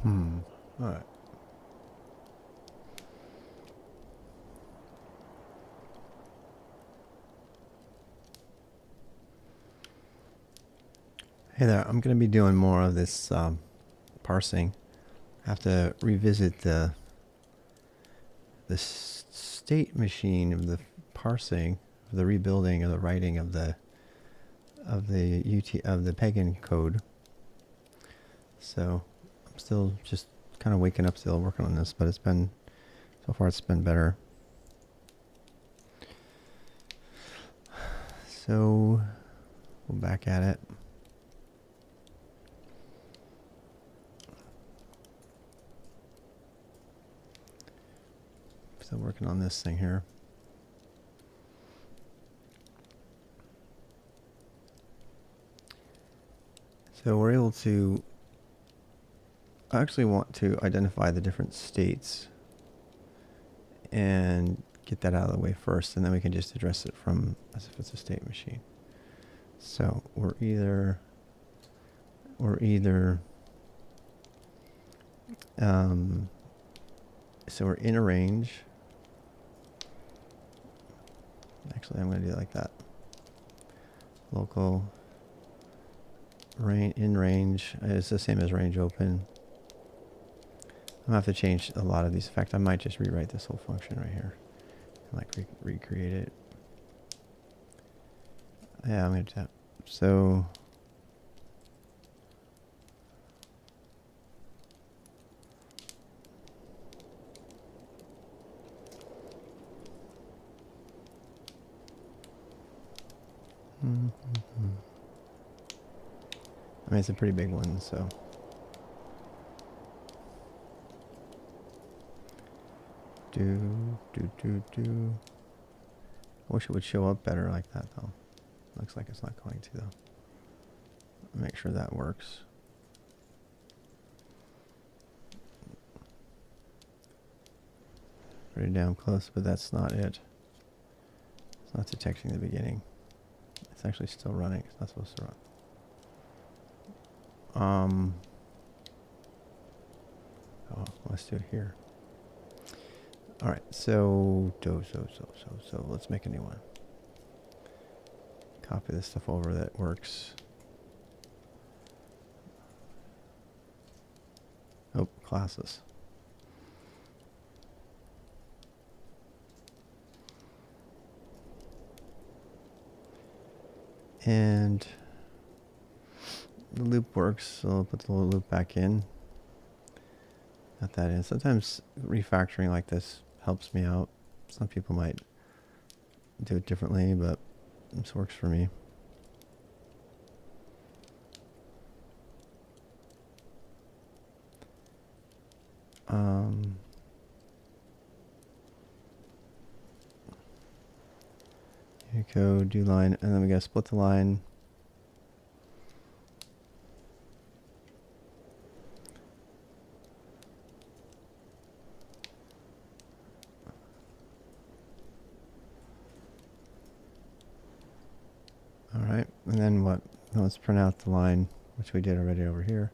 Alright. Hey there, I'm going to be doing more of this parsing. I have to revisit the state machine of the parsing, of the rebuilding, of the writing of the PEGN code. So I'm still just kind of waking up, still working on this, but it's been so far it's been better. So we'll back at it. Still working on this thing here. So we're able to, I actually want to identify the different states and get that out of the way first, and then we can just address it from as if it's a state machine. So we're either so we're in a range. Actually, I'm going to do it like that. Local in range is the same as range open. I'm going to have to change a lot of these. In fact, I might just rewrite this whole function right here. Like recreate it. Yeah, I'm going to tap. So I mean, it's a pretty big one, so. I wish it would show up better like that, though. Looks like it's not going to, though. Make sure that works. Pretty damn close, but that's not it. It's not detecting the beginning. It's actually still running. It's not supposed to run. Oh, let's do it here. All right, so let's make a new one. Copy this stuff over that works. Oh, classes. And the loop works, so I'll put the loop back in. Got that in. Sometimes refactoring like this helps me out. Some people might do it differently, but this works for me. Here we go, do line, and then we gotta split the line. All right, and then what? Now let's print out the line, which we did already over here.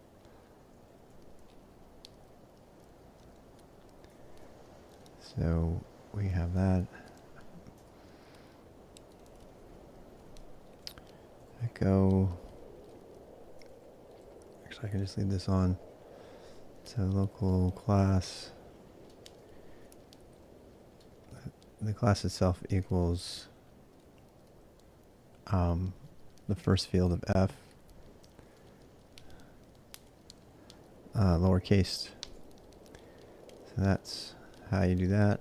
So we have that. Echo. Actually, I can just leave this on. So local class. The class itself equals the first field of F, lowercase. So that's how you do that.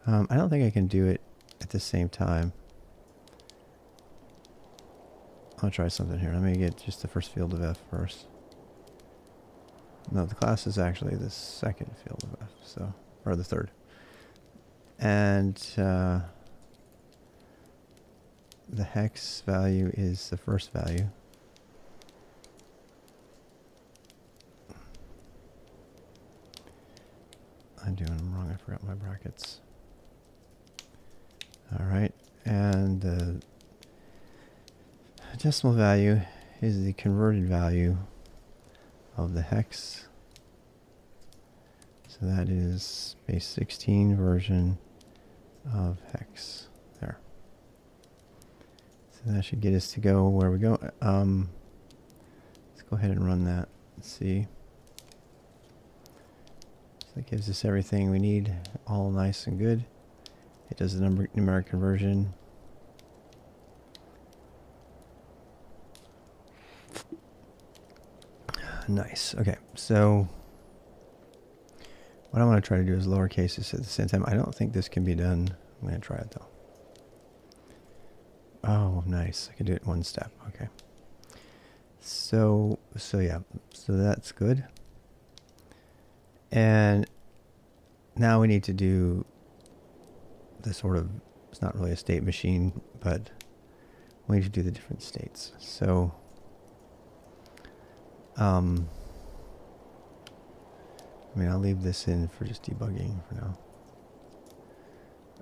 I don't think I can do it at the same time. I'll try something here. Let me get just the first field of F first. No, the class is actually the second field of F, so, or the third. And the hex value is the first value. I'm doing them wrong. I forgot my brackets. All right, and the decimal value is the converted value of the hex. So that is base 16 version of hex there. So that should get us to go where we go. Let's go ahead and run that and see. So that gives us everything we need, all nice and good. It does the numeric conversion. Nice. Okay, so what I want to try to do is lower cases at the same time. I don't think this can be done. I'm going to try it though. Oh, nice. I can do it in one step. Okay. So yeah. So that's good. And now we need to do the sort of, it's not really a state machine, but we need to do the different states. So, I mean, I'll leave this in for just debugging for now.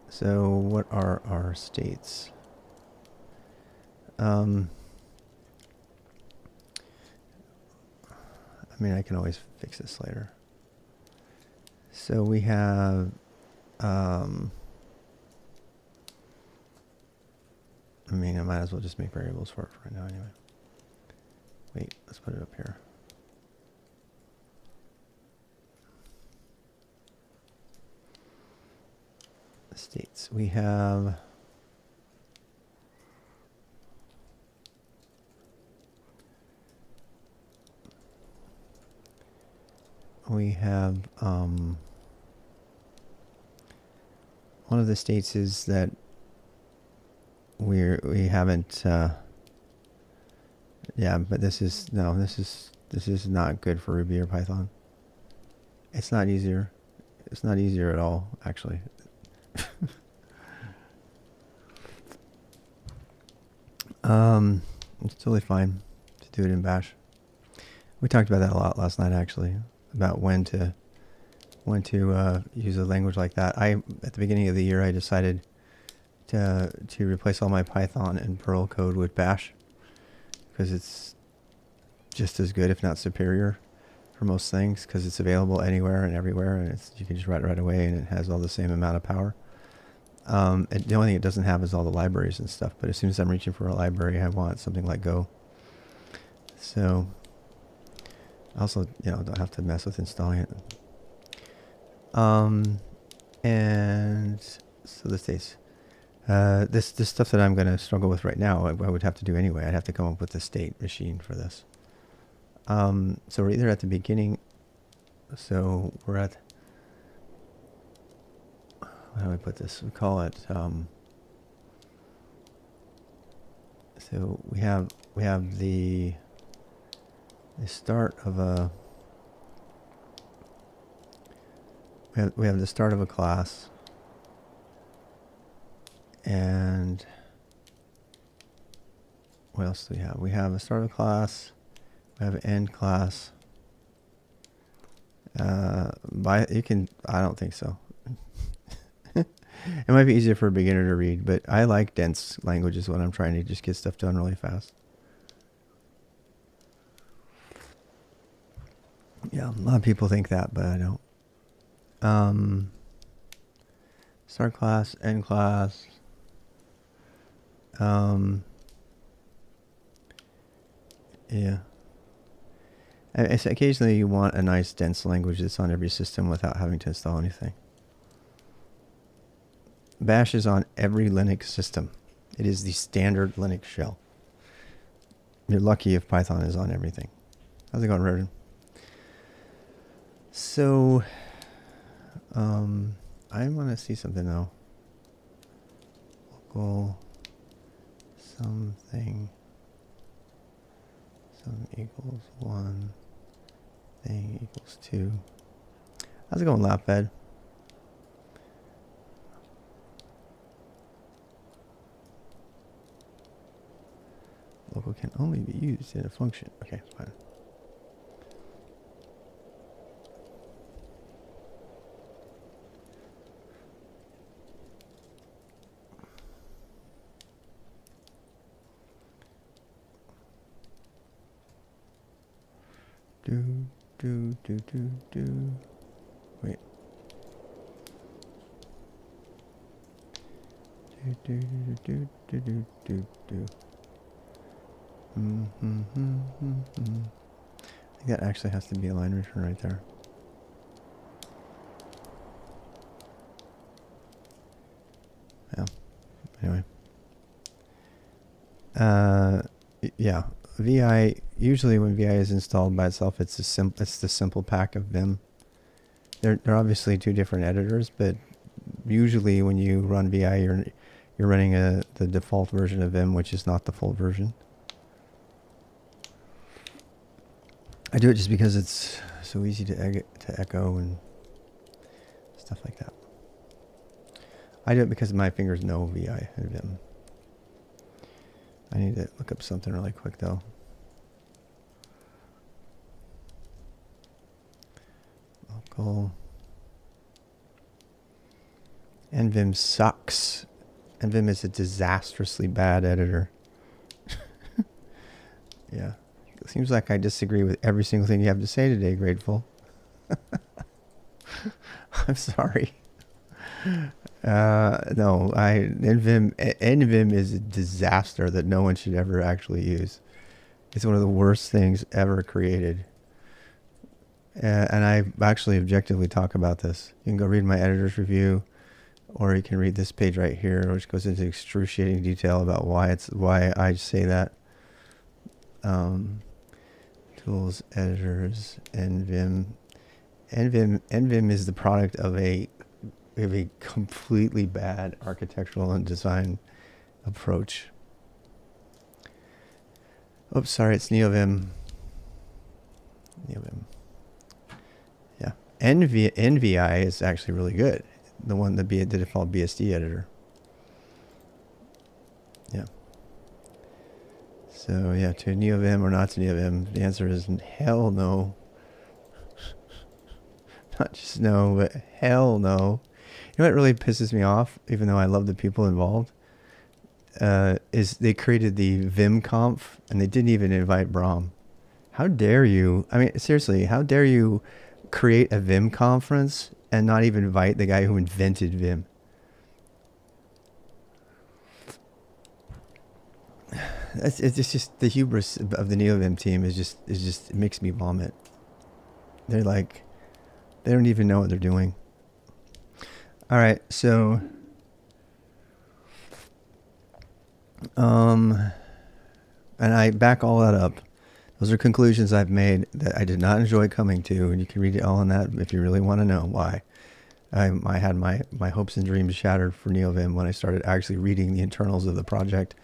So what are our states? I mean, I can always fix this later. So we have, I mean, I might as well just make variables for it for right now anyway. Wait, let's put it up here. States. We have one of the states is that we haven't yeah, but this is not good for Ruby or Python. It's not easier. It's not easier at all, actually. It's totally fine to do it in Bash. We talked about that a lot last night, actually, about when to use a language like that. At the beginning of the year, I decided to replace all my Python and Perl code with Bash because it's just as good, if not superior, for most things, because it's available anywhere and everywhere, and you can just write it right away, and it has all the same amount of power. The only thing it doesn't have is all the libraries and stuff, but as soon as I'm reaching for a library, I want something like Go. So, also, don't have to mess with installing it. And so the states. This stuff that I'm going to struggle with right now, I would have to do anyway. I'd have to come up with a state machine for this. So we're either at the beginning, so we're at, how do I put this? We call it, so we have the start of a, we have the start of a class, and what else do we have? We have a start of a class, we have an end class. I don't think so. It might be easier for a beginner to read, but I like dense languages when I'm trying to just get stuff done really fast. Yeah, a lot of people think that, but I don't. Start class, end class. Yeah. Occasionally you want a nice dense language that's on every system without having to install anything. Bash is on every Linux system. It is the standard Linux shell. You're lucky if Python is on everything. How's it going, Roden? So, I want to see something now. Local something. Some equals 1. Thing equals 2. How's it going, Lapbed? Local can only be used in a function. Okay, fine. Do, do, do, do, do. Wait. Do, do, do, do, do, do, do, do. I think that actually has to be a line return right there. Yeah. Anyway. Yeah. VI, usually when VI is installed by itself, it's the simple pack of Vim. They're obviously two different editors, but usually when you run VI, you're running the default version of Vim, which is not the full version. I do it just because it's so easy to echo and stuff like that. I do it because my fingers know VI and Vim. I need to look up something really quick though. Local. NVim sucks. NVim is a disastrously bad editor. Yeah. It seems like I disagree with every single thing you have to say today, Grateful. I'm sorry. No, NVim is a disaster that no one should ever actually use. It's one of the worst things ever created. And I actually objectively talk about this. You can go read my editor's review, or you can read this page right here, which goes into excruciating detail about why I say that. Tools, editors, NVim. NVim is the product of a completely bad architectural and design approach. Oops, sorry, it's NeoVim. Yeah, NVI is actually really good. The one the default BSD editor. Yeah. So yeah, to NeoVim or not to NeoVim, the answer is hell no. Not just no, but hell no. You know what really pisses me off, even though I love the people involved, is they created the VimConf and they didn't even invite Brahm. How dare you? I mean, seriously, how dare you create a Vim conference and not even invite the guy who invented Vim? It's just the hubris of the NeoVim team is just it makes me vomit. They're like, they don't even know what they're doing. All right, so and I back all that up. Those are conclusions I've made that I did not enjoy coming to, and you can read it all on that if you really want to know why. I had my hopes and dreams shattered for NeoVim when I started actually reading the internals of the project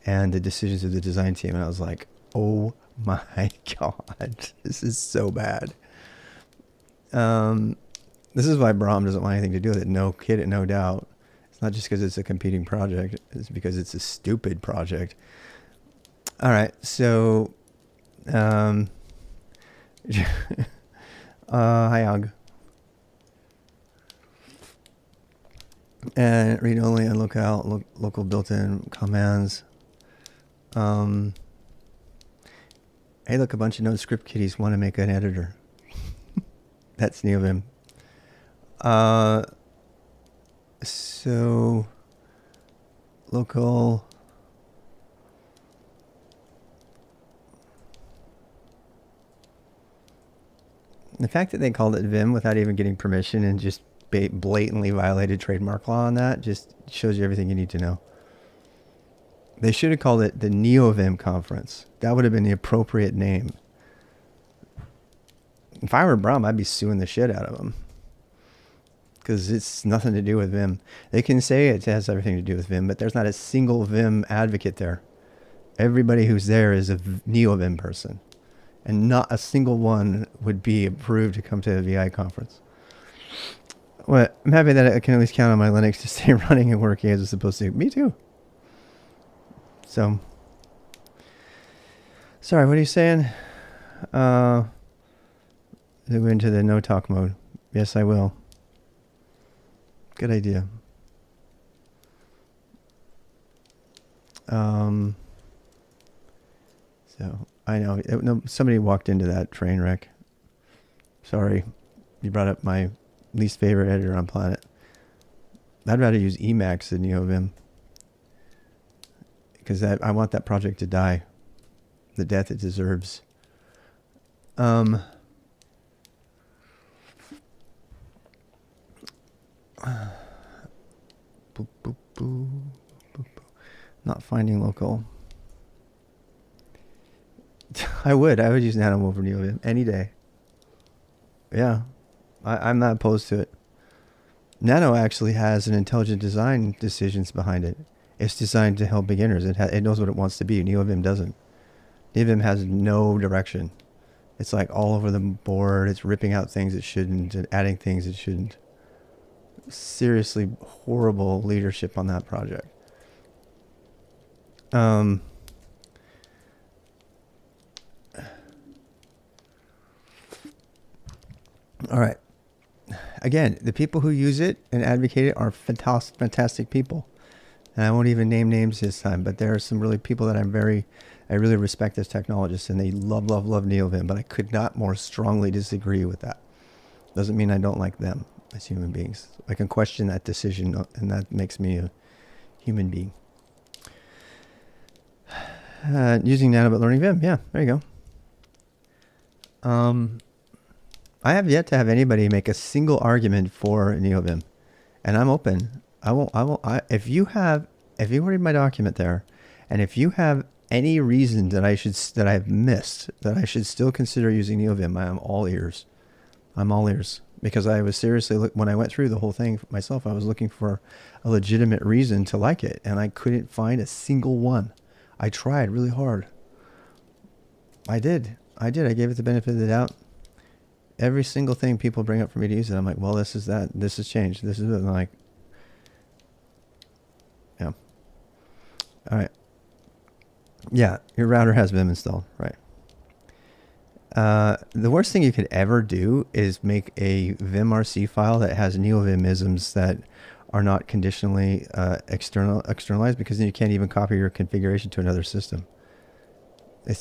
and the decisions of the design team, and I was like, oh my god, this is so bad. This is why Brahm doesn't want anything to do with it. No kid, no doubt. It's not just because it's a competing project. It's because it's a stupid project. All right, so hi Og. And read only and locale, local built-in commands. Hey, look, a bunch of node script kiddies want to make an editor. That's NeoVim. So local. The fact that they called it Vim without even getting permission and just blatantly violated trademark law on that just shows you everything you need to know. They should have called it the NeoVim conference. That would have been the appropriate name. If I were Brahm, I'd be suing the shit out of them. Because it's nothing to do with Vim. They can say it has everything to do with Vim, but there's not a single Vim advocate there. Everybody who's there is a NeoVim person. And not a single one would be approved to come to the VI conference. Well, I'm happy that I can at least count on my Linux to stay running and working as it's supposed to. Me too. So, sorry, what are you saying? Go into the no talk mode. Yes, I will. Good idea. So, I know. No, somebody walked into that train wreck. Sorry. You brought up my least favorite editor on planet. I'd rather use Emacs than NeoVim. Because I want that project to die. The death it deserves. Boop, boop, boop, boop, boop. Not finding local. I would use Nano over NeoVim any day. Yeah, I'm not opposed to it. Nano actually has an intelligent design decisions behind it. It's designed to help beginners. It knows what it wants to be. NeoVim doesn't. NeoVim has no direction. It's like all over the board. It's ripping out things it shouldn't and adding things it shouldn't. Seriously horrible leadership on that project. All right. Again, the people who use it and advocate it are fantastic people. And I won't even name names this time, but there are some really people that I really respect as technologists, and they love NeoVim, but I could not more strongly disagree with that. Doesn't mean I don't like them as human beings. I can question that decision, and that makes me a human being. Using Nano but learning Vim, yeah, there you go. I have yet to have anybody make a single argument for NeoVim, and I'm open. If you read my document there, and if you have any reason that I've missed that I should still consider using NeoVim, I am all ears. I'm all ears, because I was seriously when I went through the whole thing myself, I was looking for a legitimate reason to like it, and I couldn't find a single one. I tried really hard. I did. I gave it the benefit of the doubt. Every single thing people bring up for me to use it, I'm like, well, this is that. This has changed. This is it. And I'm like, yeah. All right. Yeah, your router has Vim installed, right? The worst thing you could ever do is make a vimrc file that has neovimisms that are not conditionally externalized, because then you can't even copy your configuration to another system. It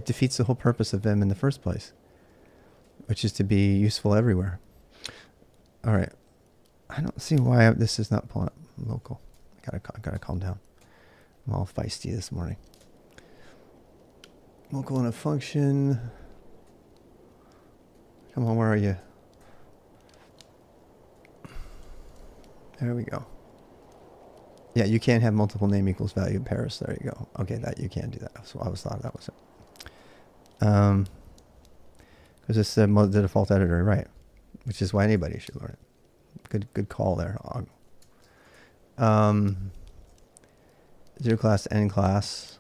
defeats the whole purpose of Vim in the first place, which is to be useful everywhere. All right, I don't see why this is not pulling up local. I gotta calm down. I'm all feisty this morning. Local in a function. Come on, where are you? There we go. Yeah, you can't have multiple name equals value pairs. There you go. Okay, that you can't do that. So I always thought that was it. Because it's the default editor, right? Which is why anybody should learn it. Good call there, Og. Zero class, n class.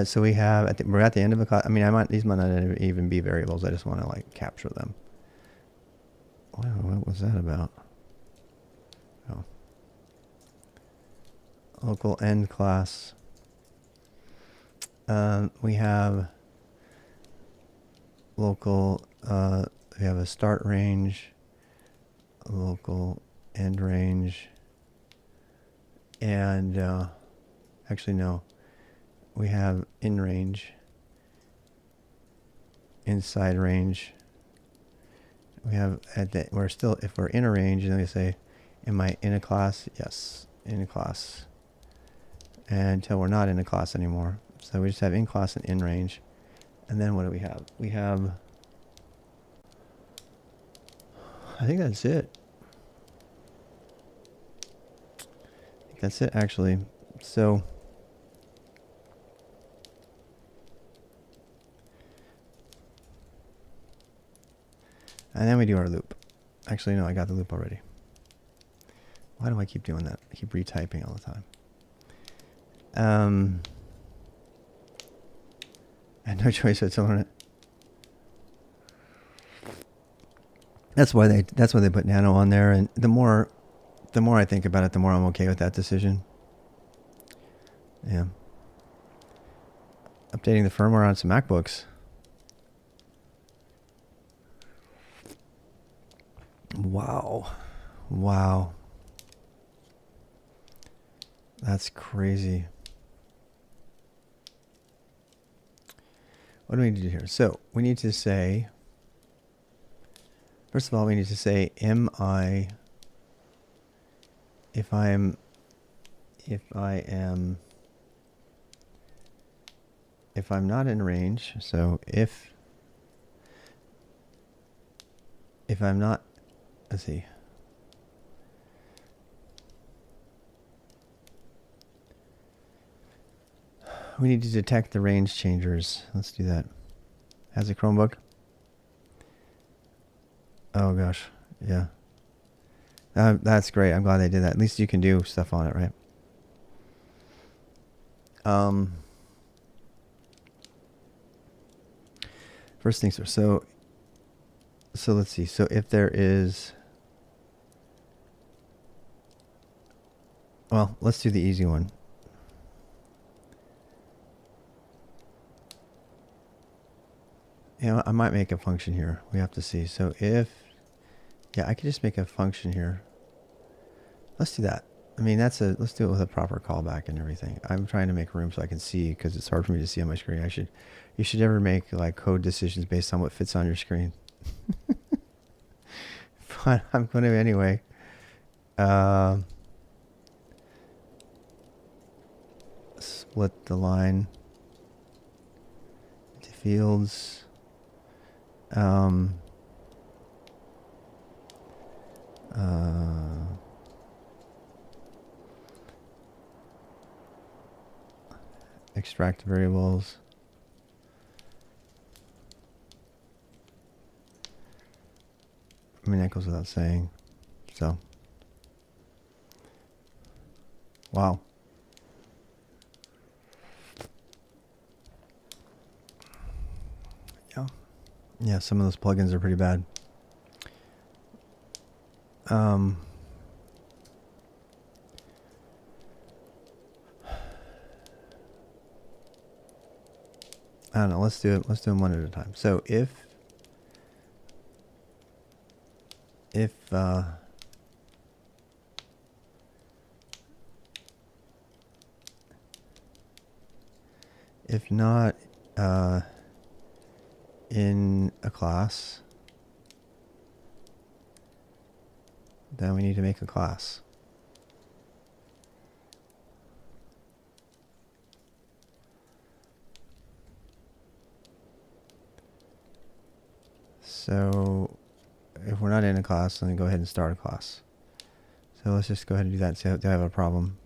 So we have, we're at the end of a class. I mean, these might not even be variables. I just want to like capture them. Wow, what was that about? Oh. Local end class. We have local, we have a start range, a local end range, and actually no, we have in range, inside range. We have we're still, if we're in a range, and then we say, am I in a class? Yes, in a class. And until we're not in a class anymore. So we just have in class and in range. And then what do we have? We have, I think that's it. I think that's it, actually. So and then we do our loop. Actually, no, I got the loop already. Why do I keep doing that? I keep retyping all the time. I had no choice but to learn it. That's why they put Nano on there, and the more I think about it, the more I'm okay with that decision. Yeah. Updating the firmware on some MacBooks. Wow. That's crazy. what do we need to do here? So we need to say, first of all, we need to say, am I, if I am, if I'm not in range, so if I'm not, let's see. We need to detect the range changers. Let's do that. Has a Chromebook? Oh gosh, yeah. That's great. I'm glad they did that. At least you can do stuff on it, right? First things first. So let's see. So if there is, well, let's do the easy one. Yeah, I might make a function here. We have to see. So if, yeah, I could just make a function here. Let's do that. I mean, let's do it with a proper callback and everything. I'm trying to make room so I can see, because it's hard for me to see on my screen. You should never make like code decisions based on what fits on your screen. But I'm going to anyway. Split the line into fields. Extract variables. I mean, that goes without saying. So, wow. Yeah, some of those plugins are pretty bad. I don't know. Let's do it. Let's do them one at a time. So if not in a class, then we need to make a class. So if we're not in a class, then go ahead and start a class. So let's just go ahead and do that and see if I have a problem.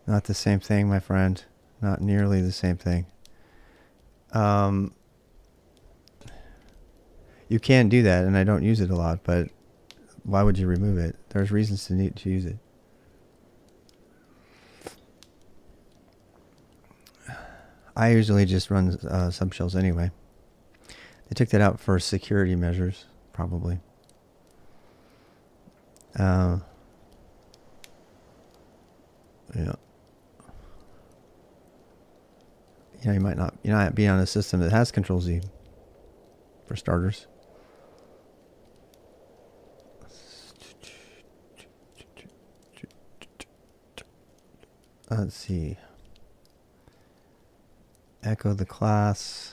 Not the same thing, my friend. Not nearly the same thing. You can do that, and I don't use it a lot, but why would you remove it? There's reasons to need to use it. I usually just run subshells anyway. They took that out for security measures, probably. Yeah. You know, you might not be on a system that has Control-Z, for starters. Let's see. Echo the class.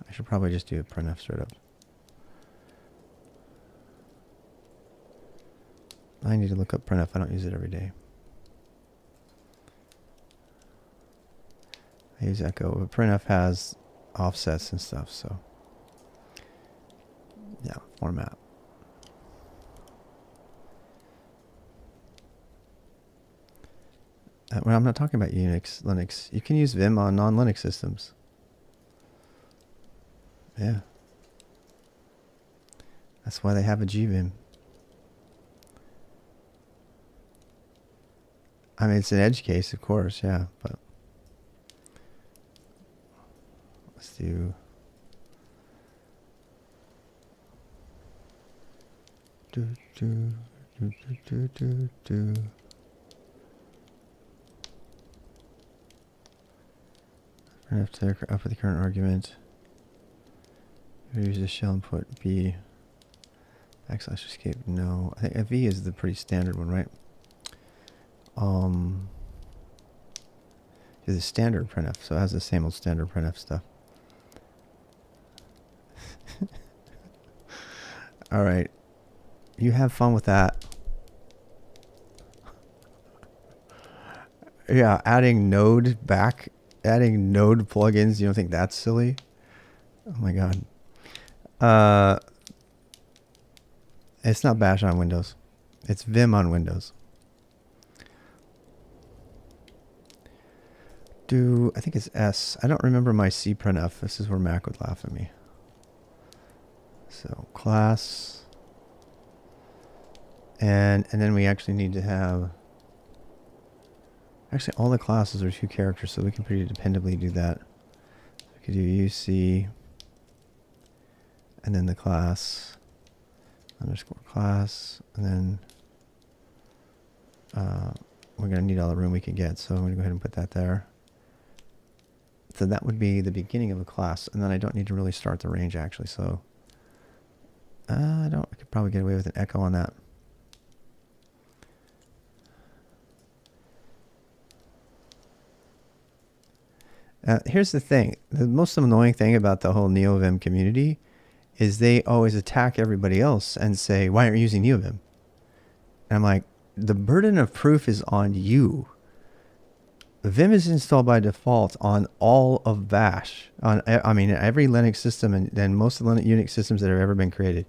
I should probably just do a printf straight up. I need to look up printf. I don't use it every day. I use echo, but printf has offsets and stuff, so yeah, format. Well, I'm not talking about Unix, Linux. You can use Vim on non-Linux systems. Yeah. That's why they have a gvim. I mean, it's an edge case, of course, yeah, but let's do up with the current argument. Use the shell input b \escape. No, I think a v is the pretty standard one, right? to the standard printf. So it has the same old standard printf stuff. All right. You have fun with that. Yeah, adding Node plugins. You don't think that's silly? Oh my God. It's not Bash on Windows. It's Vim on Windows. I think it's S. I don't remember my cprintf. This is where Mac would laugh at me. So class. And then we actually need to have, actually all the classes are 2 characters, so we can pretty dependably do that. We could do UC and then the class underscore class, and then we're going to need all the room we can get, so I'm going to go ahead and put that there. So that would be the beginning of a class, and then I don't need to really start the range actually, so I could probably get away with an echo on that. Here's the thing. The most annoying thing about the whole NeoVim community is they always attack everybody else and say, why aren't you using NeoVim? And I'm like, the burden of proof is on you. Vim is installed by default on all of Bash. I mean, every Linux system and most of the Unix systems that have ever been created.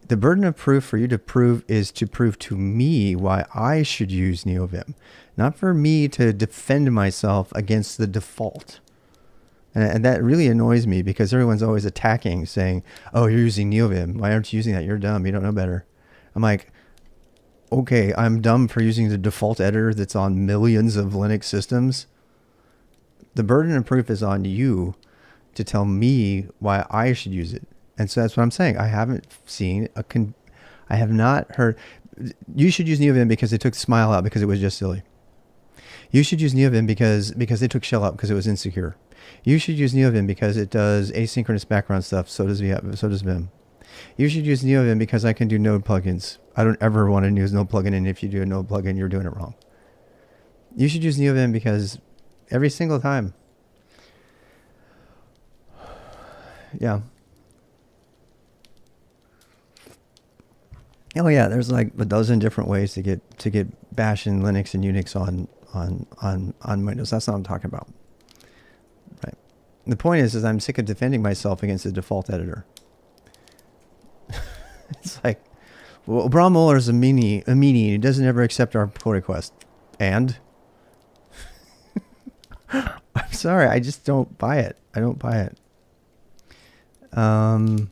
The burden of proof for you to prove is to prove to me why I should use NeoVim, not for me to defend myself against the default. And that really annoys me because everyone's always attacking, saying, oh, you're using NeoVim. Why aren't you using that? You're dumb. You don't know better. I'm like, okay, I'm dumb for using the default editor that's on millions of Linux systems. The burden of proof is on you to tell me why I should use it. And so that's what I'm saying. I haven't seen I have not heard, you should use NeoVim because they took Smile out because it was just silly. You should use NeoVim because they took Shell out because it was insecure. You should use NeoVim because it does asynchronous background stuff. So does Vim. You should use NeoVim because I can do Node plugins. I don't ever want to use Node plugin, and if you do a Node plugin, you're doing it wrong. You should use NeoVim because every single time. Yeah. Oh yeah, there's like a dozen different ways to get Bash and Linux and Unix on Windows. That's not what I'm talking about. Right. The point is I'm sick of defending myself against the default editor. It's like, well, Bram Muller is a meanie. He doesn't ever accept our pull request. And I'm sorry, I just don't buy it. I don't buy it. All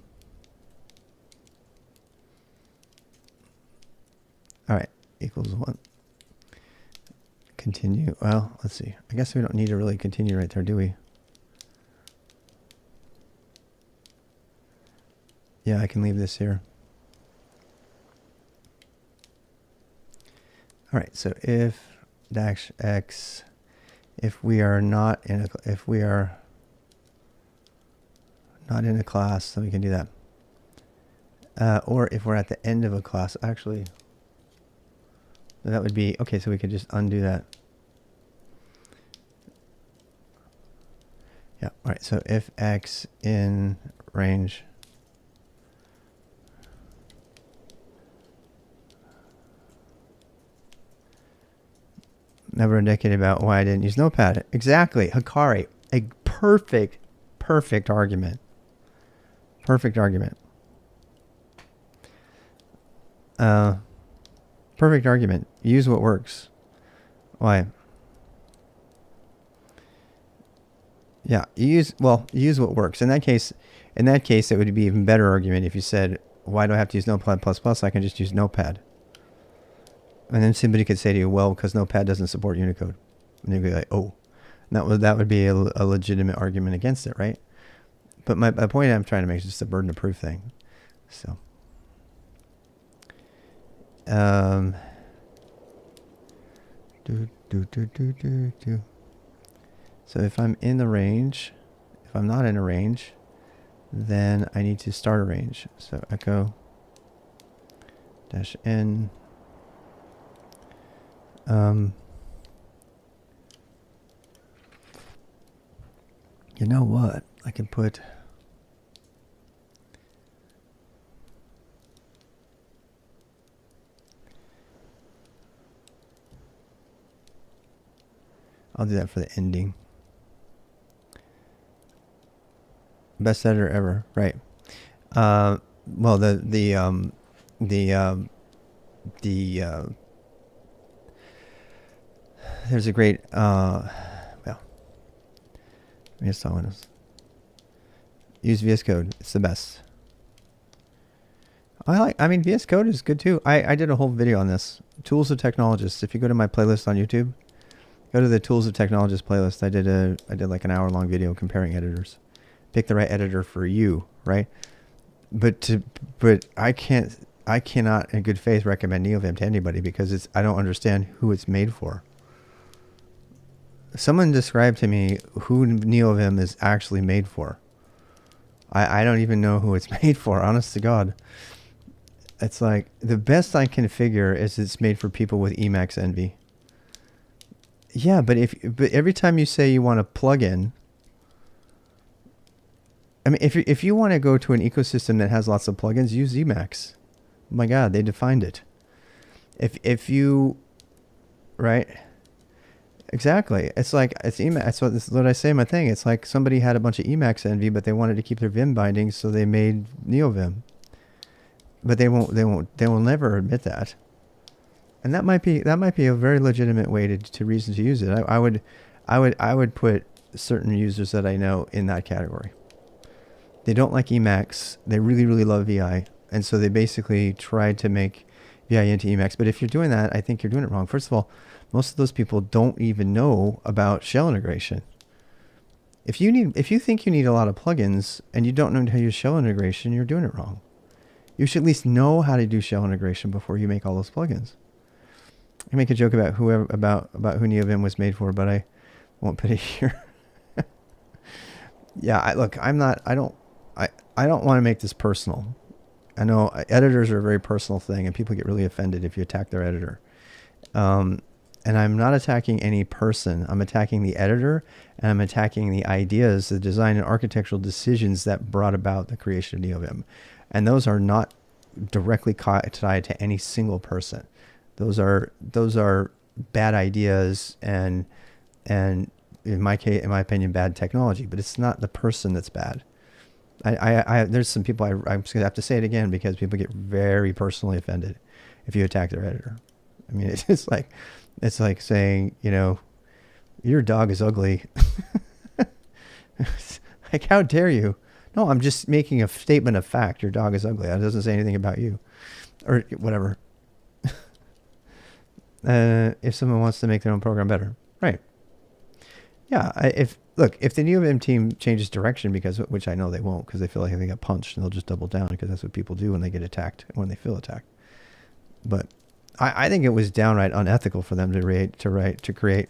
right, equals 1. Continue. Well, let's see. I guess we don't need to really continue right there, do we? Yeah, I can leave this here. All right, so if -x, if we are not in a class, then we can do that. Or if we're at the end of a class, actually, that would be, okay, so we could just undo that. Yeah, all right, so if x in range, never indicated about why I didn't use Notepad. Exactly, Hikari, a perfect argument. Perfect argument. Perfect argument. Use what works. Why? Yeah, use what works. In that case, it would be an even better argument if you said, why do I have to use Notepad++? I can just use Notepad. And then somebody could say to you, well, because Notepad doesn't support Unicode. And you'd be like, oh, that would be a legitimate argument against it, right? But my point I'm trying to make is just a burden of proof thing. So, So if I'm in the range, if I'm not in a range, then I need to start a range. So echo -n. know what? I can put... I'll do that for the ending. Best editor ever, right? Well, there's a great well, I guess that one is use VS Code. It's the best. I mean, VS Code is good too. I did a whole video on this. Tools of Technologists. If you go to my playlist on YouTube, go to the Tools of Technologists playlist. I did like an hour-long video comparing editors. Pick the right editor for you, right? But I cannot in good faith recommend NeoVim to anybody because I don't understand who it's made for. Someone describe to me who NeoVim is actually made for. I don't even know who it's made for, honest to God. It's like, the best I can figure is it's made for people with Emacs envy. Yeah, but every time you say you want a plugin, I mean, if you want to go to an ecosystem that has lots of plugins, use Emacs. Oh my God, they defined it. If you, right? Exactly. It's like, it's Emacs. This is what I say in my thing. It's like somebody had a bunch of Emacs envy, but they wanted to keep their Vim bindings, so they made NeoVim. But they will never admit that. And that might be a very legitimate way to reason to use it. I would put certain users that I know in that category. They don't like Emacs. They really, really love VI. And so they basically tried to make VI into Emacs. But if you're doing that, I think you're doing it wrong. First of all, most of those people don't even know about shell integration. If you think you need a lot of plugins and you don't know how to use shell integration, you're doing it wrong. You should at least know how to do shell integration before you make all those plugins. I make a joke about who NeoVim was made for, but I won't put it here. Yeah, I don't want to make this personal. I know editors are a very personal thing, and people get really offended if you attack their editor. And I'm not attacking any person. I'm attacking the editor, and I'm attacking the ideas, the design and architectural decisions that brought about the creation of NeoVim. And those are not directly tied to any single person. Those are bad ideas and in my opinion, bad technology. But it's not the person that's bad. There's some people I'm just gonna have to say it again because people get very personally offended if you attack their editor. I mean, it's like saying, your dog is ugly. Like, how dare you? No, I'm just making a statement of fact. Your dog is ugly. That doesn't say anything about you, or whatever. If someone wants to make their own program better, right? Yeah. If the NeoVim team changes direction which I know they won't, because they feel like they got punched, and they'll just double down because that's what people do when they get attacked, when they feel attacked. But I think it was downright unethical for them to create.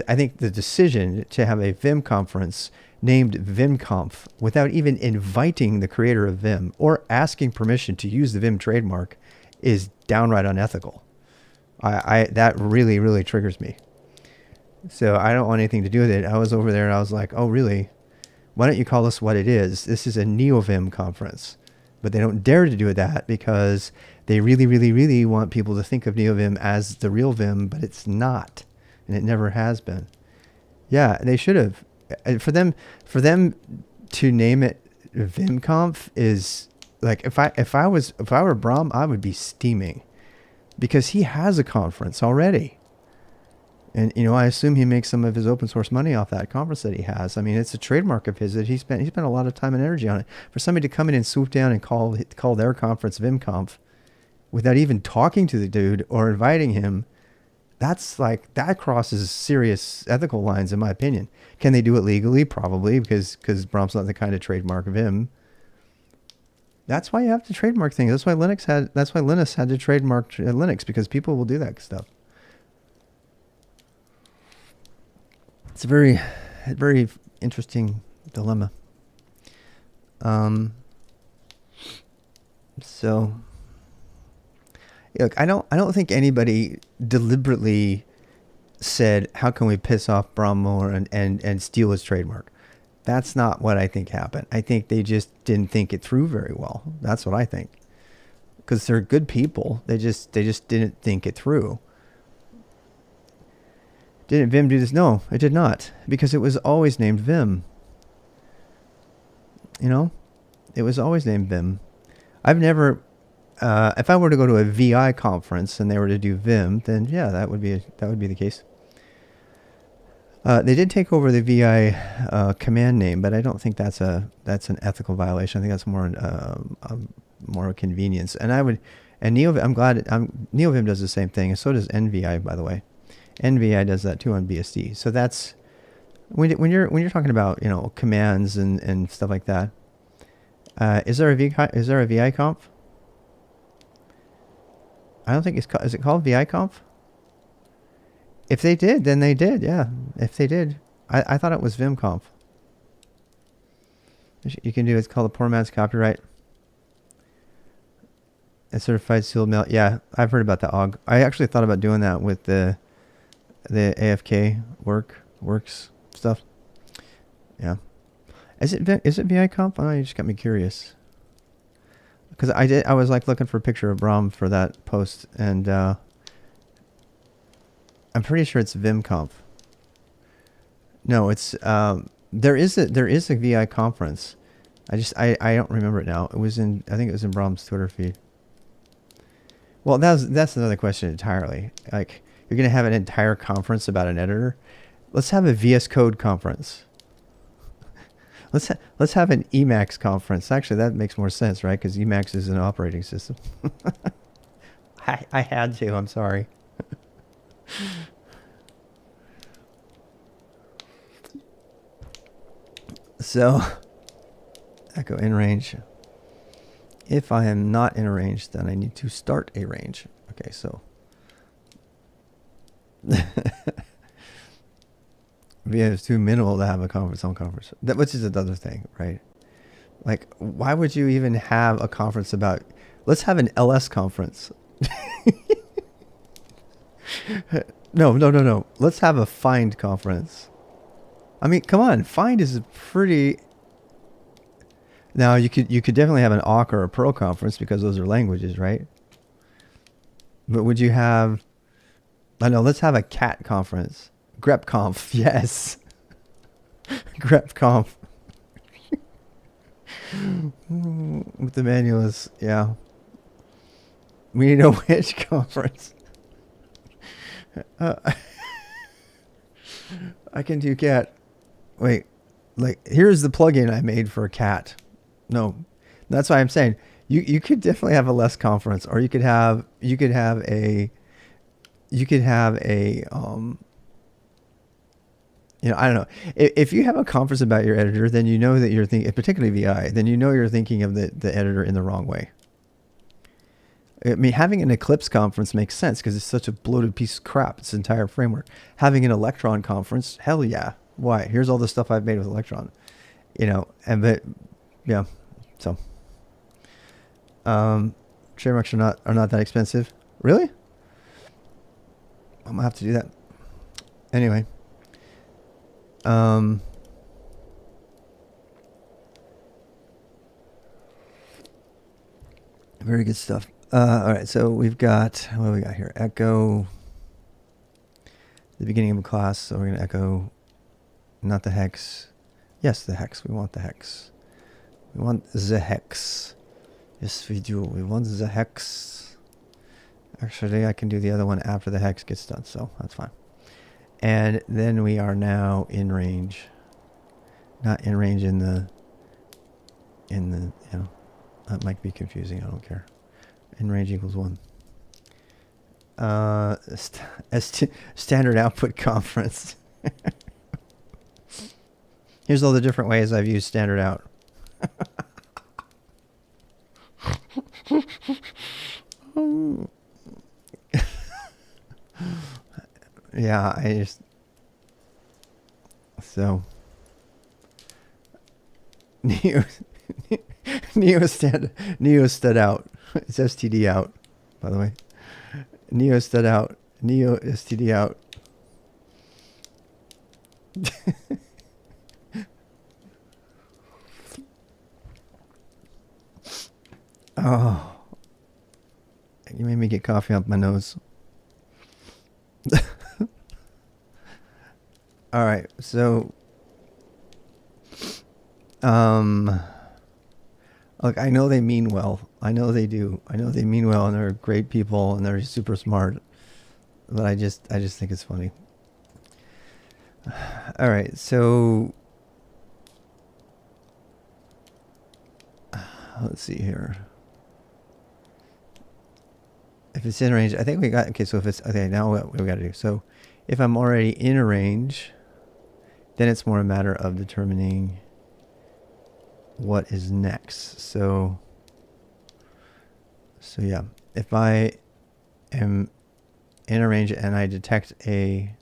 I think the decision to have a Vim conference named VimConf without even inviting the creator of Vim or asking permission to use the Vim trademark is downright unethical. That really, really triggers me. So I don't want anything to do with it. I was over there and I was like, oh, really? Why don't you call this what it is? This is a NeoVim conference. But they don't dare to do that because they really, really, really want people to think of NeoVim as the real Vim, but it's not. And it never has been. Yeah, they should have. For them to name it VimConf is like, if I were Brom, I would be steaming because he has a conference already. And, I assume he makes some of his open source money off that conference that he has. I mean, it's a trademark of his that he spent a lot of time and energy on it. For somebody to come in and swoop down and call their conference VimConf without even talking to the dude or inviting him, that crosses serious ethical lines, in my opinion. Can they do it legally? Probably, because Brom's not the kind of trademark Vim. That's why you have to trademark things. That's why Linux had to trademark Linux, because people will do that stuff. It's a very, very interesting dilemma. So, look, I don't think anybody deliberately said, how can we piss off Brom more and steal his trademark? That's not what I think happened. I think they just didn't think it through very well. That's what I think. Because they're good people. They just didn't think it through. Didn't Vim do this? No, it did not. Because it was always named Vim. You know? It was always named Vim. I've never... if I were to go to a VI conference and they were to do Vim, then yeah, that would be the case. They did take over the VI command name, but I don't think that's an ethical violation. I think that's more a convenience. And NeoVim, I'm glad NeoVim does the same thing, and so does NVI, by the way. NVI does that too on BSD. So that's when you're talking about commands and stuff like that. Is there a VI conf? I don't think is it called VI conf? If they did, then they did, yeah. If they did. I thought it was vimconf. You can do it's called a poor man's copyright. A certified sealed mail. Yeah, I've heard about the OG. I actually thought about doing that with the AFK works stuff. Yeah. Is it VI conf? Oh, you just got me curious. Because I was like looking for a picture of Brahm for that post, and I'm pretty sure it's vimconf. No, it's there is a VI conference. I don't remember it now. I think it was in Brahm's Twitter feed. Well, that's another question entirely. Like, you're gonna have an entire conference about an editor. Let's have a VS Code conference. Let's have an Emacs conference. Actually, that makes more sense, right? Because Emacs is an operating system. I had to. I'm sorry. So, echo in range. If I am not in a range, then I need to start a range. Okay, so. VS is too minimal to have a conference on conference. Which is another thing, right? Like, why would you even have a conference about... Let's have an LS conference. No. Let's have a find conference. I mean, come on. Find is a pretty... Now, you could definitely have an awk or a Perl conference because those are languages, right? But would you have... I know, let's have a cat conference. grepconf, yes. grepconf. With the manuals, yeah. We need a witch conference. I can do cat. Wait, like, here's the plugin I made for a cat. No, that's why I'm saying you could definitely have a less conference, or you could have a I don't know. If you have a conference about your editor, then you know that you're thinking, particularly VI, then you know you're thinking of the editor in the wrong way. I mean, having an Eclipse conference makes sense because it's such a bloated piece of crap, its entire framework. Having an Electron conference, hell yeah. Why? Here's all the stuff I've made with Electron. But yeah, so trademarks are not that expensive. Really? I'm gonna have to do that. Anyway. Very good stuff. All right, so we've got, what do we got here? Echo the beginning of a class, so we're going to echo not the hex. Yes, the hex. We want the hex. We want the hex. Yes, we do. We want the hex. Actually, I can do the other one after the hex gets done, so that's fine. And then we are now in range. Not in range in the, that might be confusing. I don't care. In range equals 1. Standard output conference. Here's all the different ways I've used standard out. Yeah, Neo stood out. It's STD out, by the way. Neo stood out. Neo STD out. Oh, you made me get coffee up my nose. All right, so look, I know they mean well. I know they do. I know they mean well, and they're great people, and they're super smart. But I just think it's funny. All right, so let's see here. If it's in range, I think we got, okay, so if it's, okay, now what we got to do. So if I'm already in a range, then it's more a matter of determining what is next. So yeah, if I am in a range and I detect a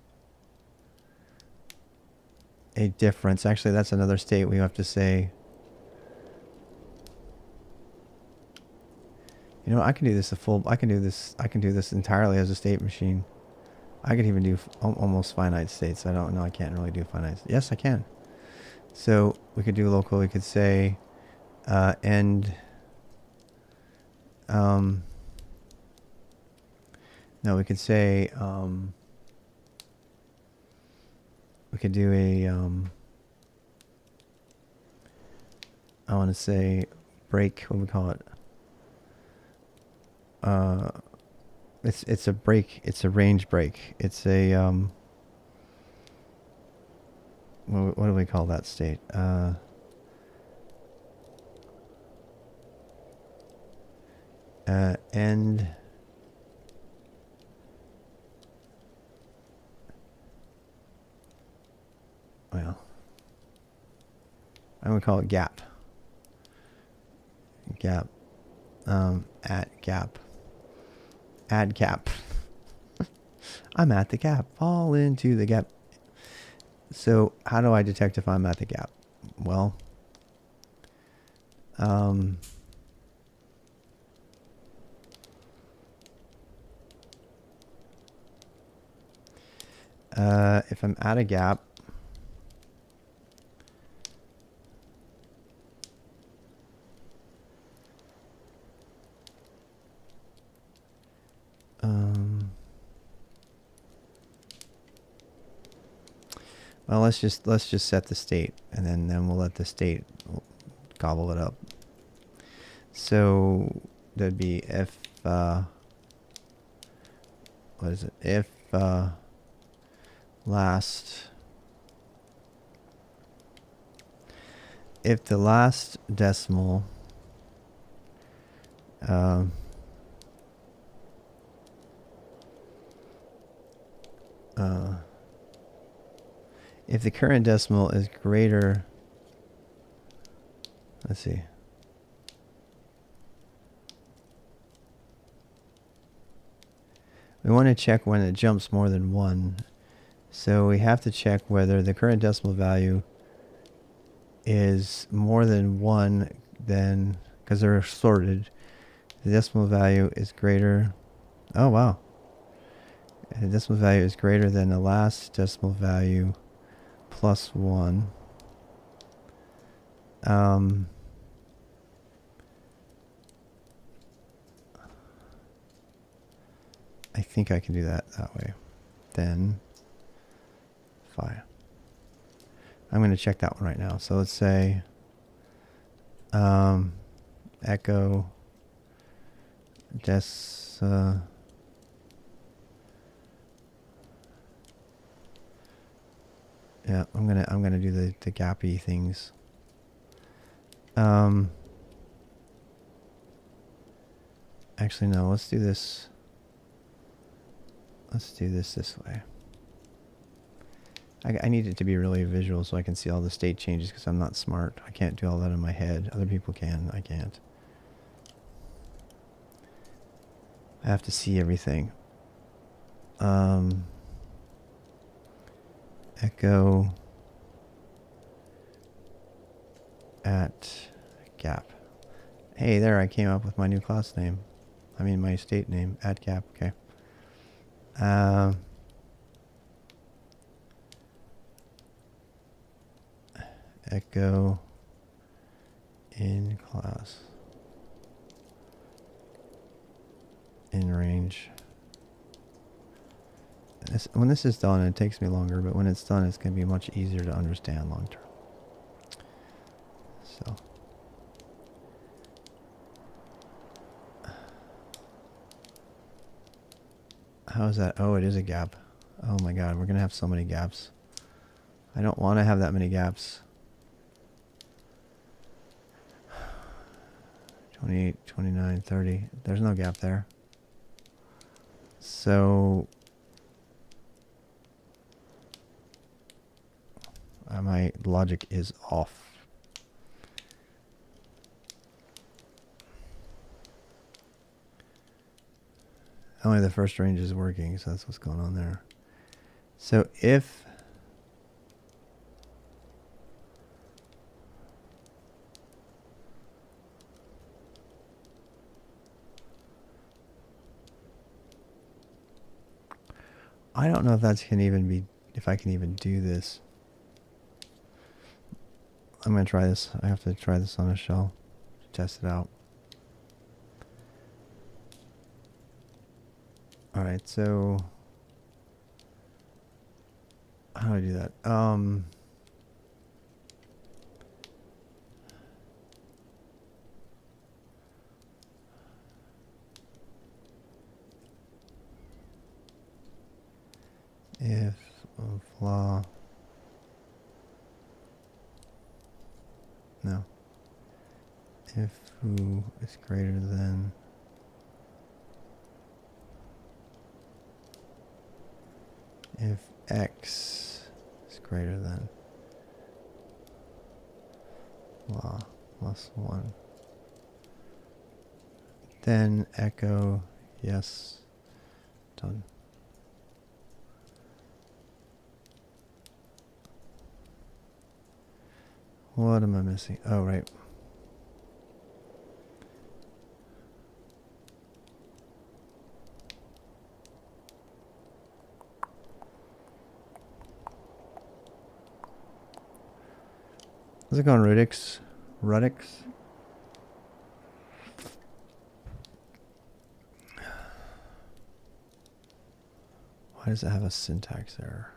difference, actually that's another state we have to say, you know, I can do this I can do this entirely as a state machine. I could even do almost finite states. I don't know. I can't really do finite. Yes, I can. So we could do local. We could say end. No, we could say we could do a. I want to say break. What do we call it? It's a break. It's a range break. It's a what do we call that state? End. Well, I'm gonna call it gap. Gap. At gap. Add gap. I'm at the gap. Fall into the gap. So how do I detect if I'm at the gap? Well, if I'm at a gap, well, let's just set the state, and then we'll let the state gobble it up. So that'd be if what is it? If the last decimal if the current decimal is greater, let's see. We want to check when it jumps more than 1. So we have to check whether the current decimal value is more than 1, then, because they're sorted, the decimal value is greater. Oh, wow. The decimal value is greater than the last decimal value plus 1. I think I can do that way. Then, fine. I'm going to check that one right now. So let's say echo yeah, I'm gonna do the gappy things. Actually, no. Let's do this. Let's do this way. I need it to be really visual so I can see all the state changes because I'm not smart. I can't do all that in my head. Other people can. I can't. I have to see everything. Echo at gap. Hey, there, I came up with my new class name. I mean, my state name, at gap, okay. Echo in class. in range. When this is done, it takes me longer, but when it's done, it's going to be much easier to understand long term. So. How is that? Oh, it is a gap. Oh my god, we're going to have so many gaps. I don't want to have that many gaps. 28, 29, 30. There's no gap there. So my logic is off. Only the first range is working, so that's what's going on there. So if I don't know if that's can even be, if I can even do this. I'm going to try this. I have to try this on a shell to test it out. Alright, so how do I do that? If flaw, no, if foo is greater than if x is greater than flaw plus 1, then echo yes, done. What am I missing? Oh, right. How's it going, Rudix? Rudix? Why does it have a syntax error?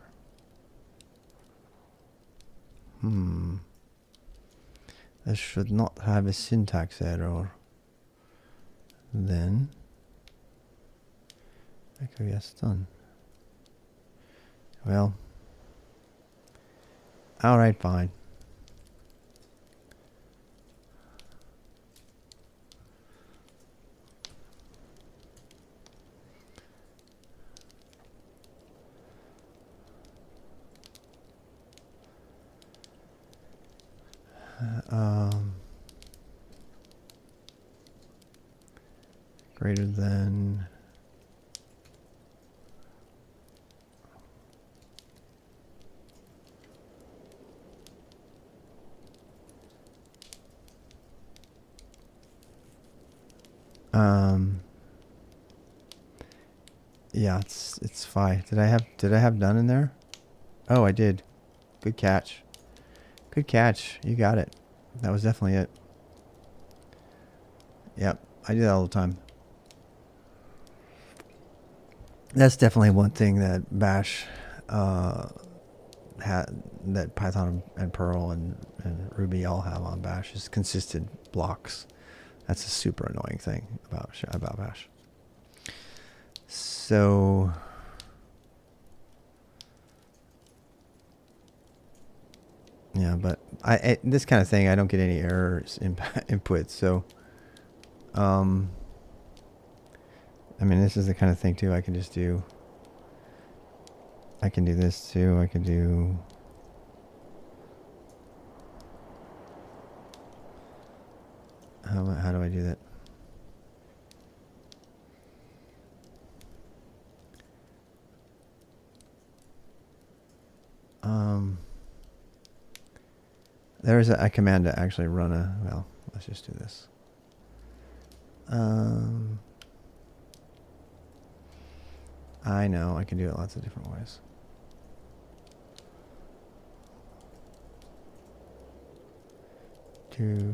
This should not have a syntax error. Then echo yes, done. Well, alright, fine. Greater than yeah, it's fine. Did I have done in there? Oh, I did. Good catch. Good catch. You got it. That was definitely it. Yep, I do that all the time. That's definitely one thing that Bash that Python and Perl and Ruby all have on Bash is consistent blocks. That's a super annoying thing about Bash. So yeah, but this kind of thing I don't get any errors in input. So I mean, this is the kind of thing too I can just do. I can do this too. I can do how do I do that? There is a command to actually run a, well, let's just do this. I know, I can do it lots of different ways. To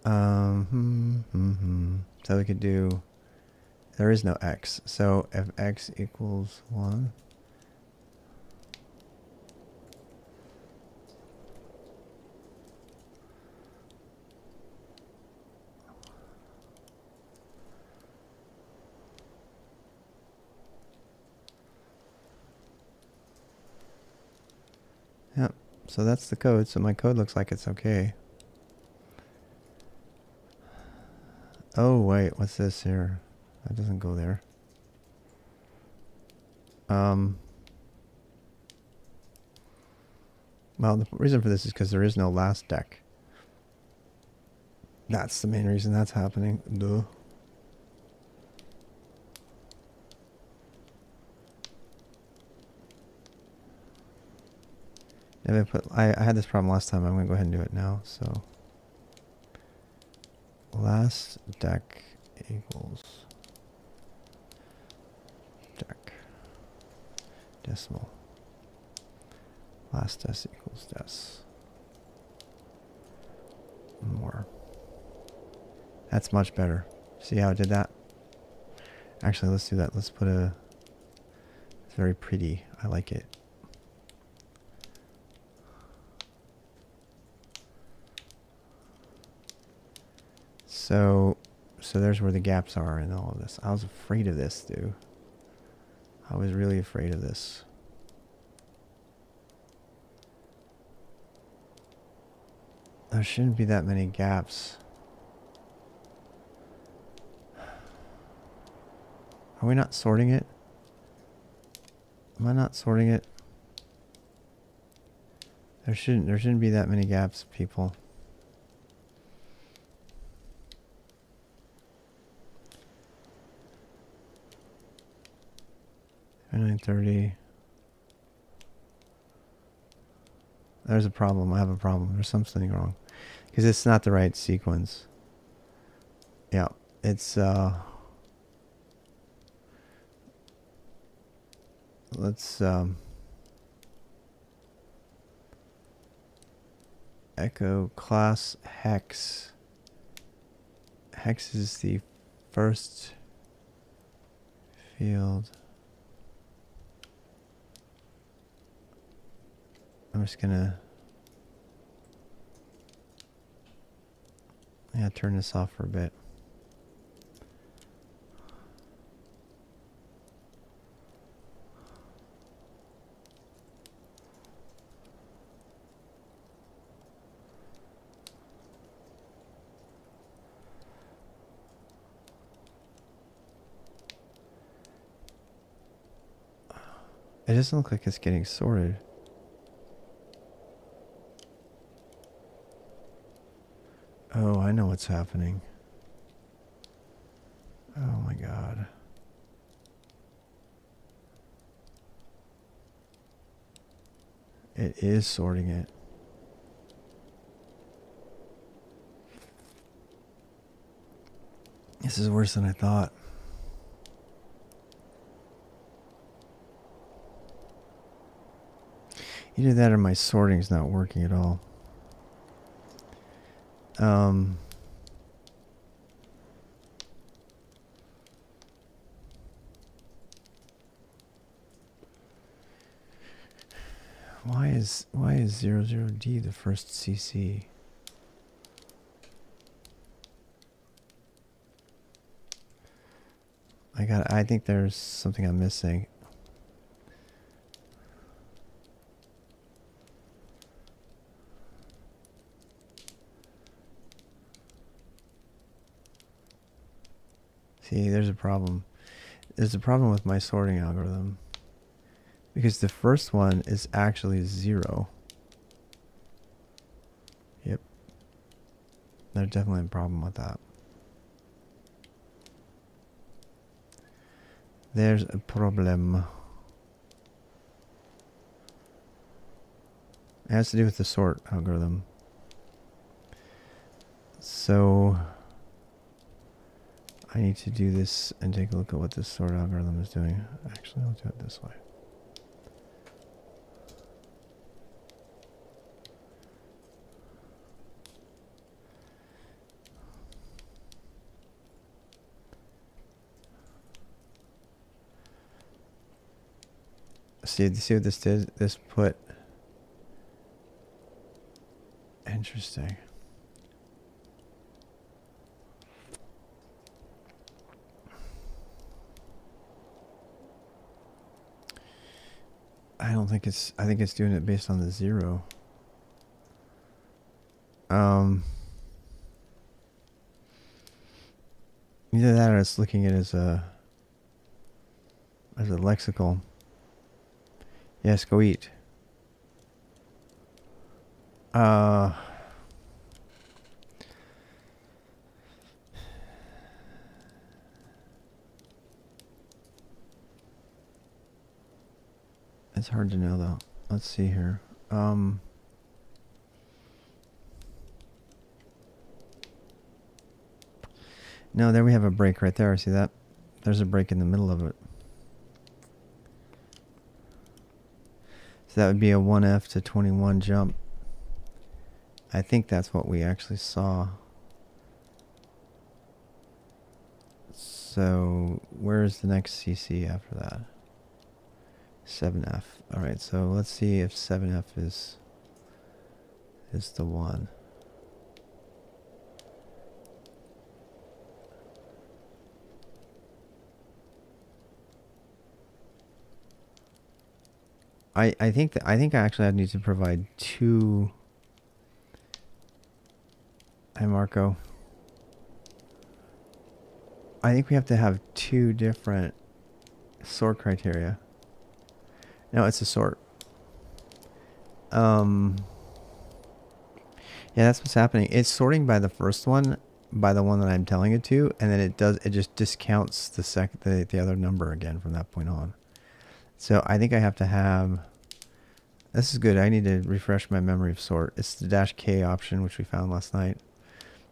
So we could do, there is no x. So if x equals 1, yep. So that's the code. So my code looks like it's okay. Oh, wait, what's this here? That doesn't go there. Well, the reason for this is because there is no last deck. That's the main reason that's happening. Duh. If I had this problem last time. I'm going to go ahead and do it now. So last deck equals deck decimal. Last des equals des. More. That's much better. See how I did that? Actually, let's do that. Let's put a... It's very pretty. I like it. So there's where the gaps are in all of this. I was afraid of this, dude. I was really afraid of this. There shouldn't be that many gaps. Are we not sorting it? Am I not sorting it? There shouldn't be that many gaps, people. $9:30. There's a problem. I have a problem. There's something wrong. Because it's not the right sequence. Yeah, it's let's echo class hex. Hex is the first field. I'm just gonna turn this off for a bit. It doesn't look like it's getting sorted. Oh, I know what's happening. Oh my god. It is sorting it. This is worse than I thought. Either that or my sorting's not working at all. Why is 00D the first CC? I think there's something I'm missing. See, there's a problem. There's a problem with my sorting algorithm. Because the first one is actually 0. Yep. There's definitely a problem with that. There's a problem. It has to do with the sort algorithm. So I need to do this and take a look at what this sort algorithm is doing. Actually, I'll do it this way. See what this did? This put... Interesting. I don't think it's... I think it's doing it based on the 0. Either that or it's looking at it as a lexical. Yes, go eat. It's hard to know though. Let's see here. No, there we have a break right there. See that? There's a break in the middle of it. So that would be a 1F to 21 jump. I think that's what we actually saw. So where's the next CC after that? 7F. Alright, so let's see if 7F is the one. I think I actually need to provide 2. Hi Marco. I think we have to have 2 different sort criteria. No, it's a sort. Yeah, that's what's happening. It's sorting by the first one, by the one that I'm telling it to, and then it just discounts the other number again from that point on. So I think I have to have... This is good. I need to refresh my memory of sort. It's the -K option, which we found last night.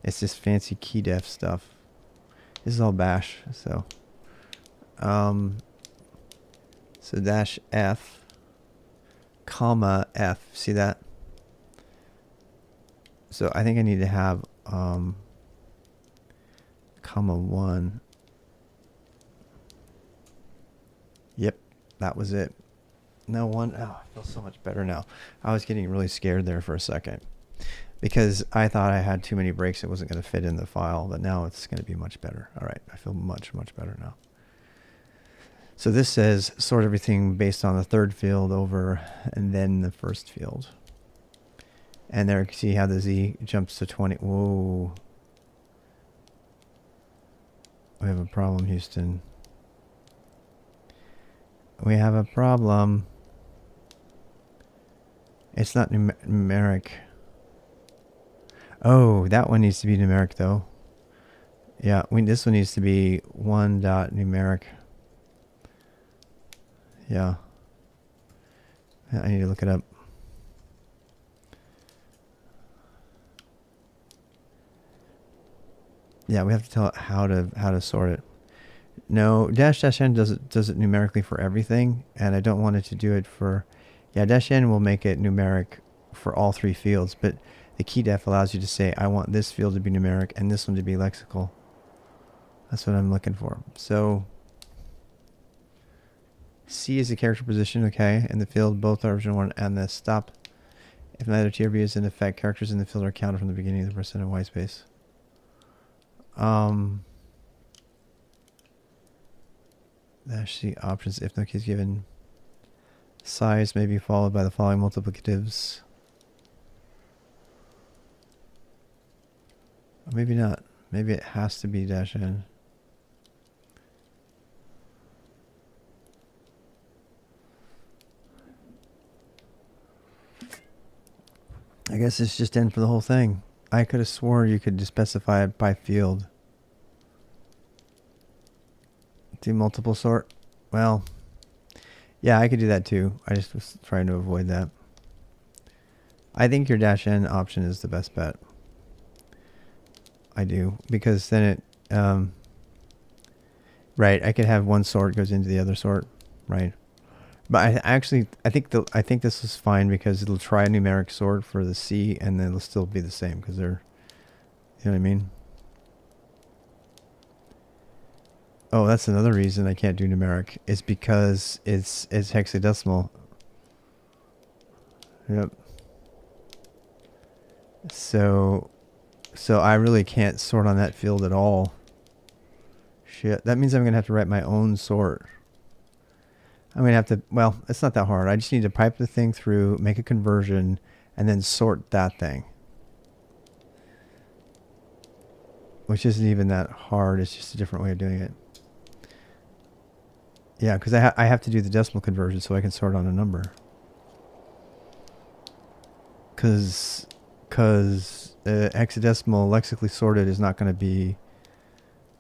It's this fancy key def stuff. This is all bash, so... So -F, comma F. See that? So I think I need to have comma 1. Yep, that was it. No one. Oh, I feel so much better now. I was getting really scared there for a second because I thought I had too many breaks. It wasn't going to fit in the file, but now it's going to be much better. All right, I feel much better now. So this says sort everything based on the 3rd field over and then the 1st field. And there, see how the Z jumps to 20. Whoa. We have a problem, Houston. We have a problem. It's not numeric. Oh, that one needs to be numeric though. Yeah, this one needs to be 1.numeric. Yeah. I need to look it up. Yeah, we have to tell it how to sort it. No, -N does it numerically for everything, and I don't want it to do it for... Yeah, -N will make it numeric for all 3 fields, but the key def allows you to say, I want this field to be numeric and this one to be lexical. That's what I'm looking for. So, C is the character position, okay, in the field, both original 1 and the stop. If neither TRB is in effect, characters in the field are counted from the beginning of the % of white space. -C options, if no key is given. Size may be followed by the following multiplicatives. Or maybe not. Maybe it has to be -N. I guess it's just N for the whole thing. I could have sworn you could just specify it by field. Do multiple sort? Well, yeah, I could do that too. I just was trying to avoid that. I think your -N option is the best bet. I do, because then it, right, I could have one sort goes into the other sort, right? But I think this is fine because it'll try a numeric sort for the C and then it'll still be the same because they're, you know what I mean? Oh, that's another reason I can't do numeric. It's because it's hexadecimal. Yep. So I really can't sort on that field at all. Shit. That means I'm going to have to write my own sort. I'm going to have to, well, it's not that hard. I just need to pipe the thing through, make a conversion, and then sort that thing. Which isn't even that hard. It's just a different way of doing it. Yeah, because I have to do the decimal conversion so I can sort on a number. Because hexadecimal lexically sorted is not going to be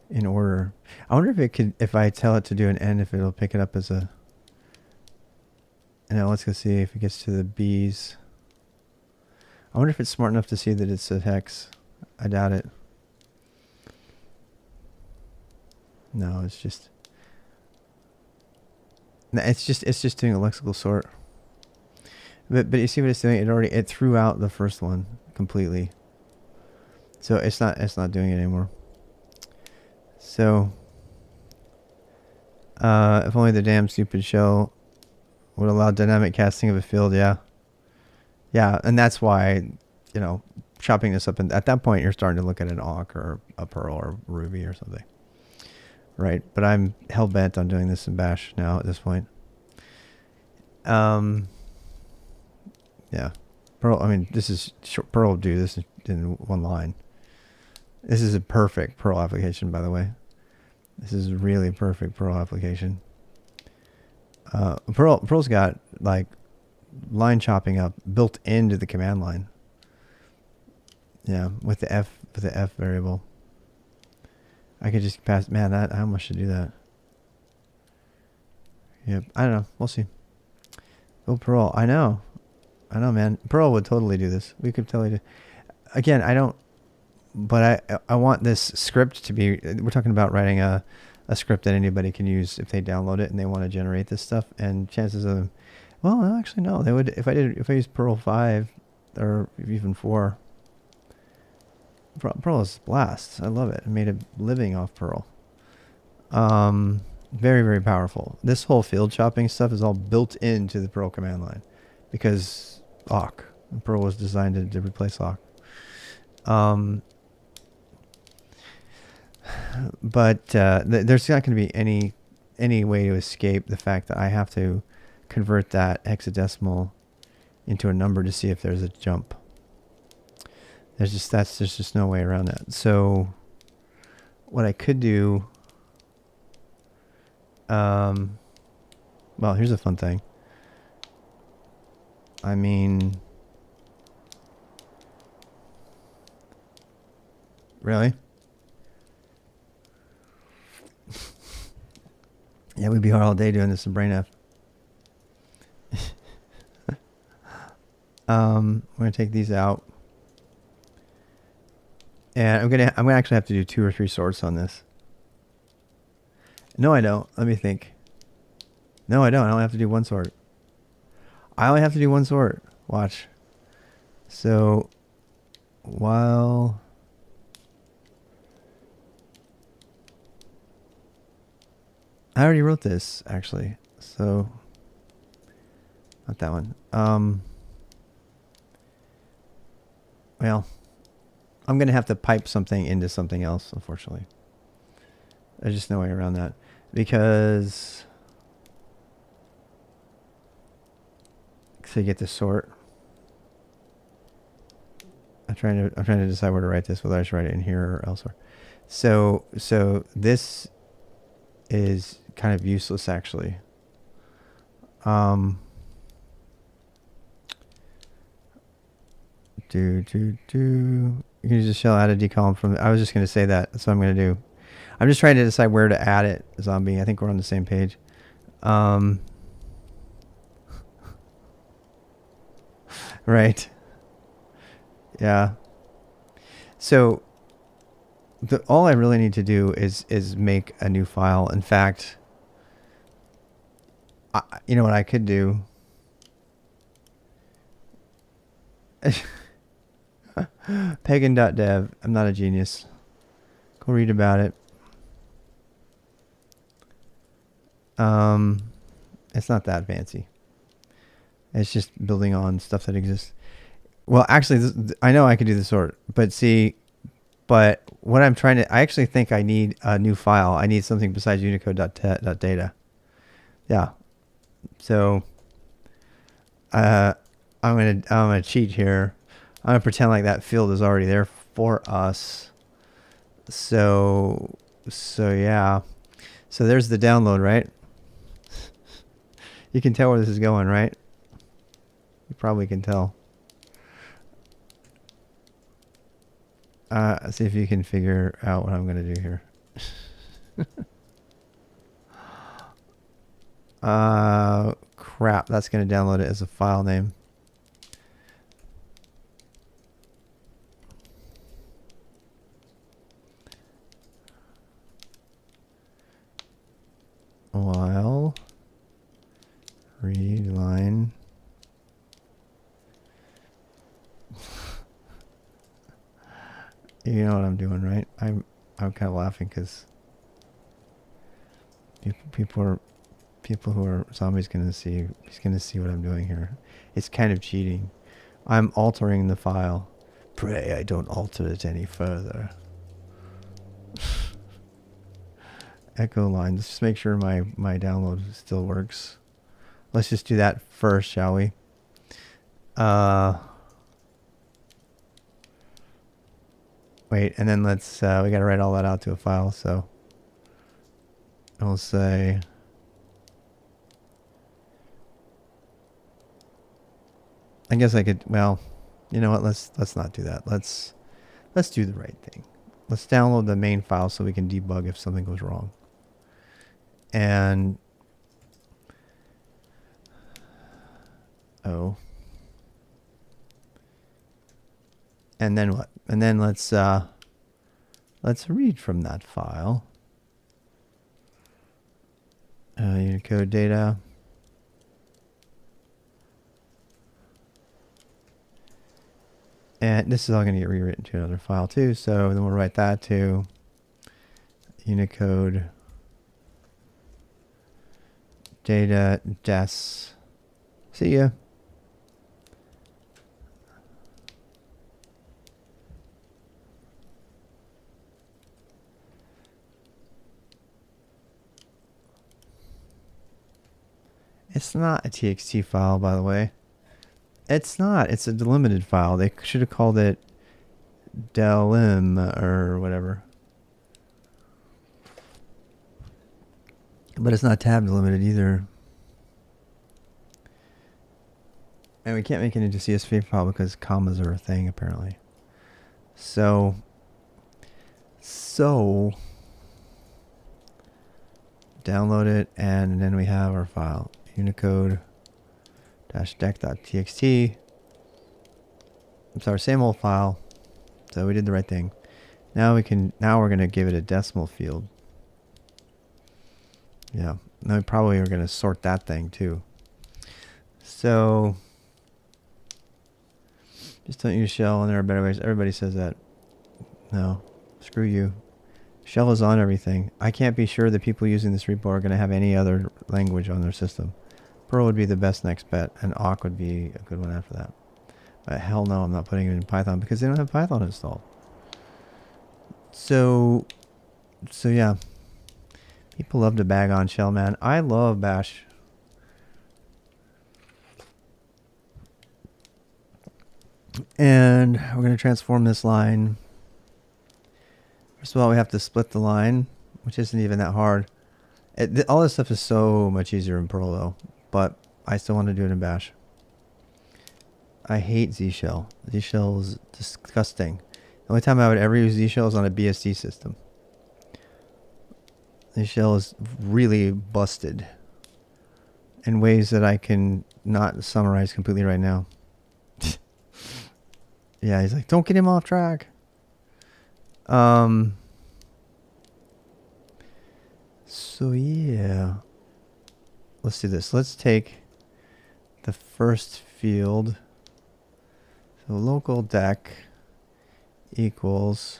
in order. I wonder if it could, if I tell it to do an N, if it'll pick it up as a... Now let's go see if it gets to the B's. I wonder if it's smart enough to see that it's a hex. I doubt it. No, it's just doing a lexical sort. But you see what it's doing? It threw out the first one completely. So it's not doing it anymore. So if only the damn stupid shell would allow dynamic casting of a field, yeah. Yeah, and that's why, you know, chopping this up, and at that point you're starting to look at an awk or a Perl or Ruby or something. Right, but I'm hell-bent on doing this in Bash now at this point. Yeah. Perl, I mean, this is, Perl will do this in one line. This is a perfect Perl application, by the way. This is a really perfect Perl application. Perl's got like line chopping up built into the command line. Yeah, with the F variable. I could just pass. Man, how much to do that? Yep, I don't know. We'll see. Oh, Perl. I know, man. Perl would totally do this. We could totally do. Again, I don't. But I want this script to be. We're talking about writing a script that anybody can use if they download it and they want to generate this stuff. And chances of, well, actually no, they would. If I used Perl 5 or even 4. Perl is blast. I love it. I made a living off Perl. Very, very powerful. This whole field chopping stuff is all built into the Perl command line because awk. Perl was designed to replace awk. But there's not going to be any way to escape the fact that I have to convert that hexadecimal into a number to see if there's a jump. There's just no way around that. So what I could do, well, here's a fun thing. I mean, really? Yeah, we'd be hard all day doing this in BrainF. We're gonna take these out. And I'm gonna actually have to do 2 or 3 sorts on this. No, I don't. Let me think. No, I don't. I only have to do 1 sort. I only have to do 1 sort. Watch. So, while I already wrote this actually. So, not that one. Well, I'm going to have to pipe something into something else, unfortunately. There's just no way around that. Because so you get the sort. I'm trying to decide where to write this, whether I should write it in here or elsewhere. So this is kind of useless actually. You can use a shell add a decolumn from. I was just going to say that. That's what I'm going to do. I'm just trying to decide where to add it. Zombie. I think we're on the same page. Right. Yeah. So all I really need to do is make a new file. In fact, you know what I could do? PEGN.dev. I'm not a genius. Go read about it. It's not that fancy. It's just building on stuff that exists. Well, actually, I know I could do the sort, but see, but what I'm trying to, I actually think I need a new file. I need something besides unicode.data. Yeah. So, I'm gonna cheat here. I'm gonna pretend like that field is already there for us. So yeah. So there's the download, right? You can tell where this is going, right? You probably can tell. See if you can figure out what I'm going to do here. Crap. That's going to download it as a file name. While read line. You know what I'm doing, right? I'm kind of laughing because people who are zombies he's gonna see what I'm doing here. It's kind of cheating. I'm altering the file. Pray I don't alter it any further. Echo line. Let's just make sure my download still works. Let's just do that first, shall we? Wait, and then let's, we gotta write all that out to a file, so I'll say, I guess I could, well, you know what, let's not do that. Let's do the right thing. Let's download the main file so we can debug if something goes wrong. And, oh. And then what? And then let's read from that file. Unicode data. And this is all going to get rewritten to another file too. So then we'll write that to Unicode data des. See ya. It's not a txt file, by the way. It's not. It's a delimited file. They should have called it delim or whatever. But it's not tab delimited either. And we can't make it into CSV file because commas are a thing, apparently. So download it, and then we have our file. Unicode-deck.txt. It's our same old file. So we did the right thing. Now we're going to give it a decimal field. Yeah. Now we probably are going to sort that thing too. So just don't use shell, and there are better ways. Everybody says that. No. Screw you. Shell is on everything. I can't be sure that people using this repo are going to have any other language on their system. Perl would be the best next bet, and awk would be a good one after that. But hell no, I'm not putting it in Python because they don't have Python installed. So yeah. People love to bag on shell, man. I love bash. And we're going to transform this line. First of all, we have to split the line, which isn't even that hard. All this stuff is so much easier in Perl, though. But I still want to do it in bash. I hate Z shell. Z shell is disgusting. The only time I would ever use Z shell is on a BSD system. Z shell is really busted in ways that I can not summarize completely right now. Yeah, he's like, don't get him off track. So yeah, let's do this. Let's take the first field. So local deck equals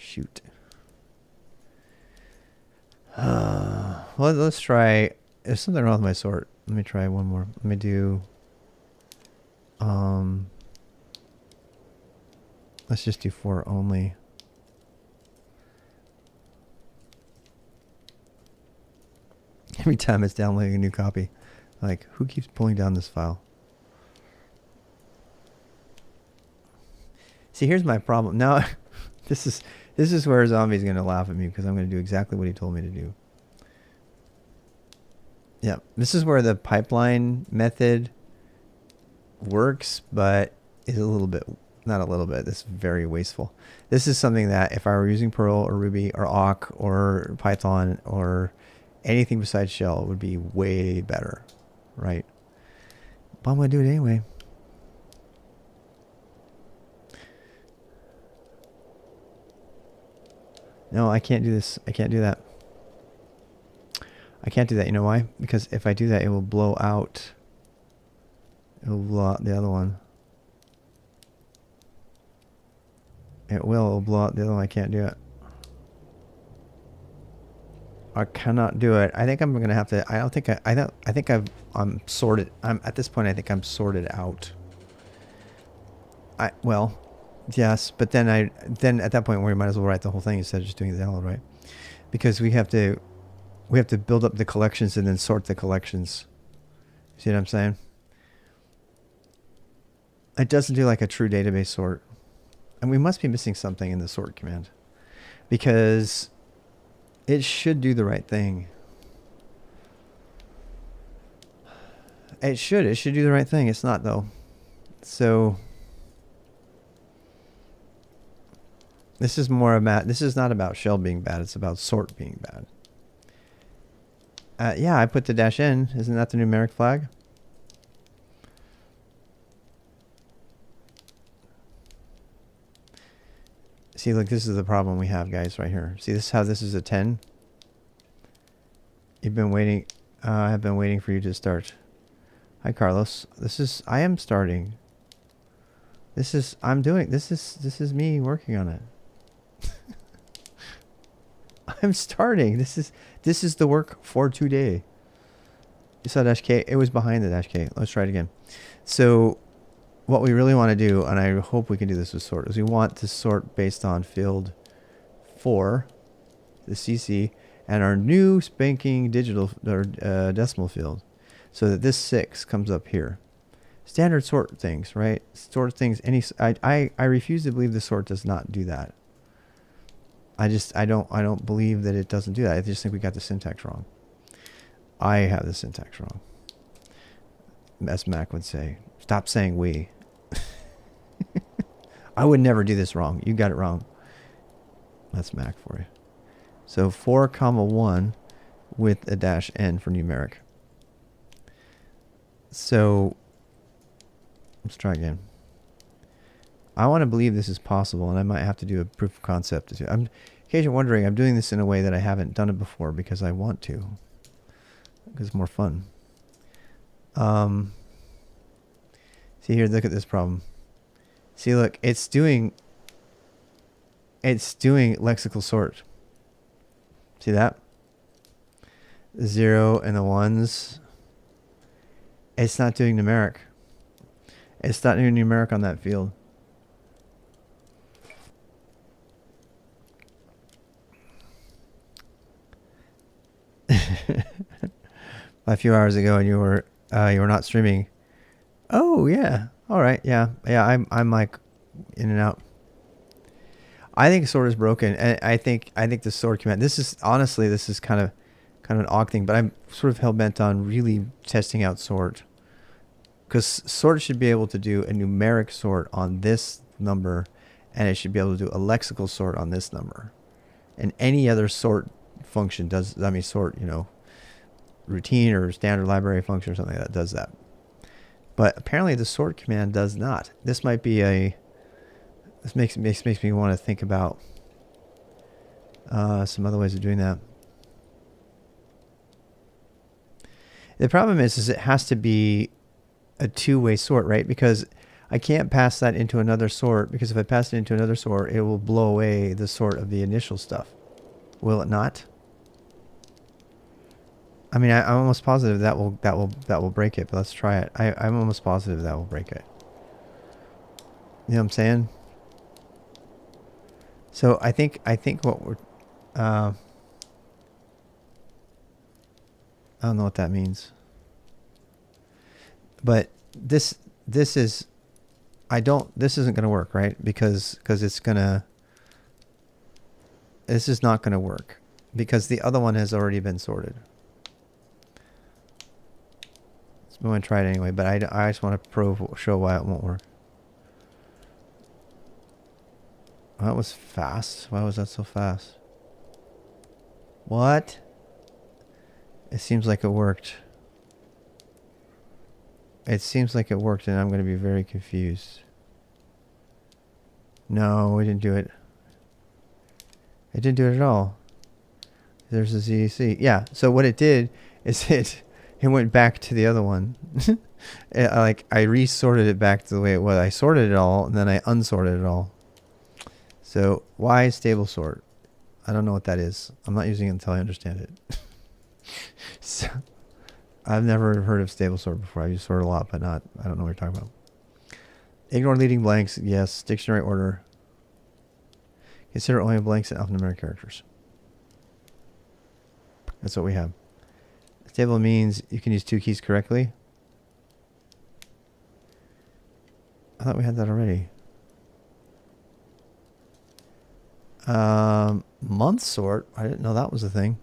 Shoot. Well, let's try. There's something wrong with my sort. Let me try one more. Let me do. Let's just do 4 only. Every time it's downloading a new copy, like, who keeps pulling down this file? See, here's my problem. Now, this is where Zombie's going to laugh at me because I'm going to do exactly what he told me to do. Yeah, this is where the pipeline method works, but is a little bit, not a little bit, this is very wasteful. This is something that if I were using Perl or Ruby or Awk or Python or anything besides Shell would be way better, right? But I'm going to do it anyway. No, I can't do this. I can't do that. I can't do that. You know why? Because if I do that, it will blow out. It will blow out the other one. It will blow out the other one. I can't do it. I cannot do it. I think I'm gonna have to. I don't think I think I'm sorted. I'm at this point. I think I'm sorted out. Well, yes, but then at that point we might as well write the whole thing instead of just doing the download, right? Because we have to build up the collections and then sort the collections. See what I'm saying? It doesn't do like a true database sort, and we must be missing something in the sort command because it should do the right thing. It should do the right thing. It's not though. So this is more about, this is not about shell being bad. It's about sort being bad. Yeah, I put the -n. Isn't that the numeric flag? See, look, this is the problem we have, guys, right here. See, this is how this is a 10. You've been waiting. I've been waiting for you to start. Hi, Carlos. I am starting. I'm doing, this is me working on it. I'm starting. This is the work for today. You saw -K. It was behind the -K. Let's try it again. So what we really want to do, and I hope we can do this with sort, is we want to sort based on field 4, the CC, and our new spanking digital or decimal field, so that this 6 comes up here. Standard sort things, right? Sort things. I refuse to believe the sort does not do that. I don't believe that it doesn't do that. I just think we got the syntax wrong. I have the syntax wrong. As Mac would say, stop saying we. I would never do this wrong. You got it wrong. That's Mac for you. So 4, 1 with a -n for numeric. So let's try again. I want to believe this is possible, and I might have to do a proof of concept. I'm occasionally wondering, I'm doing this in a way that I haven't done it before because I want to. Because it's more fun. See here, look at this problem. See, look, it's doing lexical sort. See that? The 0 and the 1s. It's not doing numeric. It's not doing numeric on that field. A few hours ago, and you were not streaming. Oh yeah, all right, yeah. I'm like in and out. I think sort is broken, and I think the sort command. This is kind of an odd thing, but I'm sort of hell bent on really testing out sort, because sort should be able to do a numeric sort on this number, and it should be able to do a lexical sort on this number, and any other sort function does. I mean, sort, routine or standard library function or something that does that. But apparently the sort command does not. This might be this makes me want to think about some other ways of doing that. The problem is it has to be a two-way sort, right? Because I can't pass that into another sort, because if I pass it into another sort, it will blow away the sort of the initial stuff. Will it not? I mean, I'm almost positive that will break it, but let's try it. I'm almost positive that will break it. You know what I'm saying? So I think what we're I don't know what that means. But this is this isn't going to work, right? Because this is not going to work because the other one has already been sorted. So I'm going to try it anyway, but I just want to show why it won't work. Well, that was fast. Why was that so fast? What? It seems like it worked. It seems like it worked, and I'm going to be very confused. No, we didn't do it. It didn't do it at all. There's a ZDC. Yeah, so what it did is it went back to the other one. I resorted it back to the way it was. I sorted it all, and then I unsorted it all. So why stable sort? I don't know what that is. I'm not using it until I understand it. So, I've never heard of stable sort before. I use sort a lot, but I don't know what you're talking about. Ignore leading blanks. Yes. Dictionary order. Consider only blanks and alphanumeric characters. That's what we have. Stable means you can use 2 keys correctly. I thought we had that already. Month sort. I didn't know that was a thing.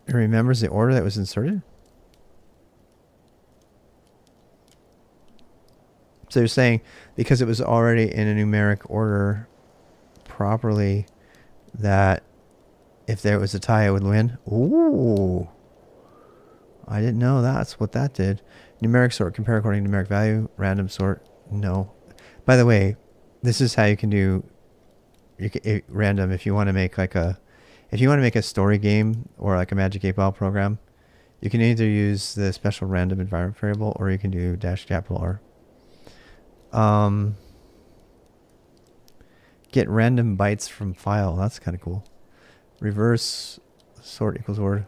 It remembers the order that was inserted? So you're saying because it was already in a numeric order properly that if there was a tie, it would win? Ooh. I didn't know that's what that did. Numeric sort, compare according to numeric value. Random sort, no. By the way, this is how you can do random if you want to make a story game or like a Magic 8-Ball program. You can either use the special random environment variable or you can do -R. Get random bytes from file. That's kind of cool. Reverse sort equals word.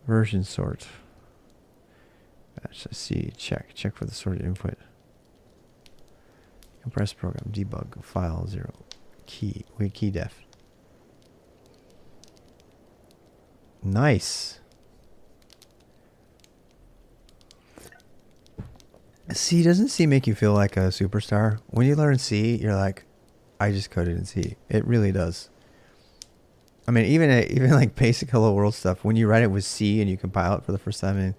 Version sort. Let's see. Check for the sorted input. Compress program. Debug. File 0. Key. Wait, key def. Nice. C, doesn't C make you feel like a superstar? When you learn C, you're like, I just coded in C. It really does. I mean, even like basic Hello World stuff, when you write it with C and you compile it for the first time, and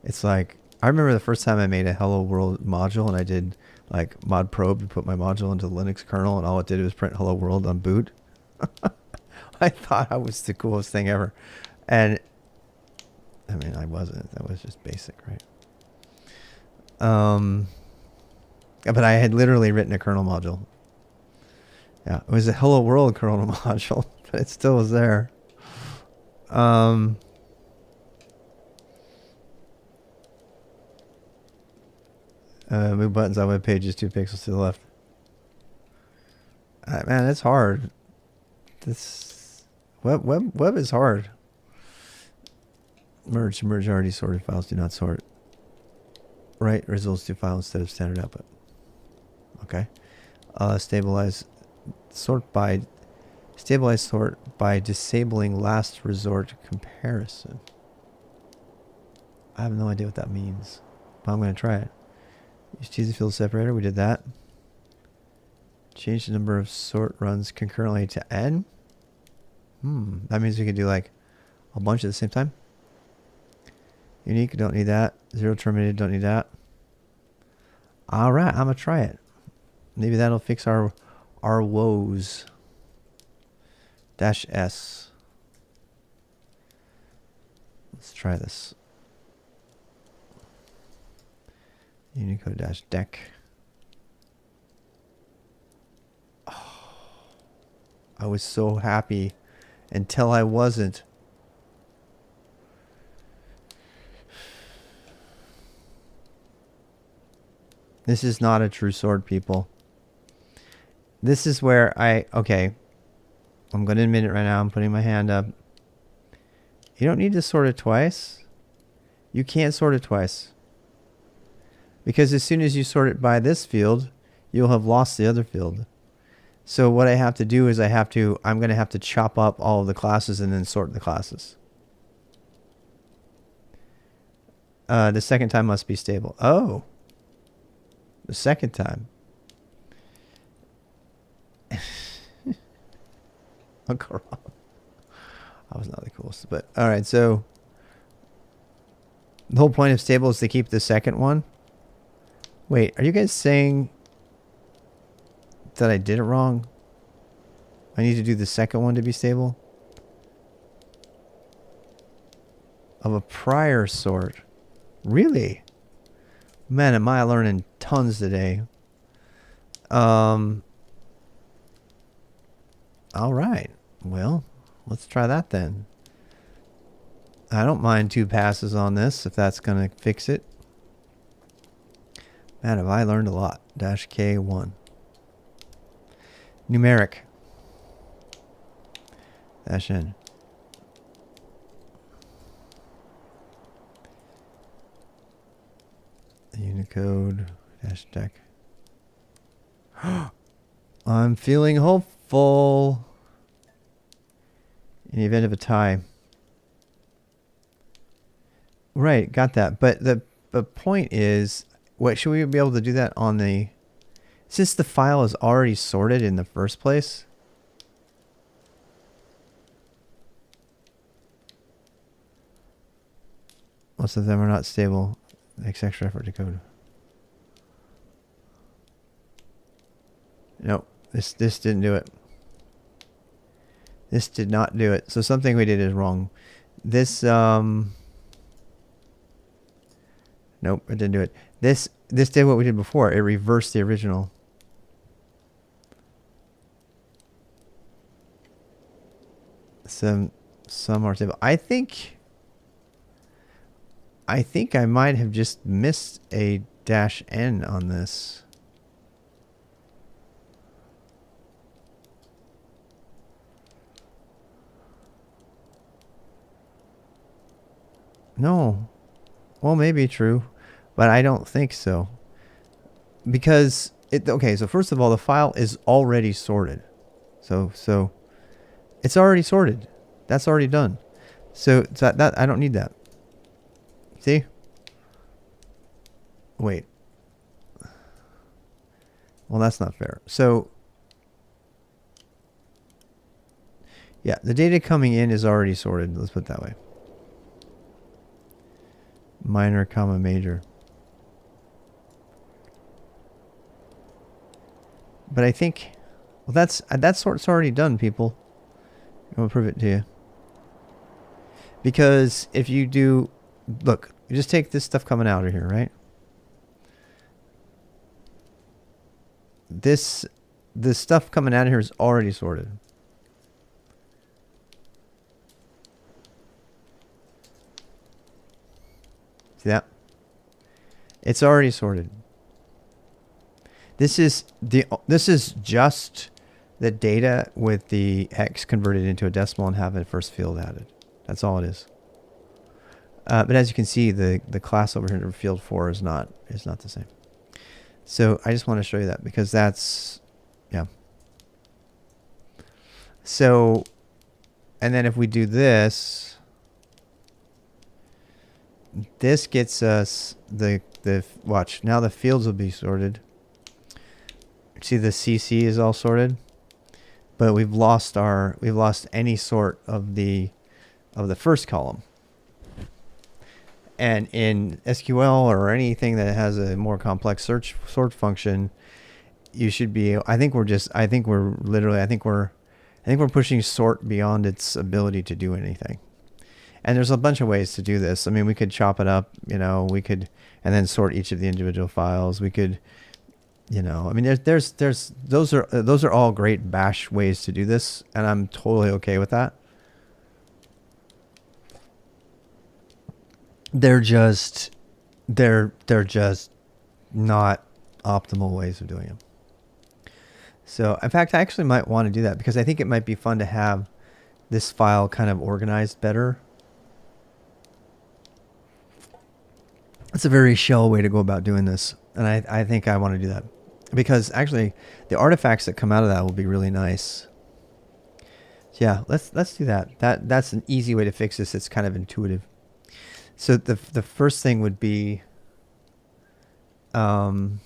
it's like, I remember the first time I made a Hello World module and I did like mod probe to put my module into the Linux kernel, and all it did was print Hello World on boot. I thought I was the coolest thing ever. And I mean, I wasn't. That was just basic, right? But I had literally written a kernel module. Yeah, it was a Hello World kernel module, but it still was there. Move buttons on web pages 2 pixels to the left. Man, it's hard. This web is hard. Merge already sorted files. Do not sort. Write results to file instead of standard output. Okay. Stabilize sort by disabling last resort comparison. I have no idea what that means, but I'm going to try it. Use teasing field separator. We did that. Change the number of sort runs concurrently to n. That means we can do like a bunch at the same time. Unique, don't need that. Zero terminated, don't need that. All right, I'm gonna try it. Maybe that'll fix our woes. -S. Let's try this. Unicode -dec. Oh. I was so happy until I wasn't. This is not a true sword, people. This is where okay, I'm going to admit it right now. I'm putting my hand up. You don't need to sort it twice. You can't sort it twice. Because as soon as you sort it by this field, you'll have lost the other field. So what I have to do is I'm going to have to chop up all of the classes and then sort the classes. The second time must be stable. Oh. The second time. Uncle Rob. I was not the coolest. But alright, so the whole point of stable is to keep the second one. Wait, are you guys saying that I did it wrong? I need to do the second one to be stable? Of a prior sort. Really? Man, am I learning tons today. Alright. Well, let's try that then. I don't mind 2 passes on this if that's going to fix it. Man, have I learned a lot. Dash K1. Numeric. Dash N. Unicode. Dash deck. I'm feeling hopeful. In the event of a tie. Right, got that. But the point is, what should we be able to do that on the... Since the file is already sorted in the first place. Most of them are not stable. Makes extra effort to code. Nope, this didn't do it. This did not do it. So something we did is wrong. This nope, it didn't do it. This did what we did before. It reversed the original. Some are stable. I think I might have just missed a dash N on this. No. Well, maybe true, but I don't think so. Because okay, so first of all, the file is already sorted. So it's already sorted. That's already done. So that I don't need that. See? Wait. Well, that's not fair. So yeah, the data coming in is already sorted. Let's put it that way. Minor, comma, major. But I think, well, that sort's already done, people. I'll prove it to you. Because if you do, look, you just take this stuff coming out of here, right? The stuff coming out of here is already sorted. See that? It's already sorted. This is just the data with the hex converted into a decimal and have a first field added. That's all it is. But as you can see, the class over here in field 4 is not the same. So I just want to show you that because that's, yeah. So, and then if we do this, this gets us the watch. Now the fields will be sorted. See, the CC is all sorted, but we've lost any sort of the first column. And in SQL or anything that has a more complex sort function, you should be. I think we're pushing sort beyond its ability to do anything. And there's a bunch of ways to do this. I mean, we could chop it up, we could, and then sort each of the individual files. We could you know, I mean, there's those are all great bash ways to do this, and I'm totally okay with that. They're just not optimal ways of doing it. So, in fact, I actually might want to do that because I think it might be fun to have this file kind of organized better. It's a very shell way to go about doing this, and I think I want to do that because actually the artifacts that come out of that will be really nice. So yeah, let's do that. That's an easy way to fix this. It's kind of intuitive. So the first thing would be well,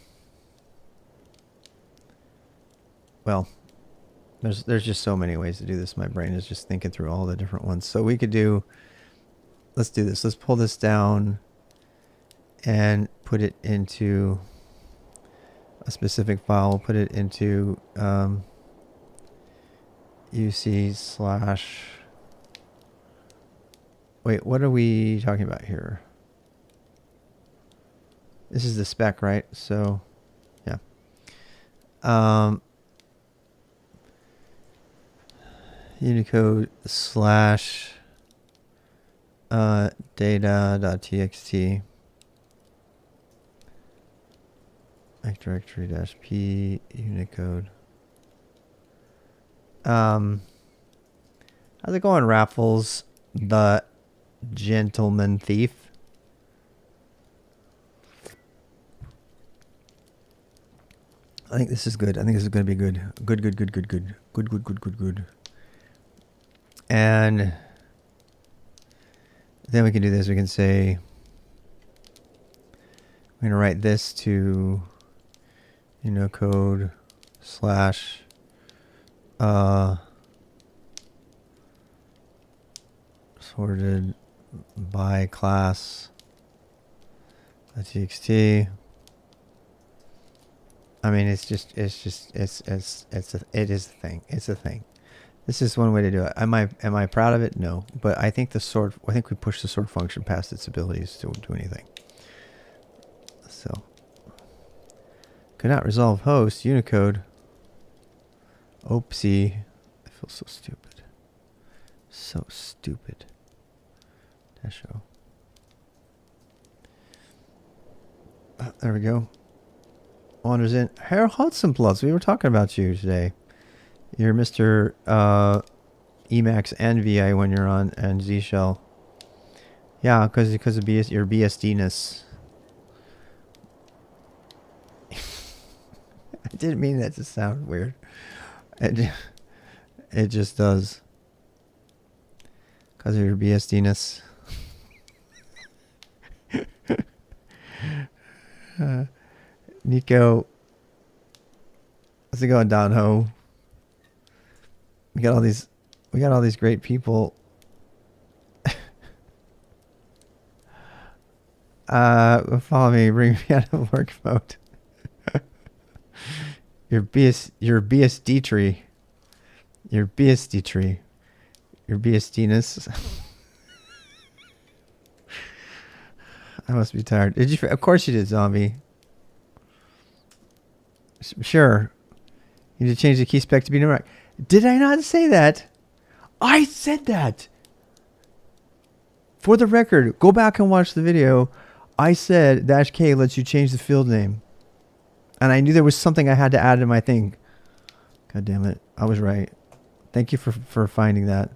there's just so many ways to do this. My brain is just thinking through all the different ones. So we could do, let's do this. Let's pull this down and put it into a specific file. We'll put it into UC/. Wait, what are we talking about here? This is the spec, right? So, yeah. Unicode / data.txt. Directory-p Unicode. How's it going, Raffles, the gentleman thief? I think this is good. I think this is going to be good. Good. And then we can do this. We can say, we're going to write this to Unicode / sorted by class .txt. I mean, it is a thing. It's a thing. This is one way to do it. Am I proud of it? No, but I think I think we pushed the sort function past its abilities to do anything. So, could not resolve host Unicode. Oopsie. I feel so stupid. So stupid. Dash O. There we go. Wanders in. Herr Hotzenplutz, we were talking about you today. You're Mr. Emacs and VI when you're on, and Z Shell. Yeah, because of your BSD-ness. I didn't mean that to sound weird. It just does. Because of your BSD-ness. Nico, how's it going, Don Ho? We got all these great people. Follow me, bring me out of work mode. Your BSD tree. Your BSD tree. Your BSD-ness. I must be tired. Did you? Of course you did, zombie. Sure. You need to change the key spec to be numeric. Did I not say that? I said that. For the record, go back and watch the video. I said -K lets you change the field name. And I knew there was something I had to add to my thing. God damn it. I was right. Thank you for finding that.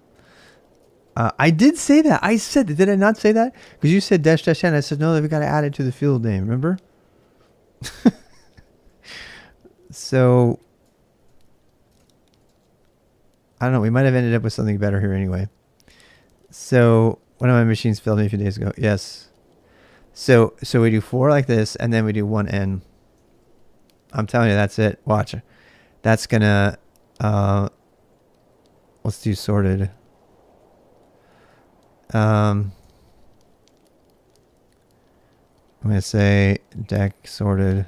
I did say that. I said that. Did I not say that? Because you said -N. I said, no, we got to add it to the field name. Remember? So, I don't know. We might have ended up with something better here anyway. So, one of my machines failed me a few days ago. Yes. So we do 4 like this, and then we do 1N. I'm telling you, that's it. Watch. That's going to... let's do sorted. I'm going to say deck sorted.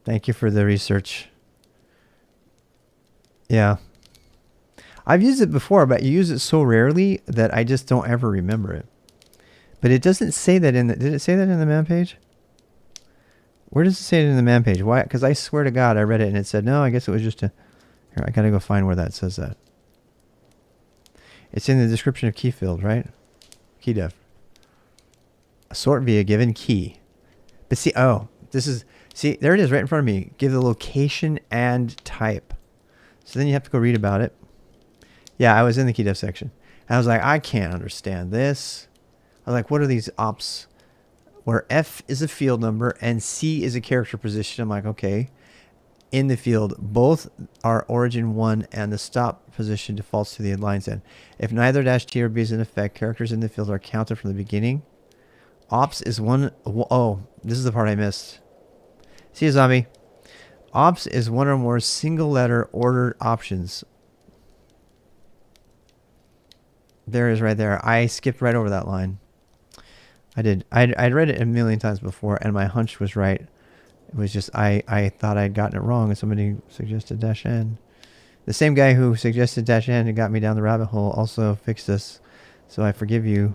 Thank you for the research. Yeah. I've used it before, but you use it so rarely that I just don't ever remember it. But it doesn't say that in the... Did it say that in the man page? Where does it say it in the man page? Why? Because I swear to God, I read it and it said, no, I guess it was just a... Here, I gotta go find where that says that. It's in the description of key field, right? Key def. Sort via given key. But see, oh, this is... See, there it is right in front of me. Give the location and type. So then you have to go read about it. Yeah, I was in the key def section. And I was like, I can't understand this. I was like, what are these ops? Where F is a field number and C is a character position. I'm like, okay. In the field, both are origin 1 and the stop position defaults to the lines end. If neither dash T or B is in effect, characters in the field are counted from the beginning. Ops is one... Oh, this is the part I missed. See you, zombie. Ops is one or more single letter ordered options. There it is right there. I skipped right over that line. I did. I'd read it a million times before, and my hunch was right. It was just I thought I'd gotten it wrong, and somebody suggested dash n. The same guy who suggested dash n and got me down the rabbit hole also fixed this, so I forgive you.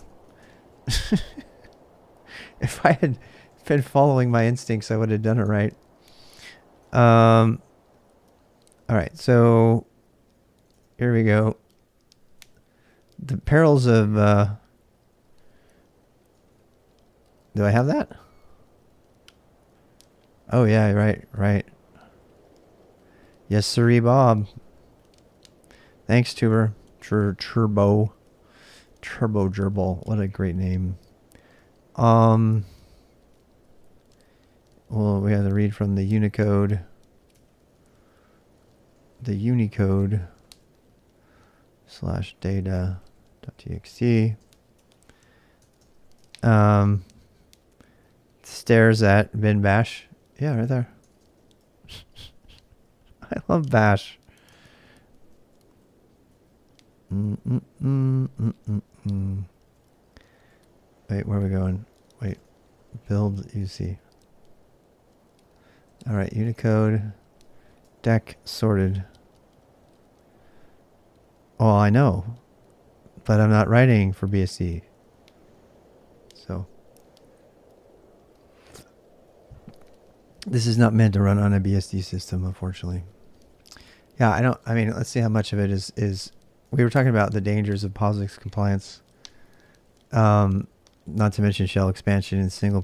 If I had been following my instincts, I would have done it right. All right, so here we go. The perils of... do I have that? Oh, yeah, right. Yes, sirree, Bob. Thanks, Tuber. Turbo Gerbil. What a great name. Well, we have to read from the Unicode. The Unicode /data.txt. Stares at bin bash. Yeah, right there. I love bash. Wait, where are we going? Wait, build UC. All right, Unicode, deck sorted. Oh, I know, but I'm not writing for BSD. So this is not meant to run on a BSD system, unfortunately. Yeah, I mean, let's see how much of it is we were talking about the dangers of POSIX compliance. Not to mention shell expansion and single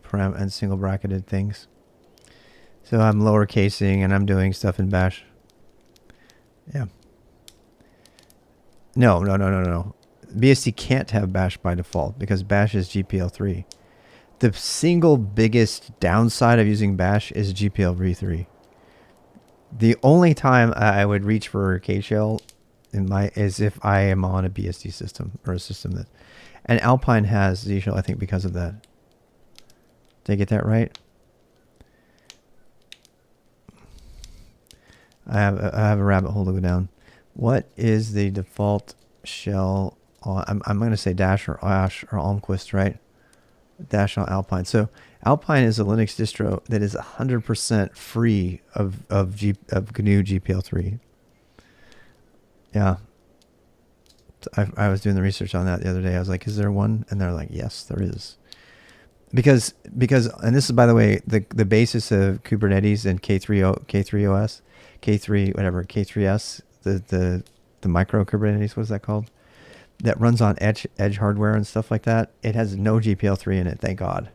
bracketed things. So I'm lowercasing and I'm doing stuff in bash. Yeah. No. BSD can't have bash by default because bash is GPL3. The single biggest downside of using bash is GPL-v3. The only time I would reach for KShell is if I am on a BSD system or a system that, and Alpine has Z shell, I think, because of that. Did I get that right? I have a rabbit hole to go down. What is the default shell? I'm going to say Dash or Ash or Almquist, right? Dash on Alpine. So Alpine is a Linux distro that is 100% free of GNU GPL3. Yeah. I was doing the research on that the other day. I was like, is there one? And they're like, yes, there is. Because and this is, by the way, the basis of Kubernetes and K3OS, K3S, the micro Kubernetes, what is that called? That runs on edge hardware and stuff like that. It has no GPL3 in it, thank God.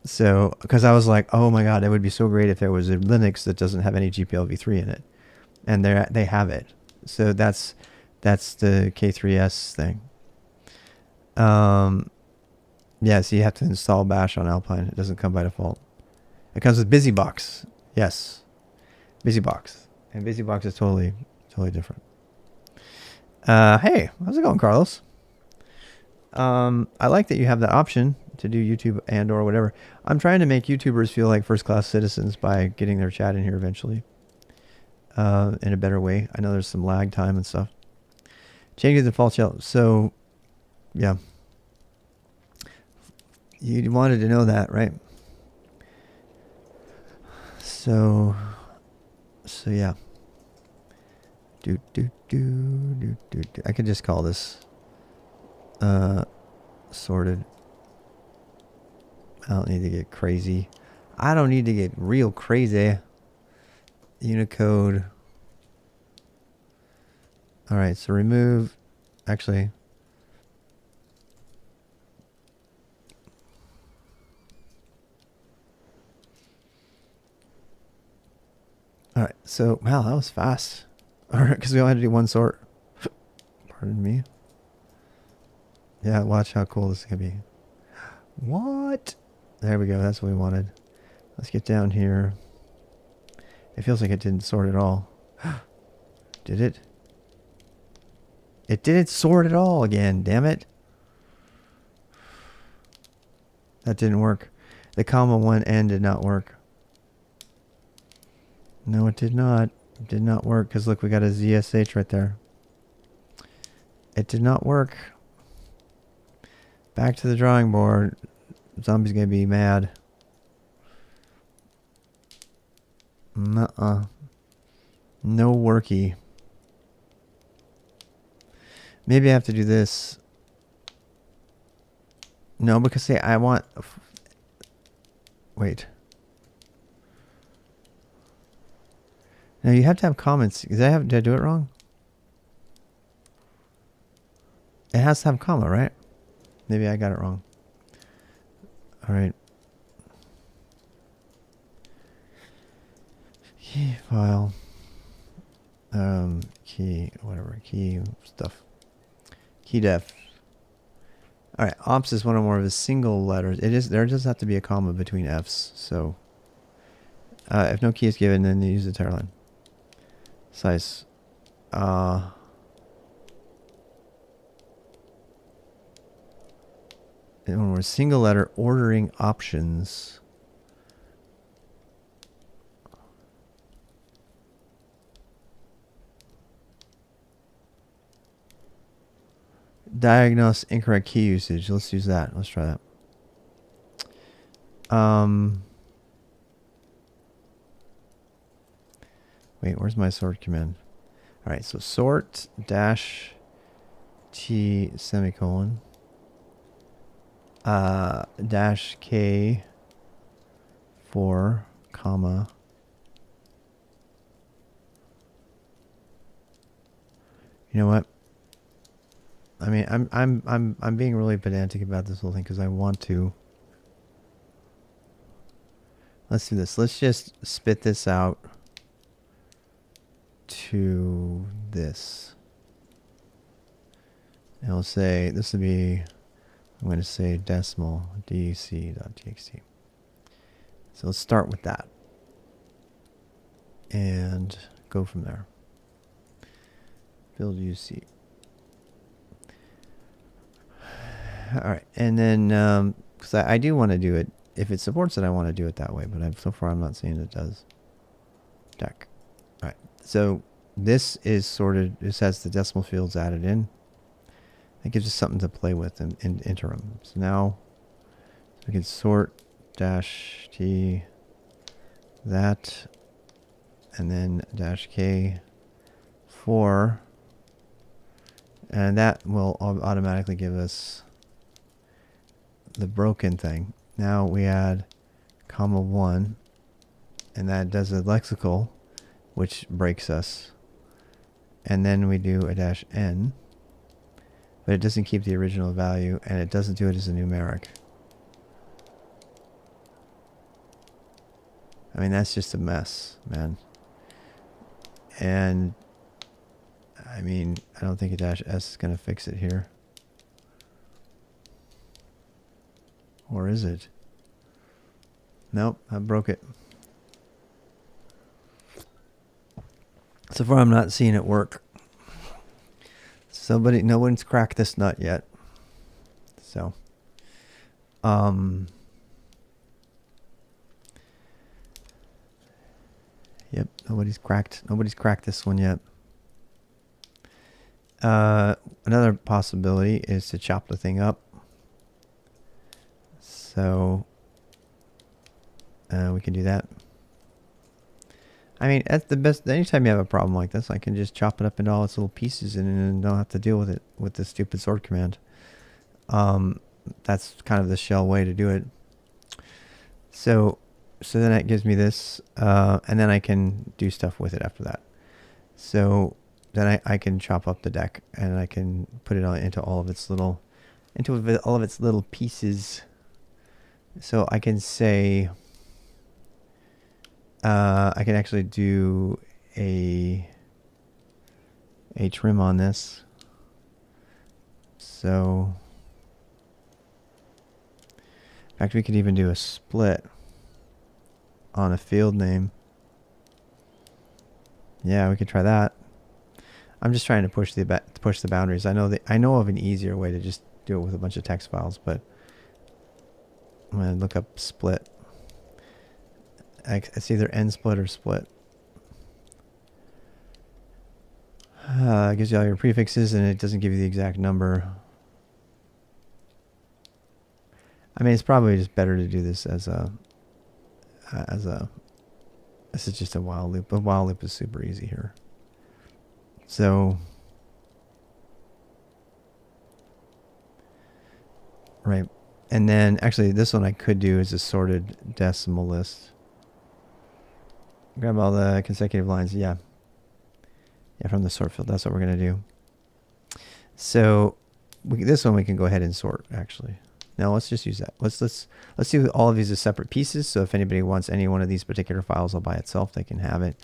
So, because I was like, oh my God, it would be so great if there was a Linux that doesn't have any GPL-v3 in it, and they have it. So that's the K3S thing. Yeah, so you have to install bash on Alpine. It doesn't come by default. It comes with BusyBox. Yes, BusyBox, and BusyBox is totally different. Hey, how's it going, Carlos? I like that you have that option to do YouTube and or whatever. I'm trying to make YouTubers feel like first-class citizens by getting their chat in here eventually. In a better way. I know there's some lag time and stuff. Changing the default shell. So, yeah. You wanted to know that, right? So yeah. I could just call this sorted. I don't need to get crazy. I don't need to get real crazy. Unicode. All right, so remove, actually. All right, so, wow, that was fast. All right, because we only had to do one sort. Pardon me. Yeah, watch how cool this is going to be. What? There we go, that's what we wanted. Let's get down here. It feels like it didn't sort at all. Did it? It didn't sort at all again, damn it. That didn't work. The comma 1N did not work. No, it did not. It did not work because look, we got a ZSH right there. It did not work. Back to the drawing board. Zombie's gonna be mad. Nuh-uh. No worky. Maybe I have to do this. No, because say I want... Wait. Now you have to have comments. Did I do it wrong? It has to have comma, right? Maybe I got it wrong. All right. Key file. Key, whatever. Key stuff. Key def. All right. Ops is one or more of the single letters. It is. There does have to be a comma between Fs. So, if no key is given, then you use the tire line. Size. And when we're single letter ordering options. Diagnose incorrect key usage. Let's use that. Let's try that. Wait, where's my sort command? All right, so sort dash T semicolon dash K 4 comma you know what? I mean, I'm being really pedantic about this whole thing because I want to. Let's do this. Let's just spit this out to this. And I'll say this would be, I'm going to say decimal dec.txt. So let's start with that and go from there. Build UC. All right, and then because I do want to do it, if it supports it, I want to do it that way. But so far, I'm not seeing it does. Deck. All right, so this is sorted. This has the decimal fields added in. That gives us something to play with in interim. So now we can sort dash T that, and then dash K 4, and that will automatically give us the broken thing. Now we add comma 1, and that does a lexical, which breaks us. And then we do a dash N, but it doesn't keep the original value, and it doesn't do it as a numeric. I mean, that's just a mess, man. And I mean, I don't think a dash S is going to fix it here. Or is it? Nope, I broke it. So far, I'm not seeing it work. No one's cracked this nut yet. So, yep, nobody's cracked this one yet. Another possibility is to chop the thing up. So, we can do that. I mean, that's the best. Anytime you have a problem like this, I can just chop it up into all its little pieces and don't have to deal with it with the stupid sort command. That's kind of the shell way to do it. So So then it gives me this, and then I can do stuff with it after that. So then I can chop up the deck, and I can put it on into all of its little pieces. So I can say, I can actually do a trim on this. So in fact, we could even do a split on a field name. Yeah, we could try that. I'm just trying to push the boundaries. I know of an easier way to just do it with a bunch of text files, but I'm gonna look up split. It's either end split or split. It gives you all your prefixes, and it doesn't give you the exact number. I mean, it's probably just better to do this as a this is just a while loop. A while loop is super easy here. So, right. And then actually this one I could do is a sorted decimal list. Grab all the consecutive lines. Yeah. Yeah, from the sort field. That's what we're going to do. So this one we can go ahead and sort actually. No, let's just use that. Let's do all of these as separate pieces. So if anybody wants any one of these particular files all by itself, they can have it.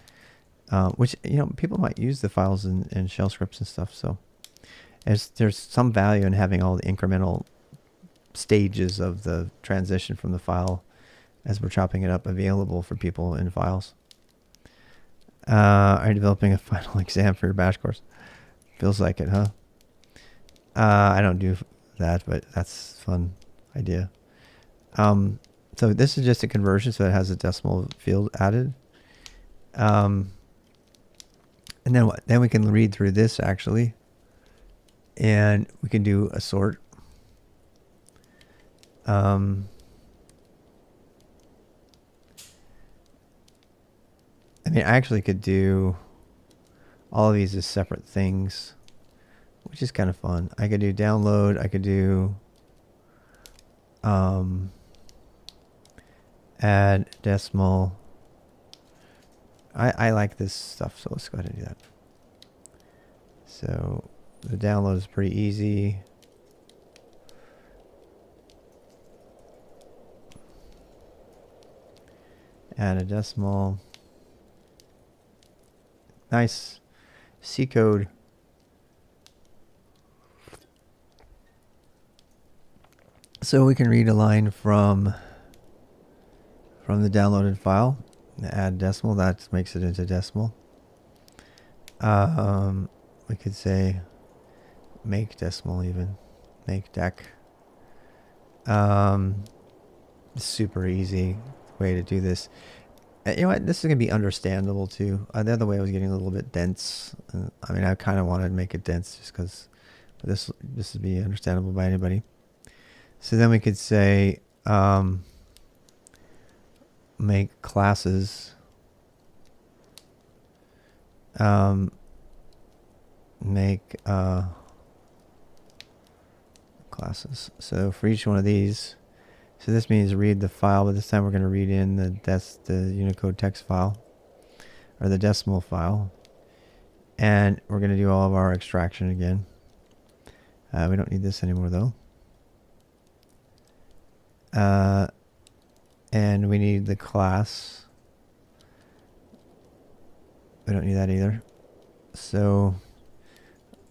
Which, people might use the files in shell scripts and stuff. So there's some value in having all the incremental stages of the transition from the file as we're chopping it up available for people in files. Are you developing a final exam for your bash course? Feels like it, huh? I don't do that, but that's a fun idea. So this is just a conversion, so it has a decimal field added. And then what? Then we can read through this actually, and we can do a sort. I mean, I actually could do all of these as separate things, which is kind of fun. I could do download. I could do add decimal. I like this stuff, so let's go ahead and do that. So the download is pretty easy. Add a decimal. Nice. C code. So we can read a line from the downloaded file. Add decimal. That makes it into decimal. We could say make decimal even. Make dec. Super easy way to do this. You know what? This is going to be understandable too. The other way I was getting a little bit dense. I mean, I kind of wanted to make it dense just because this would be understandable by anybody. So then we could say make classes. Make classes. So for each one of these. So this means read the file, but this time we're going to read in the Unicode text file, or the decimal file. And we're going to do all of our extraction again. We don't need this anymore though. And we need the class. We don't need that either. So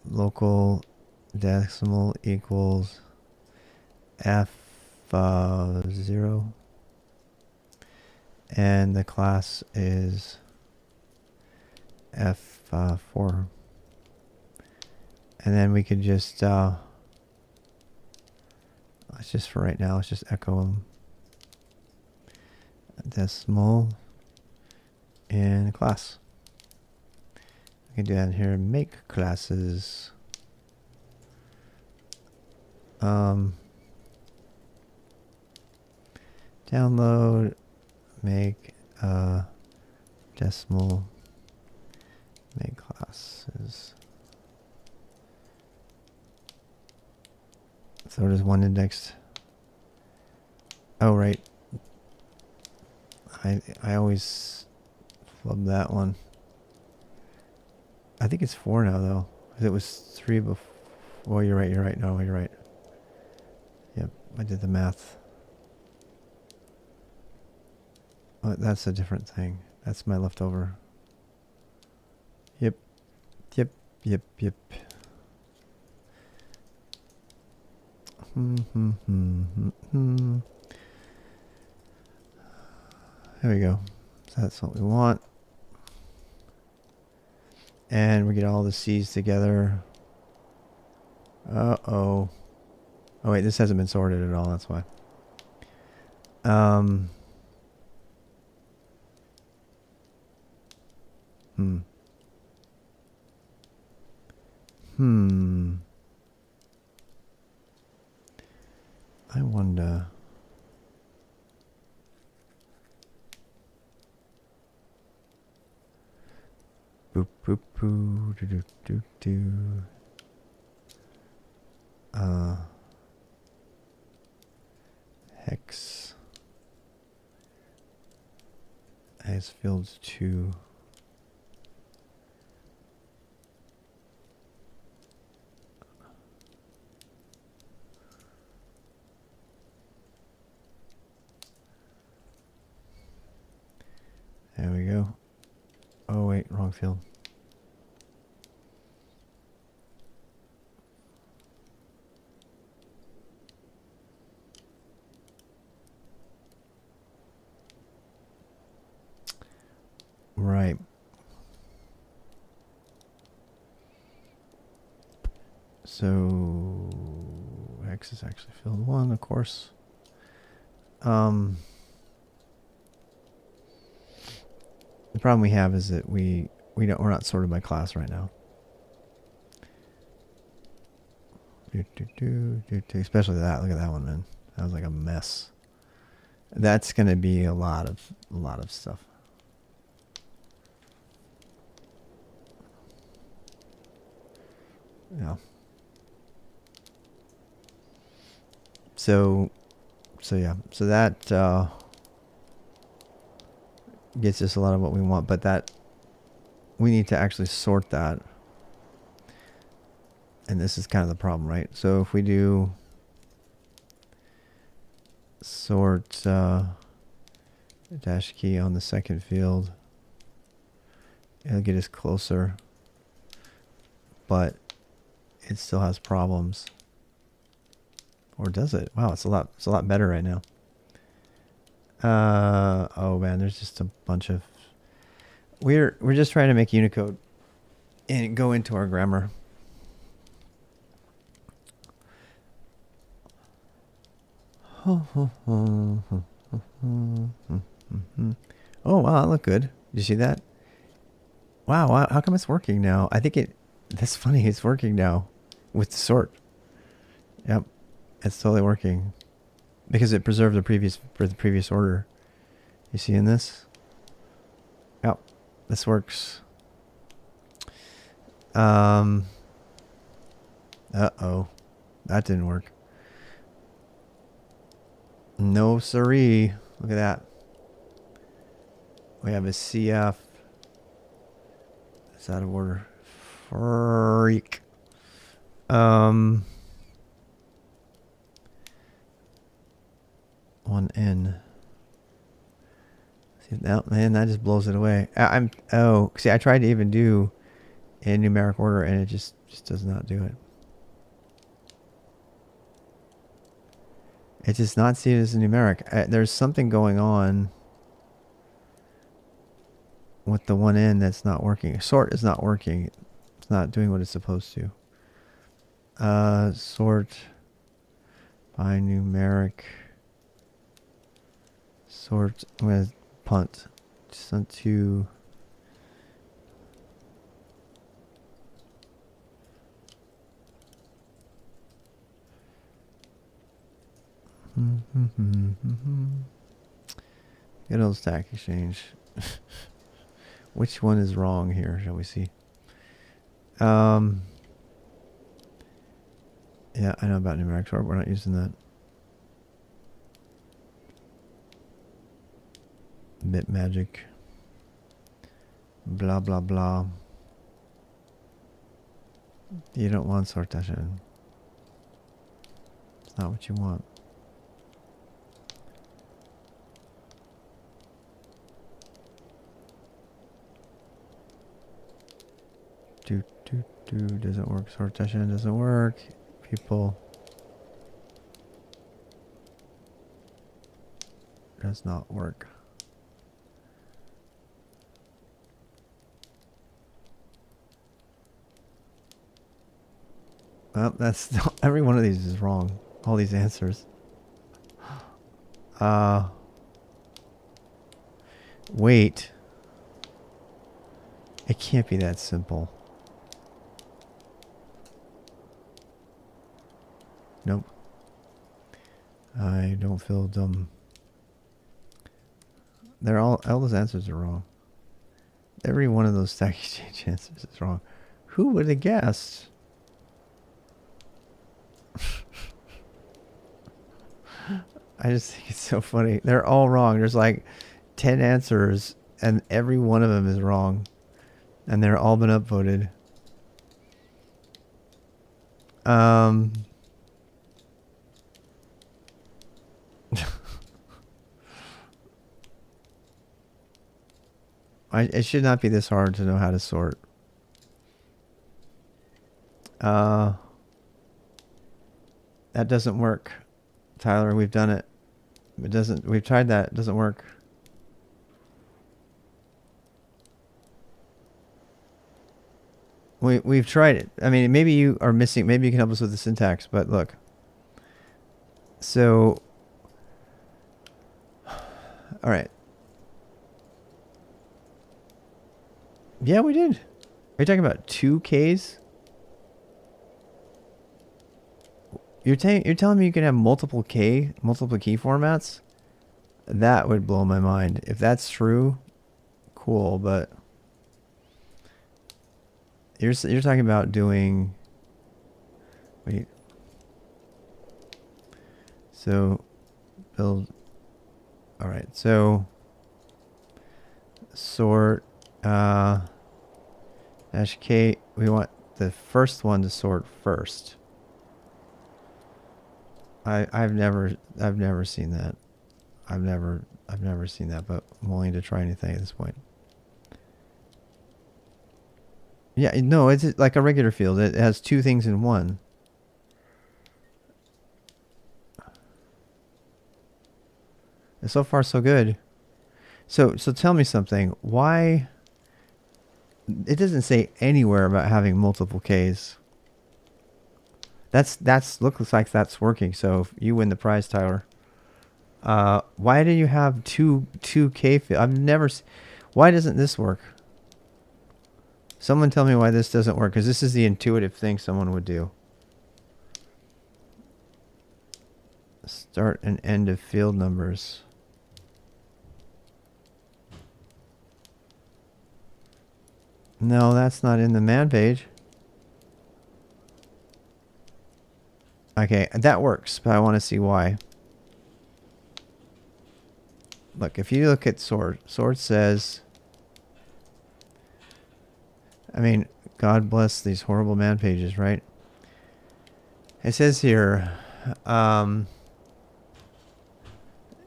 local decimal equals F0, and the class is F4. And then we could just let's just, for right now, let's just echo them. Decimal and class. We can do that in here. Make classes. Download, make decimal, make classes. So it is one indexed. Oh, right. I always flub that one. I think it's 4 now though. It was 3 before. Oh, you're right. You're right. No, you're right. Yep, I did the math. Oh, that's a different thing. That's my leftover. Yep. Yep. Yep. Yep. There we go. So that's what we want. And we get all the C's together. Uh-oh. Oh, wait, this hasn't been sorted at all. That's why. I wonder. Boop, boop, boo, do, do, do, do. Hex has fields 2. There we go. Oh wait, wrong field. Right. So X is actually field 1, of course. The problem we have is that we're not sorted by class right now. Especially that. Look at that one, man. That was like a mess. That's gonna be a lot of stuff. Yeah. So yeah. So that gets us a lot of what we want, but that we need to actually sort that. And this is kind of the problem, right? So if we do sort dash key on the second field, it'll get us closer, but it still has problems. Or does it? Wow, it's a lot better right now. Oh man, there's just a bunch of we're just trying to make Unicode and go into our grammar. Oh wow, that looked good. Did you see that? Wow, how come it's working now? I think that's funny, it's working now with the sort. Yep. It's totally working. Because it preserved the previous order. You see in this? Yep. This works. Uh-oh. That didn't work. No siree. Look at that. We have a CF. It's out of order. Freak. One N. See now, man, that just blows it away. See, I tried to even do in numeric order, and it just does not do it. It does not see it as a numeric. There's something going on with the one N that's not working. Sort is not working. It's not doing what it's supposed to. Sort by numeric. Sort with punt. Just on 2. Good old Stack Exchange. Which one is wrong here? Shall we see? Yeah, I know about numeric sort. We're not using that. Bit magic. Blah, blah, blah. You don't want sortation. It's not what you want. Doesn't work. Sortation doesn't work. People. Does not work. Well, that's every one of these is wrong. All these answers. Wait. It can't be that simple. Nope. I don't feel dumb. They're all those answers are wrong. Every one of those stack exchange answers is wrong. Who would have guessed? I just think it's so funny. They're all wrong. There's like 10 answers and every one of them is wrong. And they're all been upvoted. It should not be this hard to know how to sort. That doesn't work. Tyler, we've done it. It doesn't, we've tried that. It doesn't work. We've tried it. I mean, maybe you are missing, maybe you can help us with the syntax, but look. So, all right. Yeah, we did. Are you talking about 2 Ks? You're telling me you can have multiple key formats? That would blow my mind. If that's true, cool, but you're talking about doing, wait. So build, all right. So sort dash K, we want the first one to sort first. I've never seen that. I've never seen that, but I'm willing to try anything at this point. Yeah, no, it's like a regular field. It has 2 things in one. And so far, so good. So tell me something. Why? It doesn't say anywhere about having multiple Ks. That's looks like that's working. So you win the prize, Tyler. Why do you have two K field? I've never. Why doesn't this work? Someone tell me why this doesn't work, because this is the intuitive thing someone would do. Start and end of field numbers. No, that's not in the man page. Okay, that works, but I want to see why. Look, if you look at sort says, I mean, God bless these horrible man pages, right? It says here,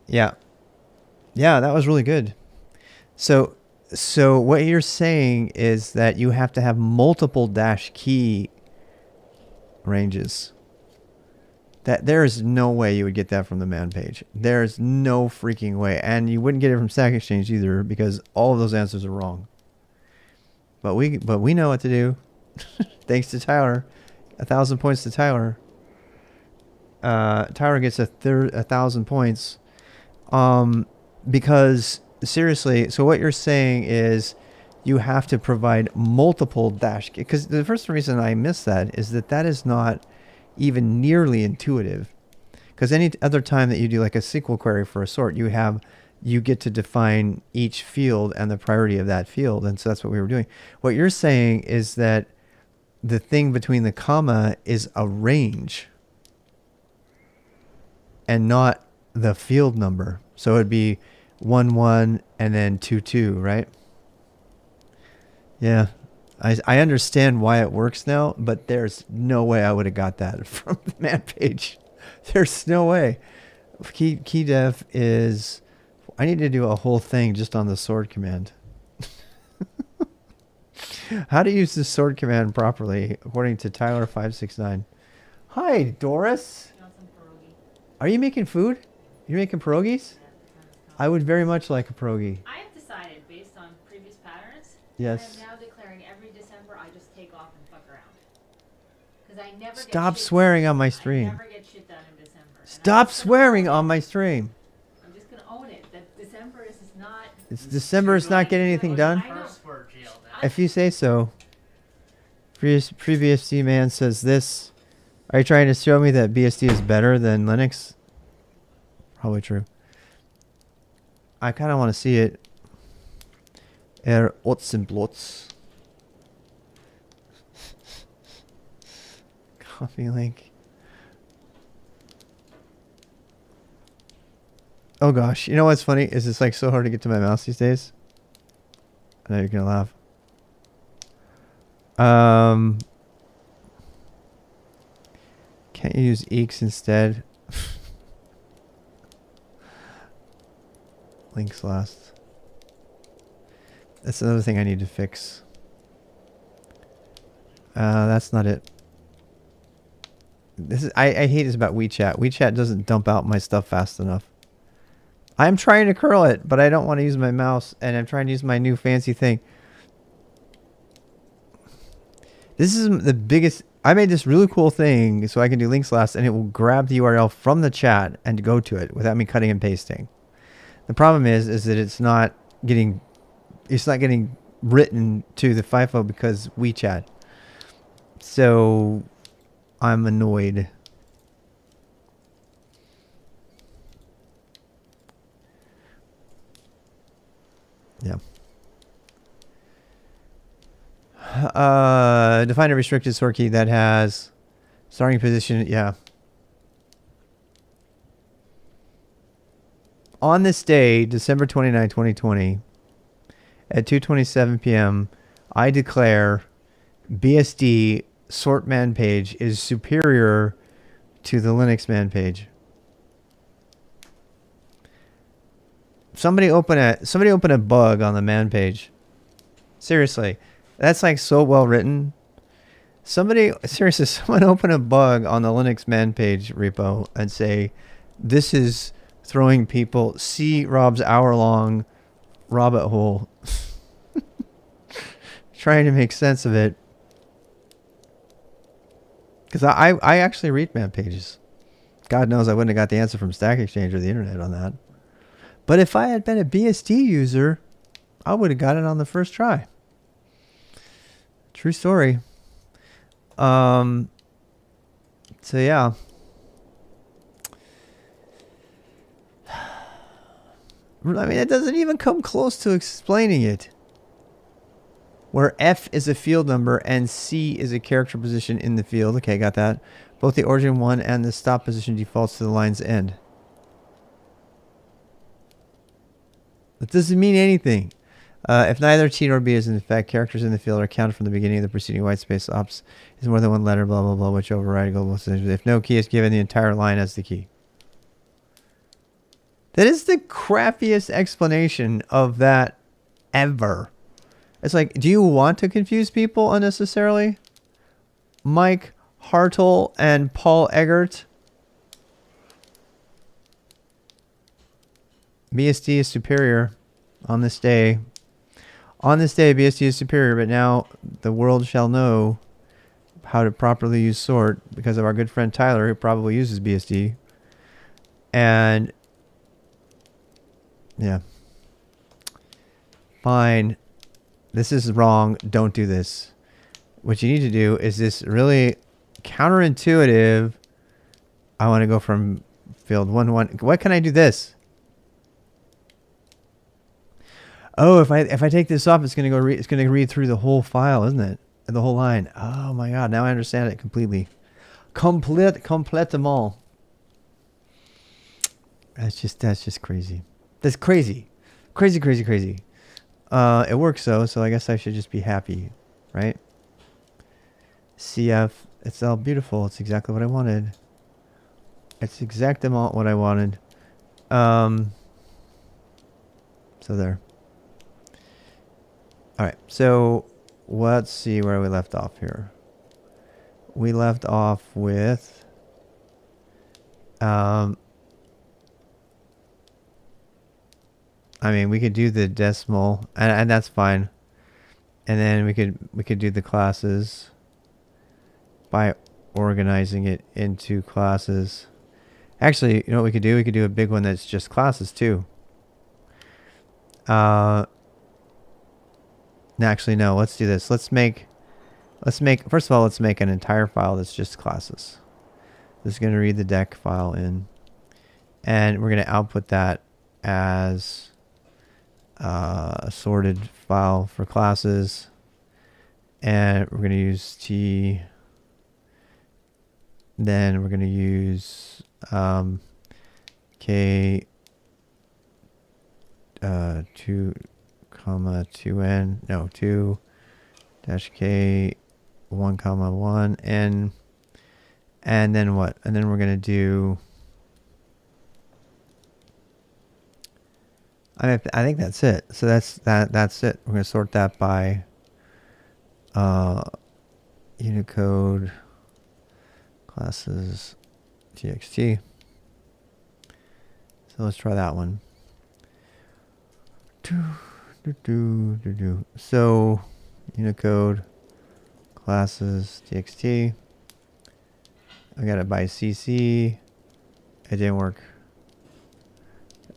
yeah, that was really good. So what you're saying is that you have to have multiple dash key ranges. That there is no way you would get that from the man page. There's no freaking way. And you wouldn't get it from Stack Exchange either, because all of those answers are wrong. But we know what to do. Thanks to Tyler. 1,000 points to Tyler. Tyler gets 1,000 points. Because seriously, so what you're saying is you have to provide multiple dash, because the first reason I missed that is that is not even nearly intuitive, because any other time that you do like a SQL query for a sort, you get to define each field and the priority of that field, and so that's what we were doing. What you're saying is that the thing between the comma is a range and not the field number. So it'd be 1 1 and then 2 2, right? Yeah. I understand why it works now, but there's no way I would have got that from the man page. There's no way. Key def is... I need to do a whole thing just on the sword command. How to use the sword command properly, according to Tyler569. Hi, Doris. Are you making food? You're making pierogies? I would very much like a pierogi. I have decided, based on previous patterns, yes. I am now declaring every December I just take off and fuck around. Because I never Stop swearing on my stream. I never get shit done in December. Stop swearing on my stream. I'm just going to own it. That December is not... It's December is not getting anything done? If you say so. Previous C man says this. Are you trying to show me that BSD is better than Linux? Probably true. I kind of want to see it. Otzenblotz. Copy link. Oh gosh. You know what's funny? Is it's like so hard to get to my mouse these days. I know you're going to laugh. Can't you use eeks instead? Links last. That's another thing I need to fix. That's not it. This is I hate this about WeChat. WeChat doesn't dump out my stuff fast enough. I'm trying to curl it, but I don't want to use my mouse, and I'm trying to use my new fancy thing. This is the biggest... I made this really cool thing so I can do links last, and it will grab the URL from the chat and go to it without me cutting and pasting. The problem is that it's not getting written to the FIFO because WeChat. So I'm annoyed. Yeah. Define a restricted sort key that has starting position. Yeah. On this day, December 29, 2020, at 2:27 p.m., I declare BSD sort man page is superior to the Linux man page. Somebody open a bug on the man page. Seriously. That's like so well written. Seriously, someone open a bug on the Linux man page repo and say, this is throwing people, see Rob's hour-long rabbit hole. Trying to make sense of it. Because I actually read man pages. God knows I wouldn't have got the answer from Stack Exchange or the internet on that. But if I had been a BSD user, I would have got it on the first try. True story. So yeah. I mean, it doesn't even come close to explaining it. Where F is a field number and C is a character position in the field. Okay, got that. Both the origin one and the stop position defaults to the line's end. That doesn't mean anything. If neither T nor B is in fact characters in the field are counted from the beginning of the preceding white space, ops is more than one letter, blah, blah, blah, which override global decision. If no key is given, the entire line as the key. That is the crappiest explanation of that ever. It's like, do you want to confuse people unnecessarily? Mike Hartle and Paul Eggert. BSD is superior on this day. On this day, BSD is superior, but now the world shall know how to properly use sort because of our good friend Tyler, who probably uses BSD. And yeah. Fine. This is wrong. Don't do this. What you need to do is this really counterintuitive. I want to go from field 1-1. Why can I do this? Oh, if I take this off, it's gonna go. It's gonna read through the whole file, isn't it? The whole line. Oh my God! Now I understand it completely. Complètement. That's just crazy. That's crazy. Crazy, crazy, crazy. It works though, so I guess I should just be happy, right? CF, it's all beautiful. It's exactly what I wanted. It's exact amount what I wanted. So there. All right. So let's see where we left off here. We left off with I mean, we could do the decimal, and that's fine. And then we could do the classes by organizing it into classes. Actually, you know what we could do? We could do a big one that's just classes too. Actually, no. Let's do this. Let's make. First of all, let's make an entire file that's just classes. This is going to read the deck file in, and we're going to output that as a sorted file for classes, and we're going to use T. Then we're going to use K 2 comma 2n, no, 2 dash K 1 comma 1 n, and then what? And then we're going to do, I think that's it. So that's it. We're going to sort that by Unicode classes txt. So let's try that one. So Unicode classes txt. I got it by CC. It didn't work.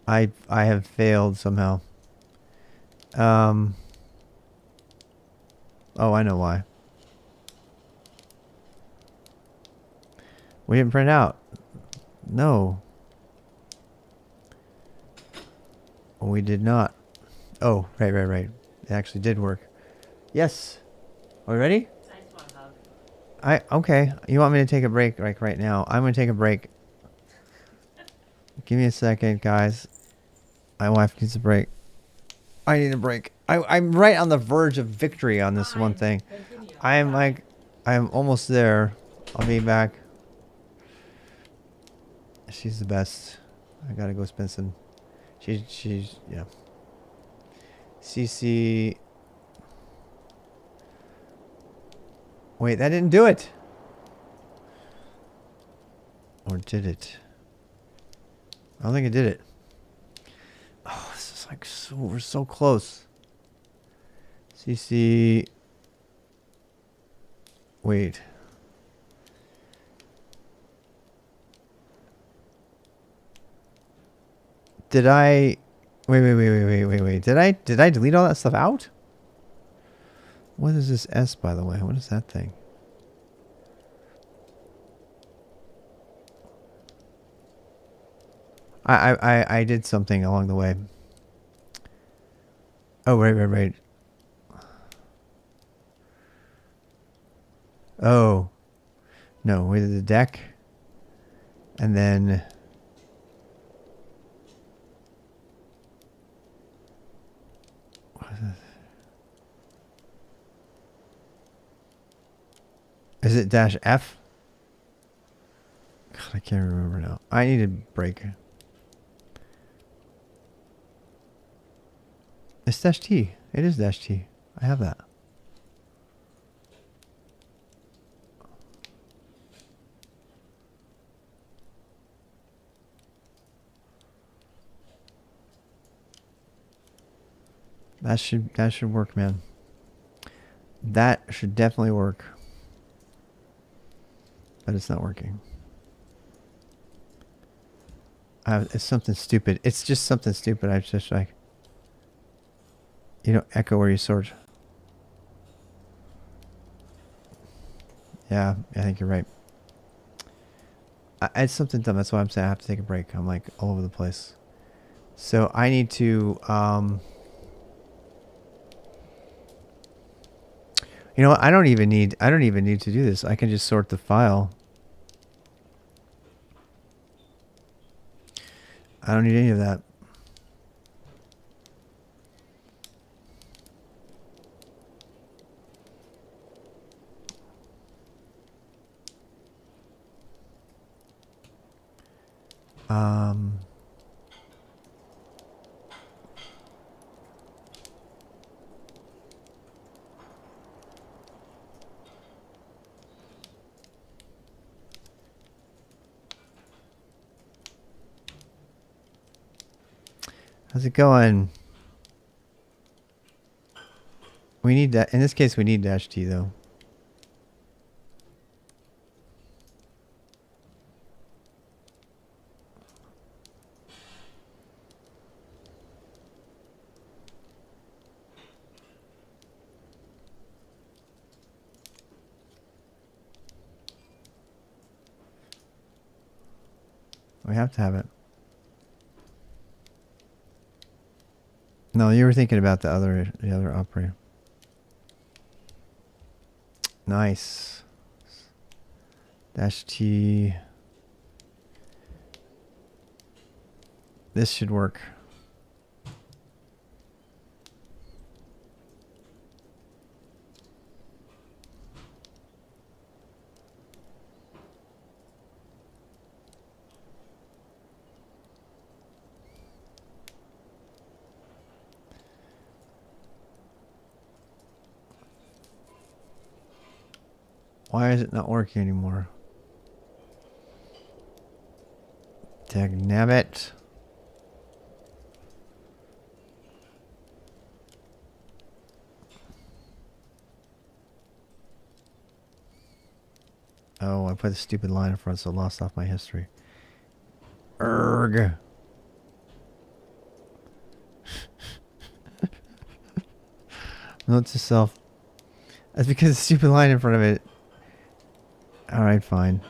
I have failed somehow. Oh, I know why. We didn't print out. No. We did not. Oh, right. It actually did work. Yes. Are we ready? I just want a hug. Okay. You want me to take a break like right now? I'm going to take a break. Give me a second, guys. My wife needs a break. I need a break. I'm right on the verge of victory on this one thing. Continue. I'm almost there. I'll be back. She's the best. I gotta go spend some. She's yeah. CC. Wait, that didn't do it. Or did it? I don't think it did it. Oh, this is like so, we're so close. CC. Wait. Did I? Wait. Did I delete all that stuff out? What is this S, by the way? What is that thing? I did something along the way. Oh, right. Oh. No, we did the deck. And then... What is this? Is it dash F? God, I can't remember now. I need a break. It's dash T. It is dash T. I have that. That should work, man. That should definitely work. But it's not working. It's something stupid. It's just something stupid. I just like... You don't echo where you sort. Yeah, I think you're right. It's something dumb. That's why I'm saying I have to take a break. I'm like all over the place. So I need to... You know what? I don't even need to do this. I can just sort the file. I don't need any of that. Um, how's it going? We need that. In this case, we need dash T though. We have to have it. No, you were thinking about the other operator. Nice. Dash T. This should work. Why is it not working anymore? Dagnabbit. Oh, I put a stupid line in front, so I lost off my history. Erg. Note to self. That's because the stupid line in front of it. Alright, fine.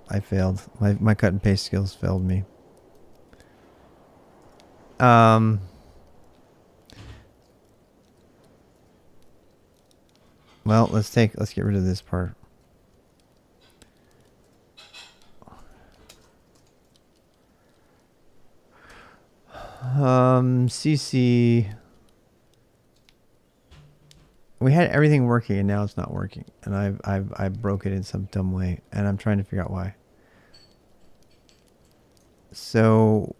I failed. My cut and paste skills failed me. Well, let's get rid of this part. CC. We had everything working and now it's not working. And I broke it in some dumb way and I'm trying to figure out why. So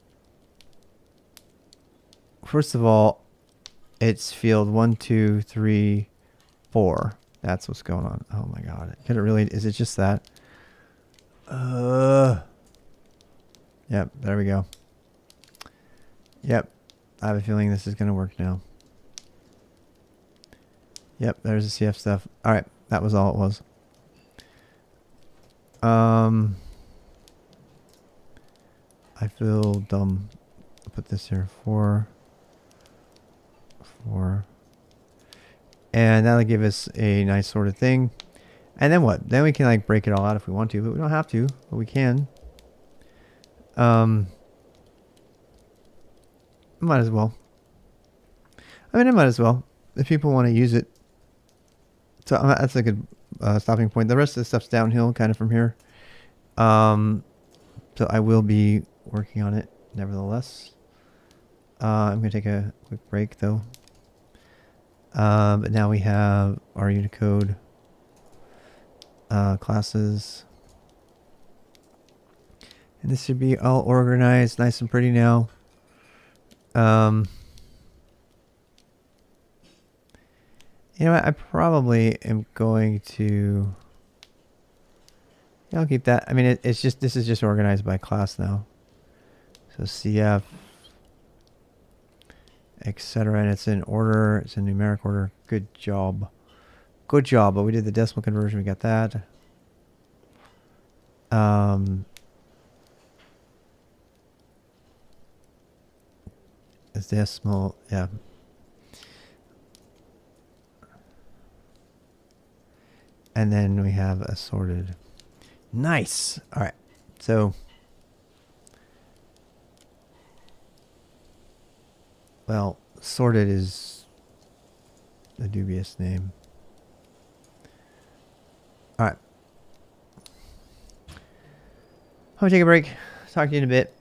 first of all, it's field 1, 2, 3, 4. That's what's going on. Oh my god. Could it really, is it just that? Yep, there we go. Yep. I have a feeling this is gonna work now. Yep, there's the CF stuff. Alright, that was all it was. I feel dumb. I'll put this here. 4. And that'll give us a nice sort of thing. And then what? Then we can like break it all out if we want to, but we don't have to, but we can. Might as well. I mean, I might as well. If people want to use it. So that's a good stopping point. The rest of the stuff's downhill kind of from here. So I will be working on it nevertheless. I'm going to take a quick break though. But now we have our Unicode classes. And this should be all organized, nice and pretty now. You know what? I probably am going to... Yeah, I'll keep that. I mean, it's just, this is just organized by class now. So CF, etc. And it's in order. It's in numeric order. Good job. Good job. But we did the decimal conversion. We got that. It's decimal. Yeah. And then we have assorted. Nice. All right. So, well, sorted is a dubious name. All right. I'm going to take a break. Talk to you in a bit.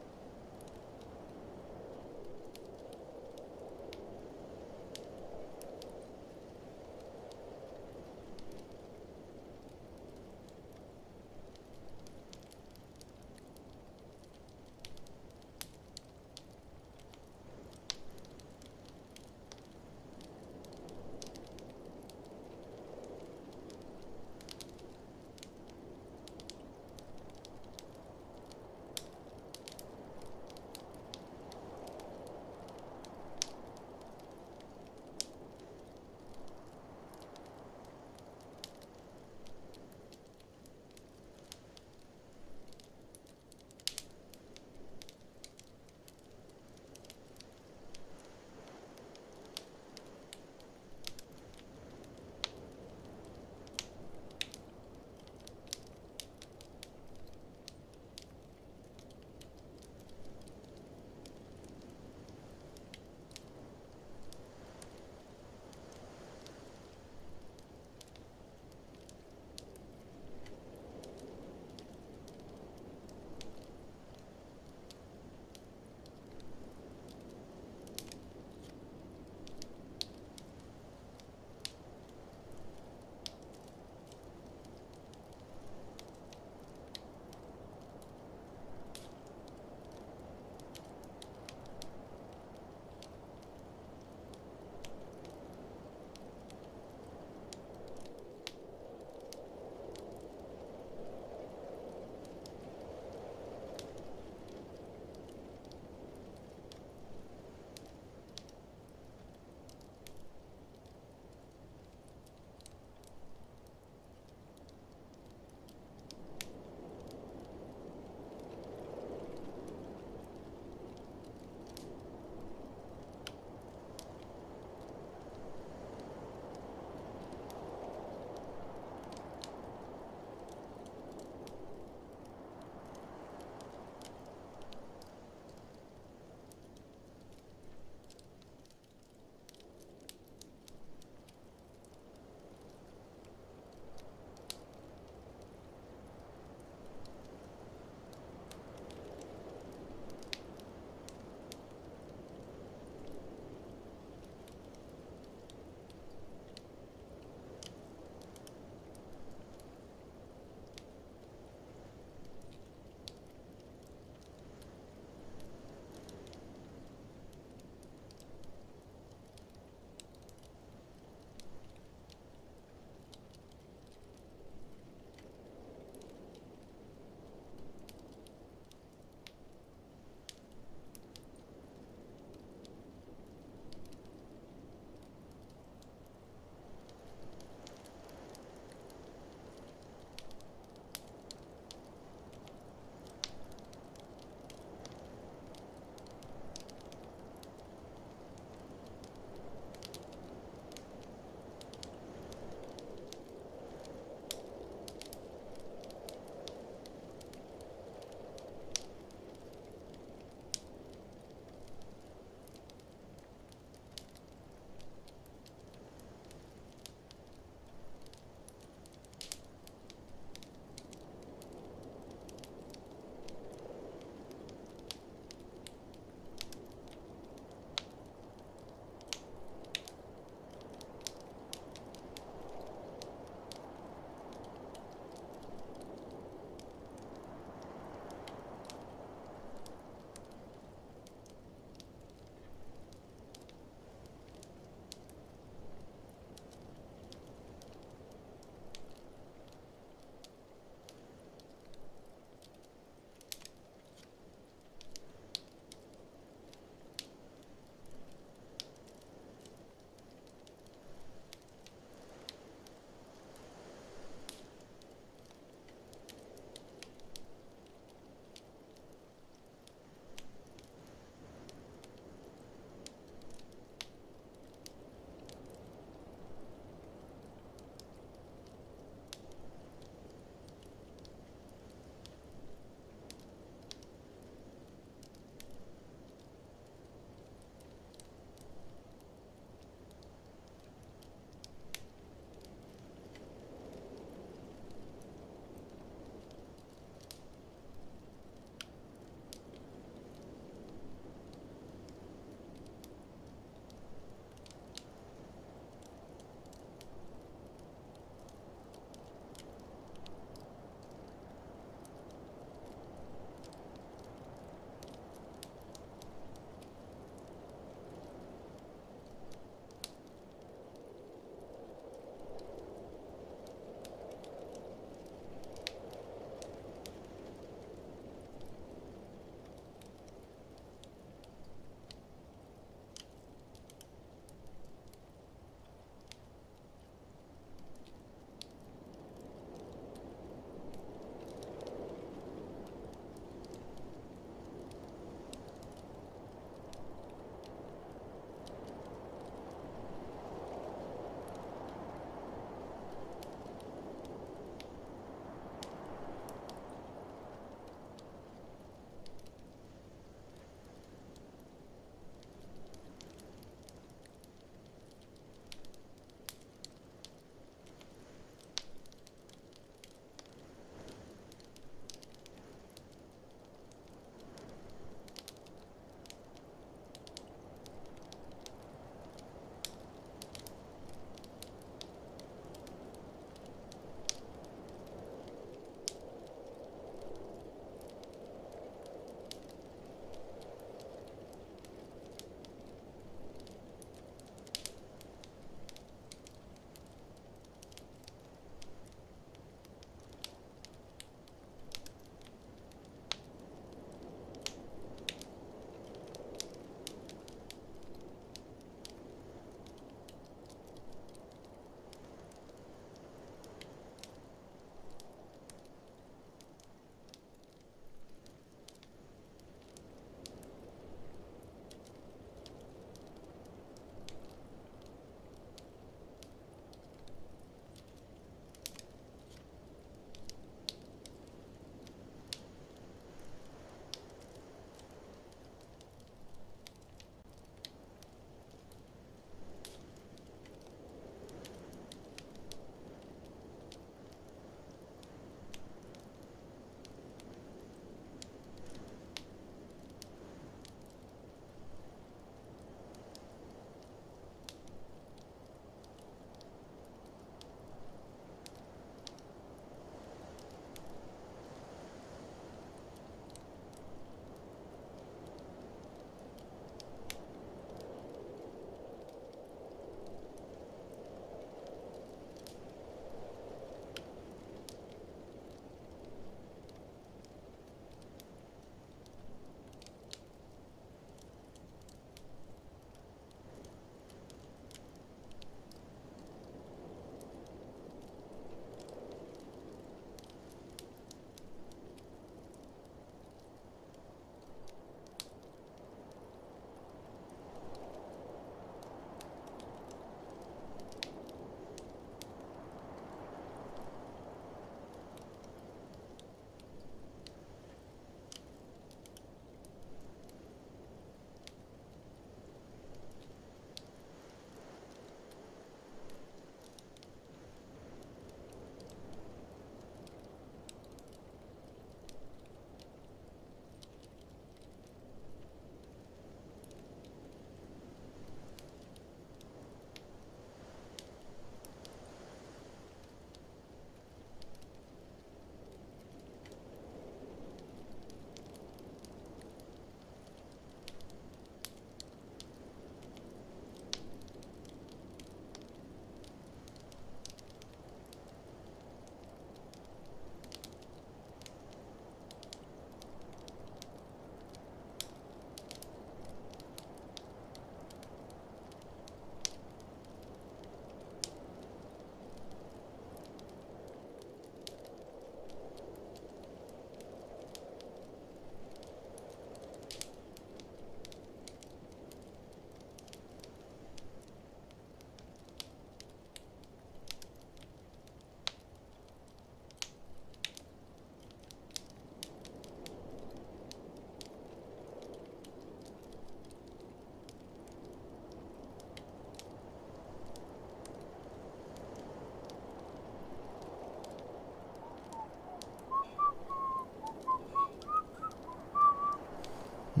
I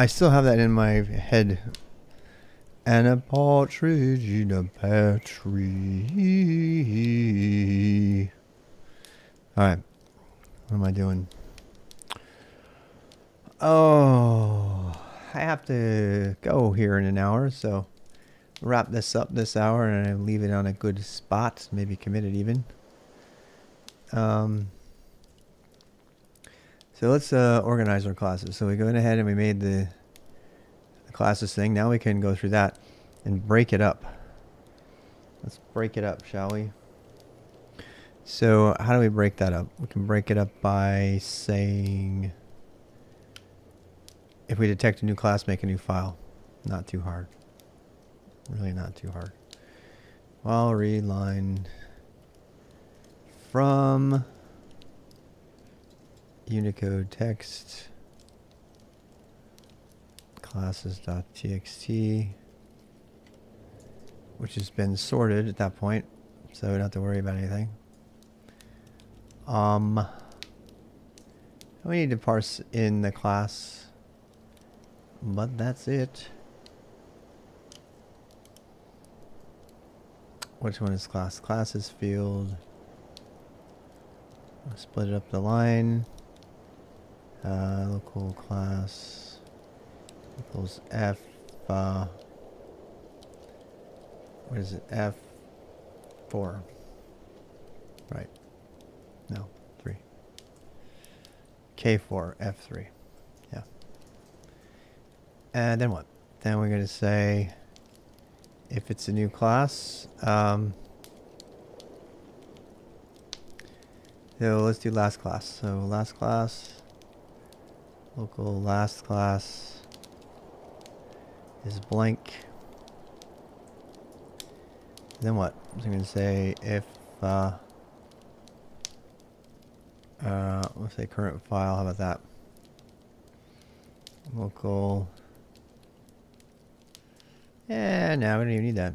still have that in my head. And a partridge in a pear tree. Alright. What am I doing? Oh, I have to go here in an hour, so wrap this up this hour and leave it on a good spot, maybe commit it even. So let's organize our classes. So we went ahead and we made the classes thing. Now we can go through that and break it up. Let's break it up, shall we? So how do we break that up? We can break it up by saying, if we detect a new class, make a new file. Not too hard. Really not too hard. Well, read line from Unicode text classes.txt, which has been sorted at that point, so we don't have to worry about anything. We need to parse in the class, but that's it. Which one is class? Classes field. I'll split it up the line. Local class equals F. What is it? F4. Right. No, 3. K4, F3. Yeah. And then what? Then we're going to say, if it's a new class, so let's do last class. So last class, local last class is blank. Then what? I'm going to say if, let's say current file. How about that? Local. Yeah, no, we don't even need that.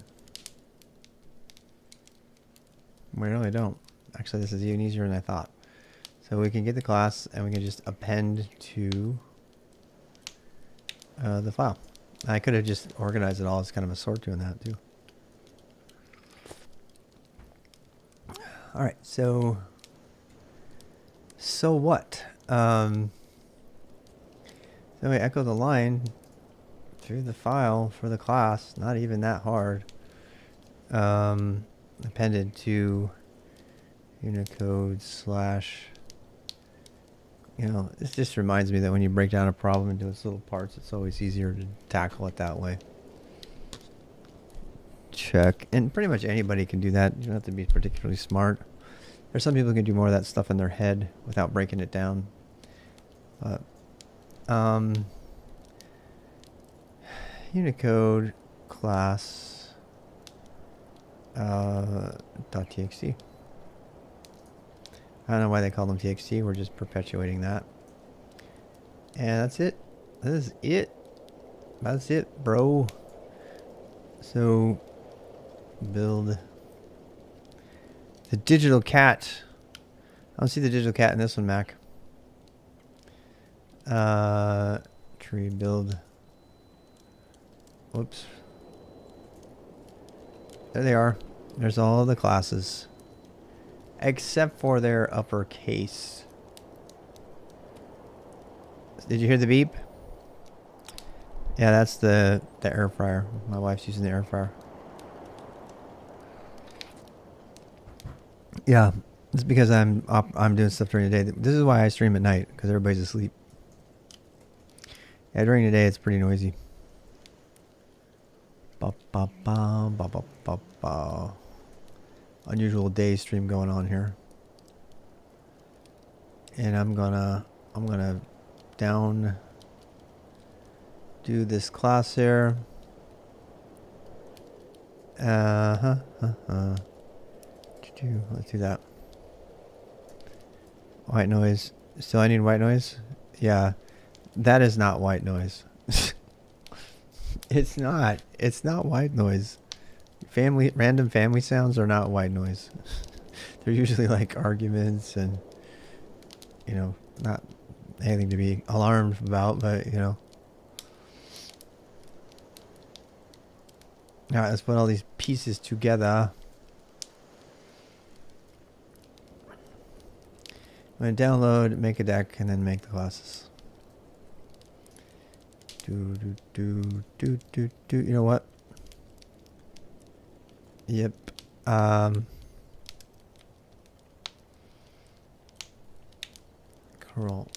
We really don't. Actually, this is even easier than I thought. So we can get the class and we can just append to the file. I could have just organized it all as kind of a sort doing that too. All right, so what? So we echo the line through the file for the class. Not even that hard. Appended to Unicode slash. You know, this just reminds me that when you break down a problem into its little parts, it's always easier to tackle it that way. Check. And pretty much anybody can do that. You don't have to be particularly smart. There's some people who can do more of that stuff in their head without breaking it down. But, Unicode class .txt. I don't know why they call them txt. We're just perpetuating that. And that's it. That is it. That's it, bro. So, build the digital cat. I don't see the digital cat in this one, Mac. Tree build. Whoops. There they are. There's all the classes. Except for their uppercase. Did you hear the beep? Yeah, that's the air fryer. My wife's using the air fryer. Yeah, it's because I'm doing stuff during the day. This is why I stream at night, because everybody's asleep. Yeah, during the day it's pretty noisy. Ba ba ba ba ba ba ba. Unusual day stream going on here. And I'm gonna down do this class here. Let's do that. White noise. Still I need white noise? Yeah. That is not white noise. It's not. It's not white noise. Random family sounds are not white noise. they're usually like arguments and, you know, not anything to be alarmed about, but, you know. All right, let's put all these pieces together. I'm going to download, make a deck, and then make the classes. Do. You know what? Yep. Cool.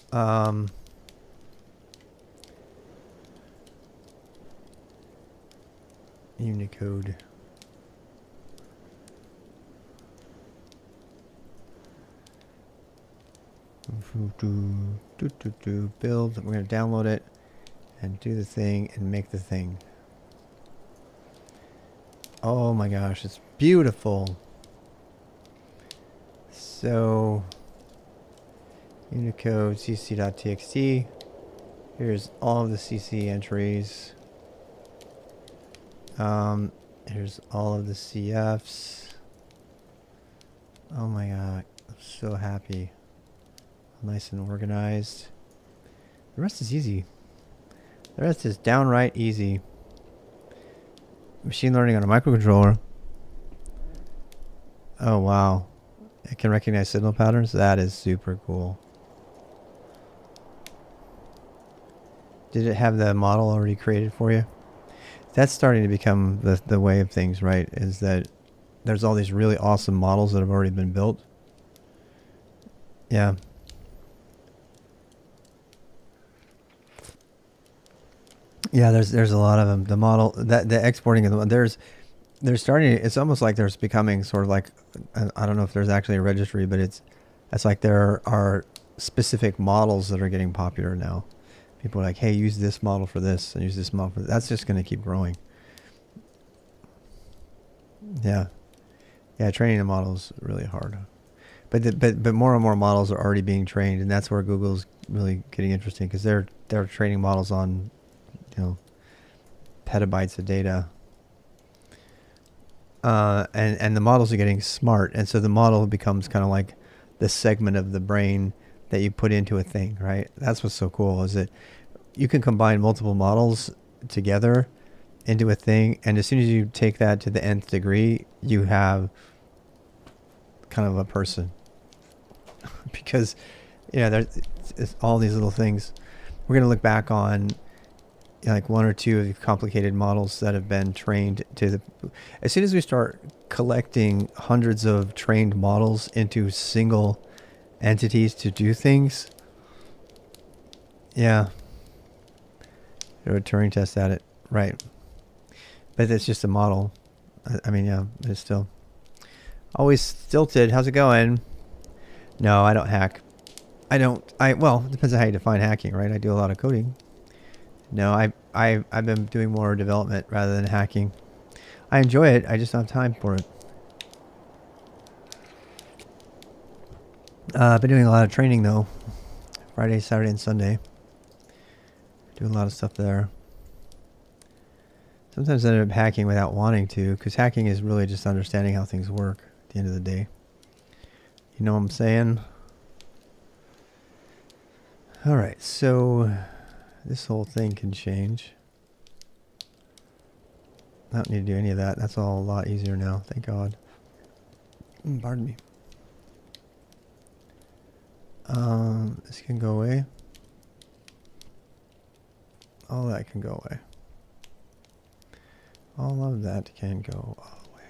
Unicode. Build. We're going to download it and do the thing and make the thing. Oh my gosh, it's beautiful. So, Unicode cc.txt. Here's all of the cc entries. Here's all of the CFs. Oh my god, I'm so happy. Nice and organized. The rest is easy. The rest is downright easy. Machine learning on a microcontroller. Oh wow. It can recognize signal patterns? That is super cool. Did it have the model already created for you? That's starting to become the way of things, right? Is that there's all these really awesome models that have already been built. Yeah. Yeah, there's a lot of them. The model, the exporting of the they're starting. It's almost like there's becoming sort of like, I don't know if there's actually a registry, but it's like there are specific models that are getting popular now. People are like, hey, use this model for this and use this model for that. That's just going to keep growing. Yeah. Yeah, training the model is really hard. But more and more models are already being trained, and that's where Google's really getting interesting, because they're training models on, you know, petabytes of data. And the models are getting smart, and so the model becomes kind of like the segment of the brain that you put into a thing, right? That's what's so cool, is that you can combine multiple models together into a thing, and as soon as you take that to the nth degree, you have kind of a person. Because, you know, it's all these little things. We're going to look back on, you know, like one or two of the complicated models that have been trained to the... As soon as we start collecting hundreds of trained models into single entities to do things, yeah, do a Turing test at it, right? But it's just a model. I mean, yeah, but it's still always stilted. How's it going? No, I don't hack. Well, it depends on how you define hacking, right? I do a lot of coding. No, I've been doing more development rather than hacking. I enjoy it. I just don't have time for it. I've been doing a lot of training though. Friday, Saturday, and Sunday. Doing a lot of stuff there. Sometimes I end up hacking without wanting to, because hacking is really just understanding how things work at the end of the day. You know what I'm saying? Alright, so this whole thing can change. I don't need to do any of that. That's all a lot easier now. Thank God. Pardon me. This can go away. All that can go away. All of that can go away.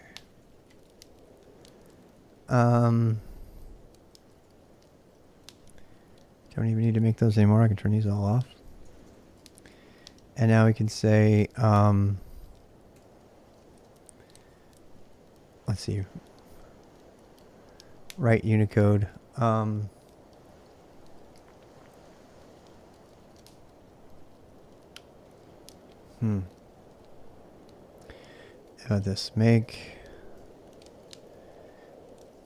Don't even need to make those anymore. I can turn these all off. And now we can say, let's see, write Unicode. How about this? Make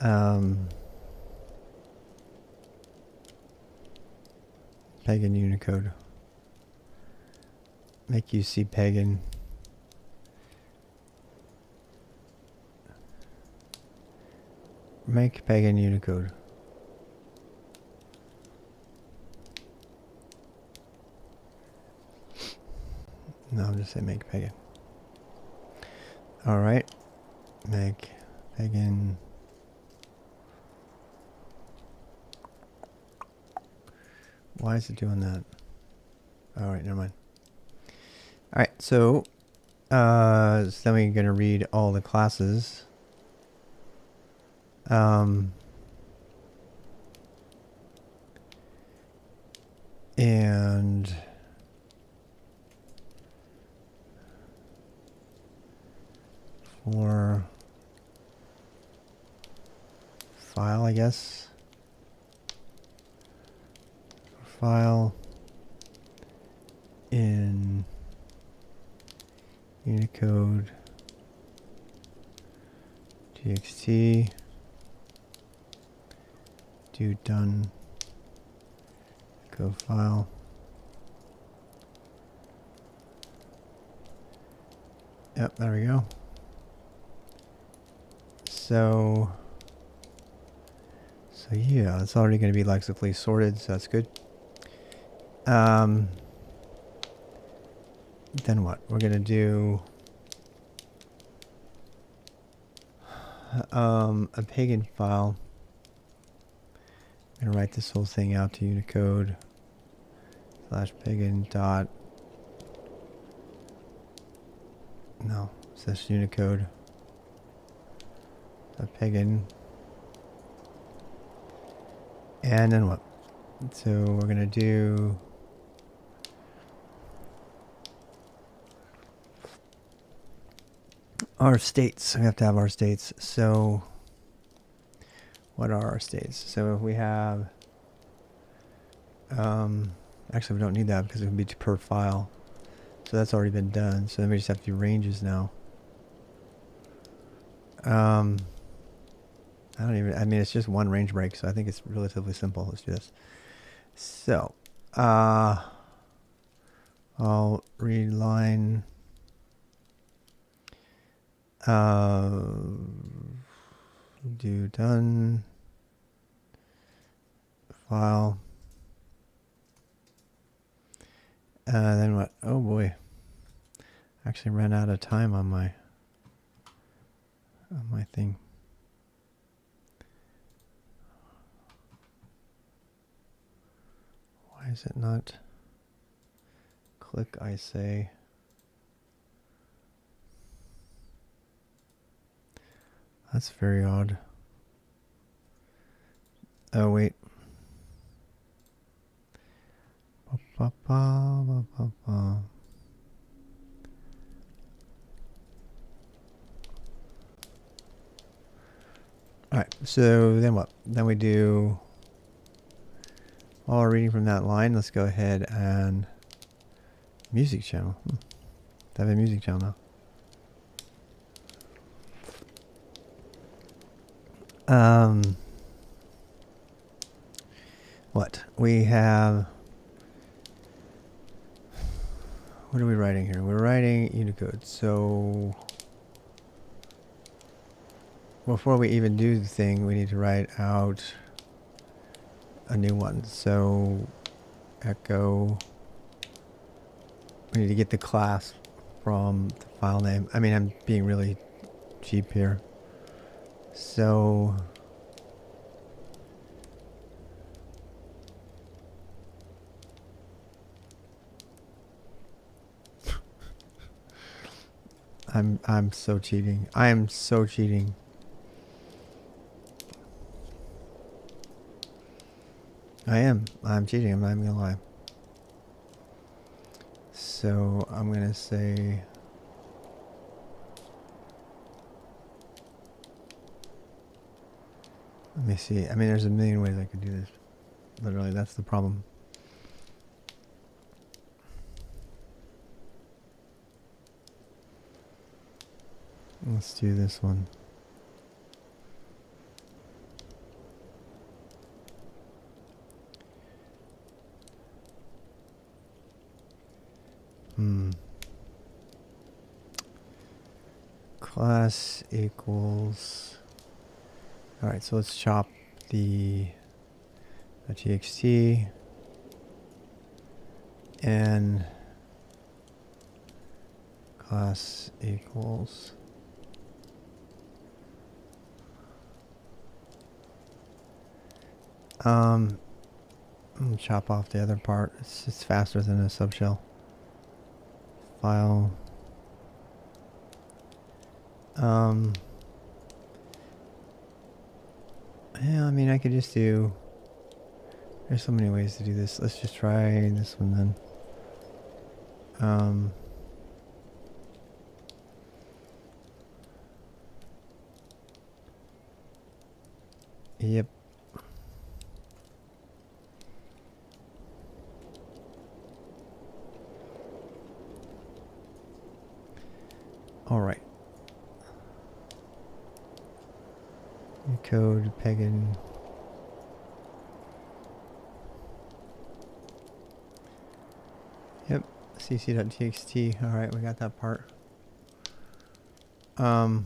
PEGN Unicode. Make UC PEGN. Make PEGN Unicode. No, I'm just saying make PEGN. Alright. Make PEGN. Why is it doing that? Alright, never mind. Alright, so then we're going to read all the classes. And for file, I guess. File in Unicode txt do done go file. Yep, there we go. So yeah, it's already going to be lexically sorted, so that's good. Then what? We're going to do a PEGN file. I'm going to write this whole thing out to Unicode /PEGN dot. No, it says Unicode PEGN. And then what? So we're going to do our states. We have to have our states. So what are our states? So if we have, actually we don't need that because it would be per file. So that's already been done. So then we just have to do ranges now. I mean, it's just one range break, so I think it's relatively simple. Let's do this. So, I'll read line, do done, file, then what? Oh boy, I actually ran out of time on my thing. Why is it not click, I say? That's very odd. Oh, wait. Alright, so then what? Then we do all our reading from that line. Let's go ahead and music channel. I have a music channel now. What? We have... What are we writing here? We're writing Unicode. So before we even do the thing, we need to write out a new one. So echo, we need to get the class from the file name. I mean, I'm being really cheap here. So I'm so cheating. I am so cheating. I'm cheating. I'm not even gonna lie. So I'm gonna say let me see. I mean, there's a million ways I could do this. Literally, that's the problem. Let's do this one. Class equals All right, so let's chop the txt and class equals I'm gonna chop off the other part. It's faster than a subshell. File. Yeah, I mean, I could just do. There's so many ways to do this. Let's just try this one then. Yep. All right. Code PEGN. Yep. cc.txt. All right, we got that part. That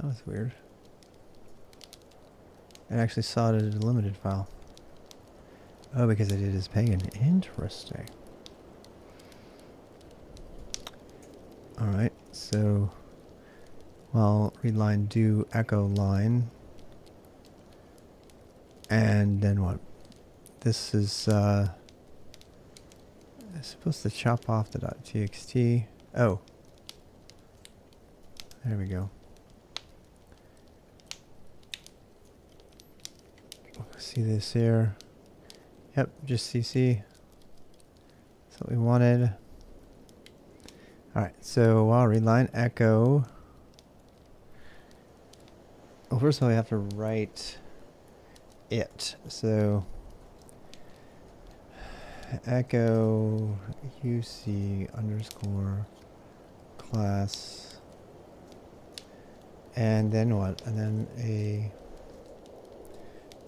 was weird. It actually saw it as a delimited file. Oh, because I did as PEGN. Interesting. Alright, so well, read line do echo line. And then what? This is I'm supposed to chop off the .txt. Oh. There we go. See this here. Yep, just CC. That's what we wanted. Alright, so while read line echo. Well, first of all, we have to write it. So echo UC underscore class. And then what? And then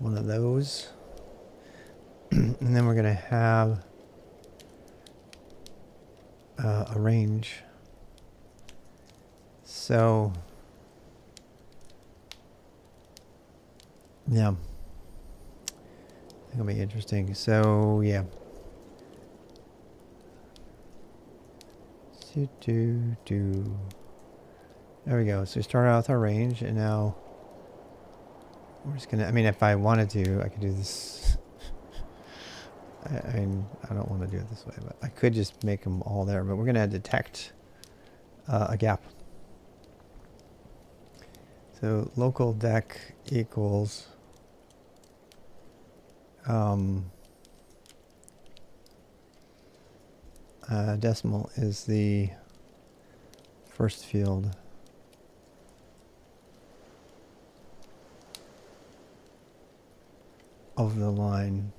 one of those. And then we're going to have a range. So, yeah. I think it'll be interesting. So, yeah. There we go. So we start out with our range, and now we're just gonna. I mean, if I wanted to, I could do this. I mean, I don't want to do it this way, but I could just make them all there. But we're gonna detect a gap. So local dec equals decimal is the first field. Of the line.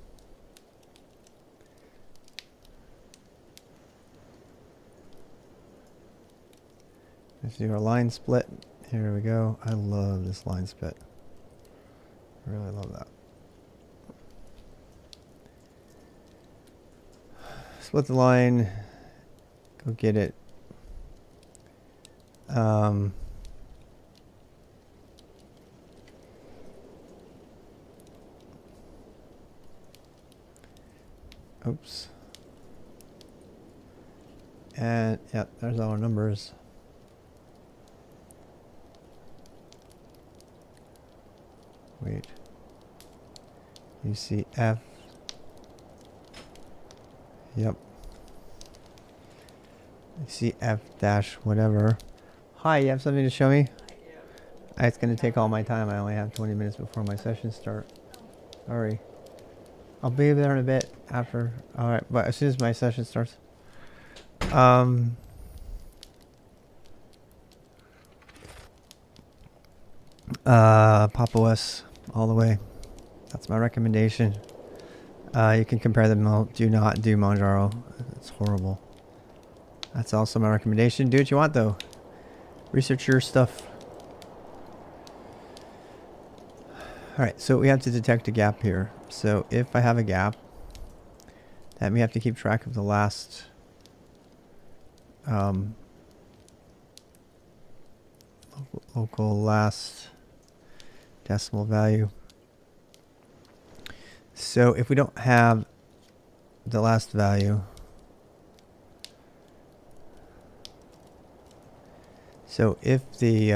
Let's do our line split. Here we go. I love this line split. I really love that. Split the line. Go get it. Oops. And yeah, there's all our numbers. Wait. UTF. Yep. UTF dash whatever. Hi, you have something to show me? It's going to take all my time. I only have 20 minutes before my session start. Sorry. I'll be there in a bit after. Alright, but as soon as my session starts. Pop OS all the way. That's my recommendation. You can compare them all. Do not do Manjaro. It's horrible. That's also my recommendation. Do what you want though. Research your stuff. Alright, so we have to detect a gap here. So if I have a gap, that we have to keep track of the last local last decimal value. So if we don't have the last value, so if the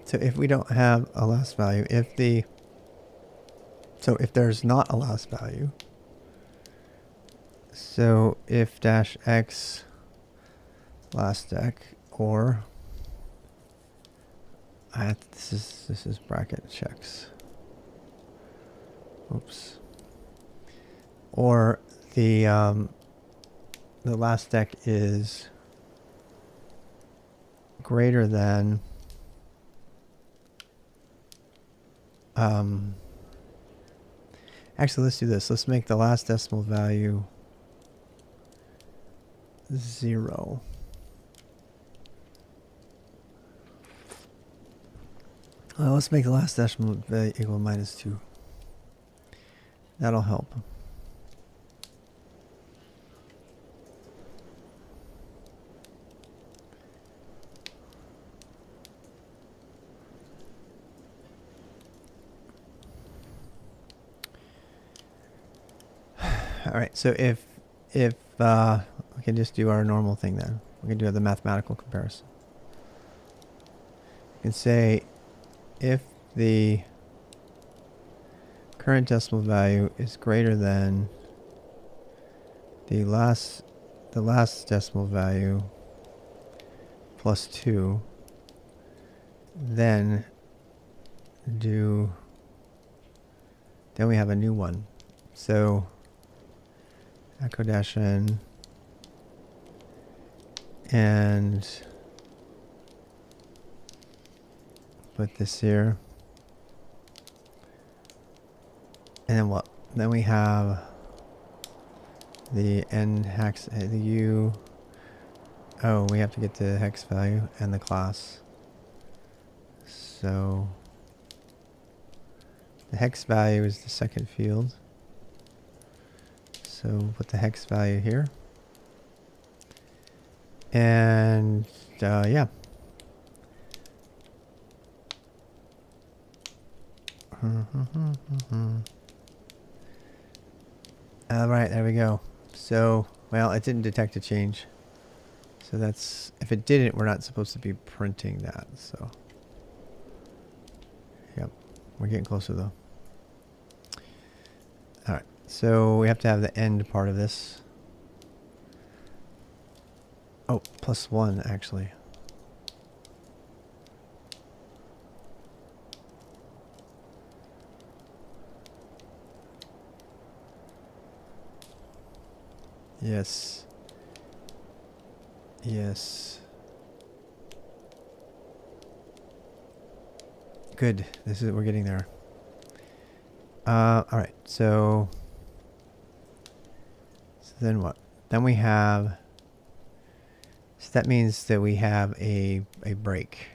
so if we don't have a last value, if there's not a last value, so if dash x last dec, or this is bracket checks. Oops. Or the last dec is greater than actually, let's do this. Let's make the last decimal value 0. Well, let's make the last decimal value equal -2. That'll help. All right, so if we can just do our normal thing then. We can do the mathematical comparison. You can say if the current decimal value is greater than the last decimal value plus 2, then we have a new one. So echo dash n and put this here. And then what? Then we have the n hex, the u. Oh, we have to get the hex value and the class. So the hex value is the second field. So we'll put the hex value here. And yeah. All right, there we go. So, well, it didn't detect a change. So that's, if it didn't, we're not supposed to be printing that. So, yep, we're getting closer though. All right, so we have to have the end part of this. Oh, +1 actually. Yes. Yes. Good. We're getting there. All right. So then what? Then we have. So that means that we have a break.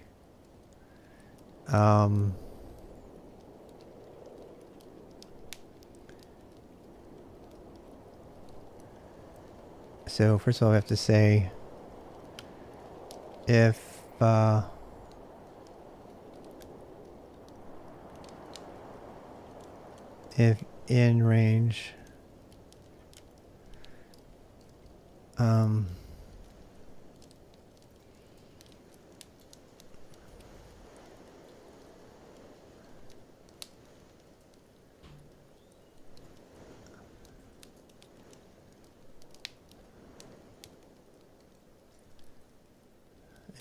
So first of all, we have to say if in range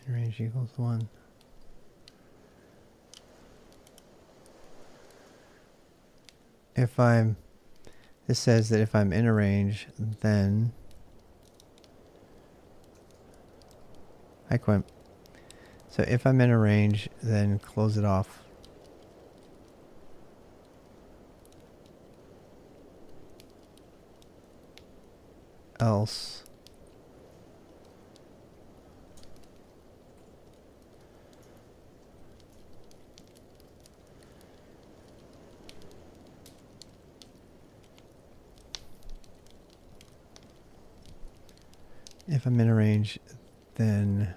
in range equals 1. This says that if I'm in a range, then hi Quim. So if I'm in a range, then close it off. Else If I'm in a range, then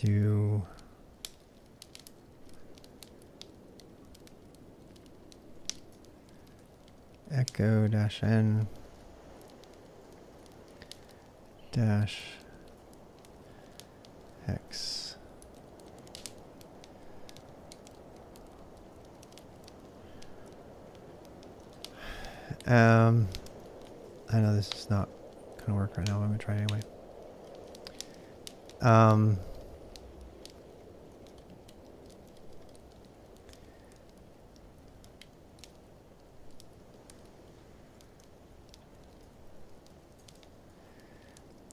do echo dash n dash hex. I know this is not going to work right now, but I'm going to try it anyway.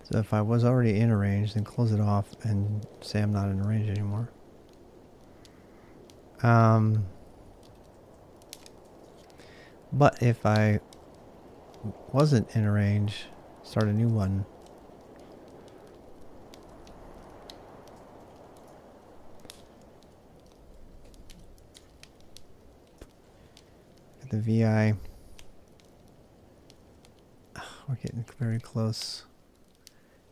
So if I was already in a range, then close it off and say I'm not in a range anymore. But if I wasn't in a range, start a new one. Get the VI. We're getting very close.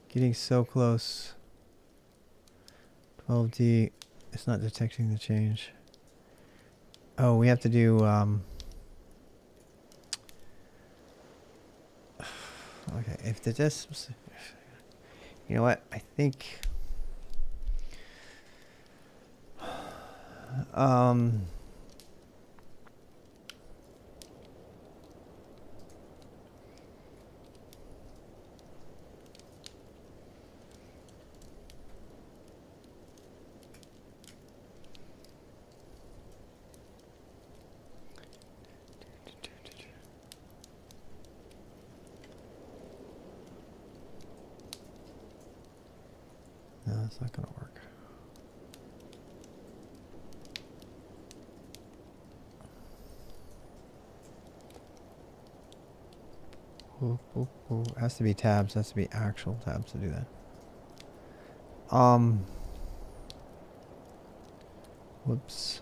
Getting so close. 12D. It's not detecting the change. Oh, we have to do okay, if the disks, you know what, I think no, it's not going to work. Ooh, ooh, ooh. It has to be tabs. It has to be actual tabs to do that. Whoops.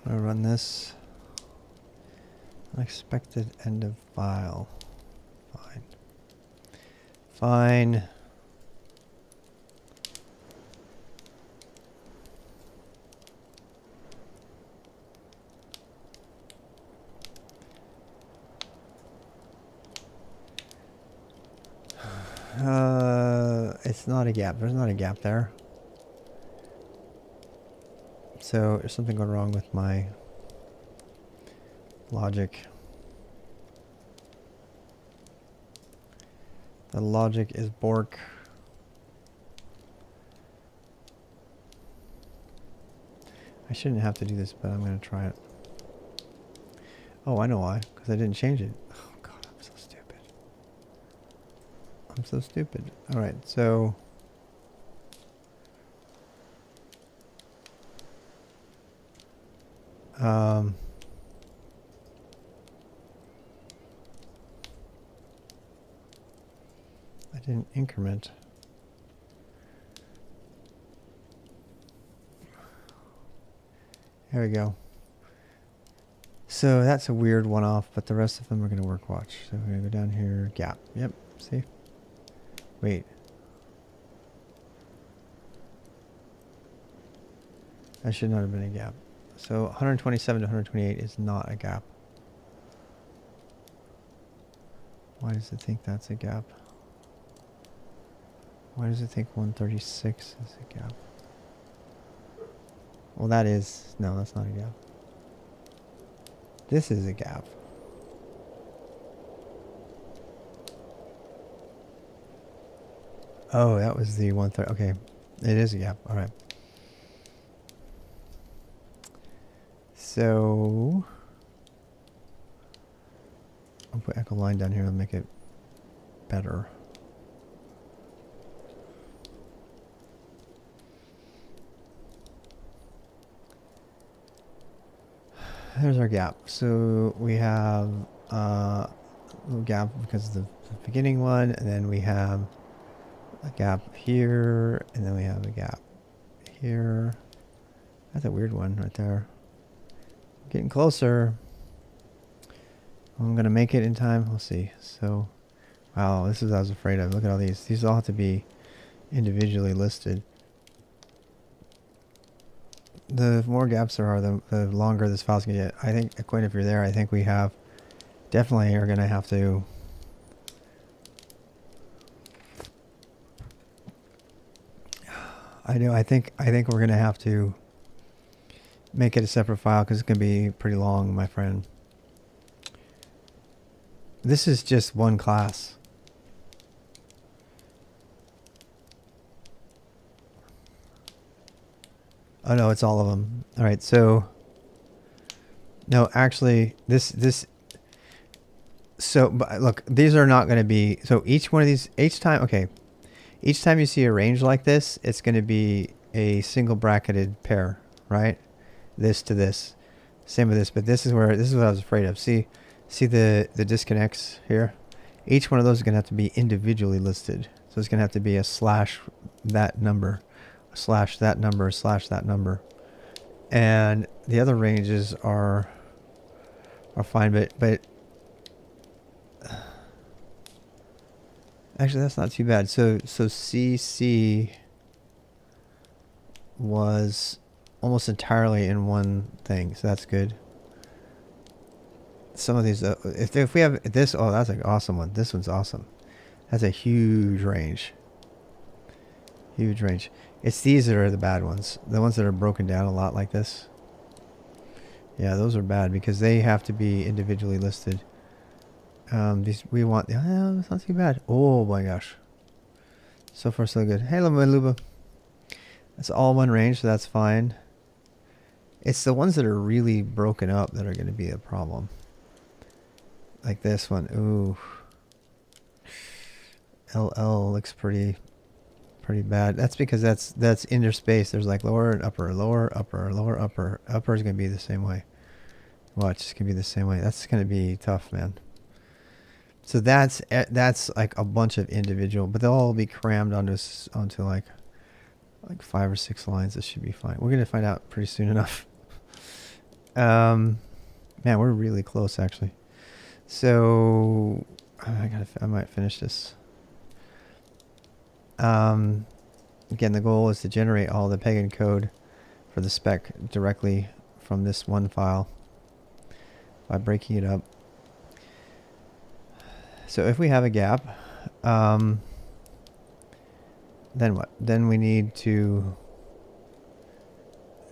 I'm gonna run this. Unexpected end of file. Fine. Fine. It's not a gap. There's not a gap there. So there's something going wrong with my logic. The logic is bork. I shouldn't have to do this, but I'm going to try it. Oh, I know why. Because I didn't change it. Oh, God, I'm so stupid. I'm so stupid. All right, so... I didn't increment. There we go. So that's a weird one off, but the rest of them are going to work. Watch. So we're going to go down here. Gap. Yep. See? Wait. That should not have been a gap. So 127 to 128 is not a gap. Why does it think that's a gap? Why does it think 136 is a gap? Well, that is... No, that's not a gap. This is a gap. Oh, that was the 130. Okay, it is a gap. All right. So I'll put echo line down here and make it better. There's our gap. So we have a little gap because of the beginning one, and then we have a gap here, and then we have a gap here. That's a weird one right there. Getting closer. I'm gonna make it in time. We'll see. So, wow, this is what I was afraid of. Look at all these. These all have to be individually listed. The more gaps there are, the longer this file's gonna get. I think, Quinn, if you're there, I think we have definitely are gonna have to. I know. I think we're gonna have to make it a separate file because it's gonna be pretty long, my friend. This is just one class. Oh no, it's all of them. All right, so no, actually, so but look, these are not going to be. So each one of these, each time you see a range like this, it's going to be a single bracketed pair, right? This to this, same with this, but this is what I was afraid of. See the disconnects here. Each one of those is going to have to be individually listed. So it's going to have to be a slash that number, slash that number, slash that number, and the other ranges are fine. But actually, that's not too bad. So CC was almost entirely in one thing, so that's good. Some of these, if we have this, oh, that's an awesome one. This one's awesome. That's a huge range. Huge range. It's these that are the bad ones. The ones that are broken down a lot like this. Yeah, those are bad because they have to be individually listed. These we want. It's not too bad. Oh my gosh. So far so good. Hey, Luba. That's all one range, so that's fine. It's the ones that are really broken up that are going to be a problem. Like this one. Ooh. LL looks pretty bad. That's because that's interspace. There's like lower and upper, lower, upper, lower, upper. Upper is going to be the same way. Watch, it's going to be the same way. That's going to be tough, man. So that's like a bunch of individual, but they'll all be crammed onto like 5 or 6 lines. This should be fine. We're going to find out pretty soon enough. Man, we're really close actually. So I might finish this. Again, the goal is to generate all the PEGN code for the spec directly from this one file by breaking it up. So if we have a gap, then what? Then we need to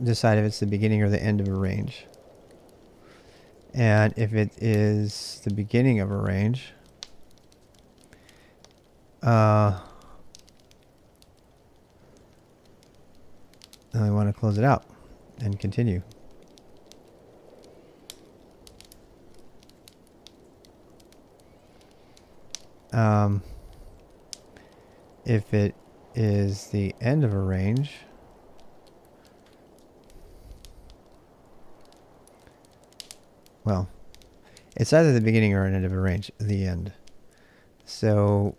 decide if it's the beginning or the end of a range. And if it is the beginning of a range, then we want to close it out and continue. If it is the end of a range, well, it's either the beginning or an end of a range, the end. So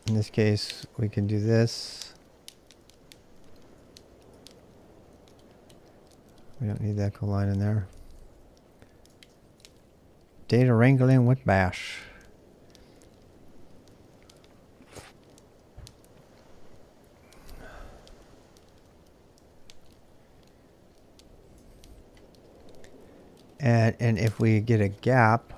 in this case, we can do this. We don't need the echo line in there. Data wrangling with bash. And if we get a gap,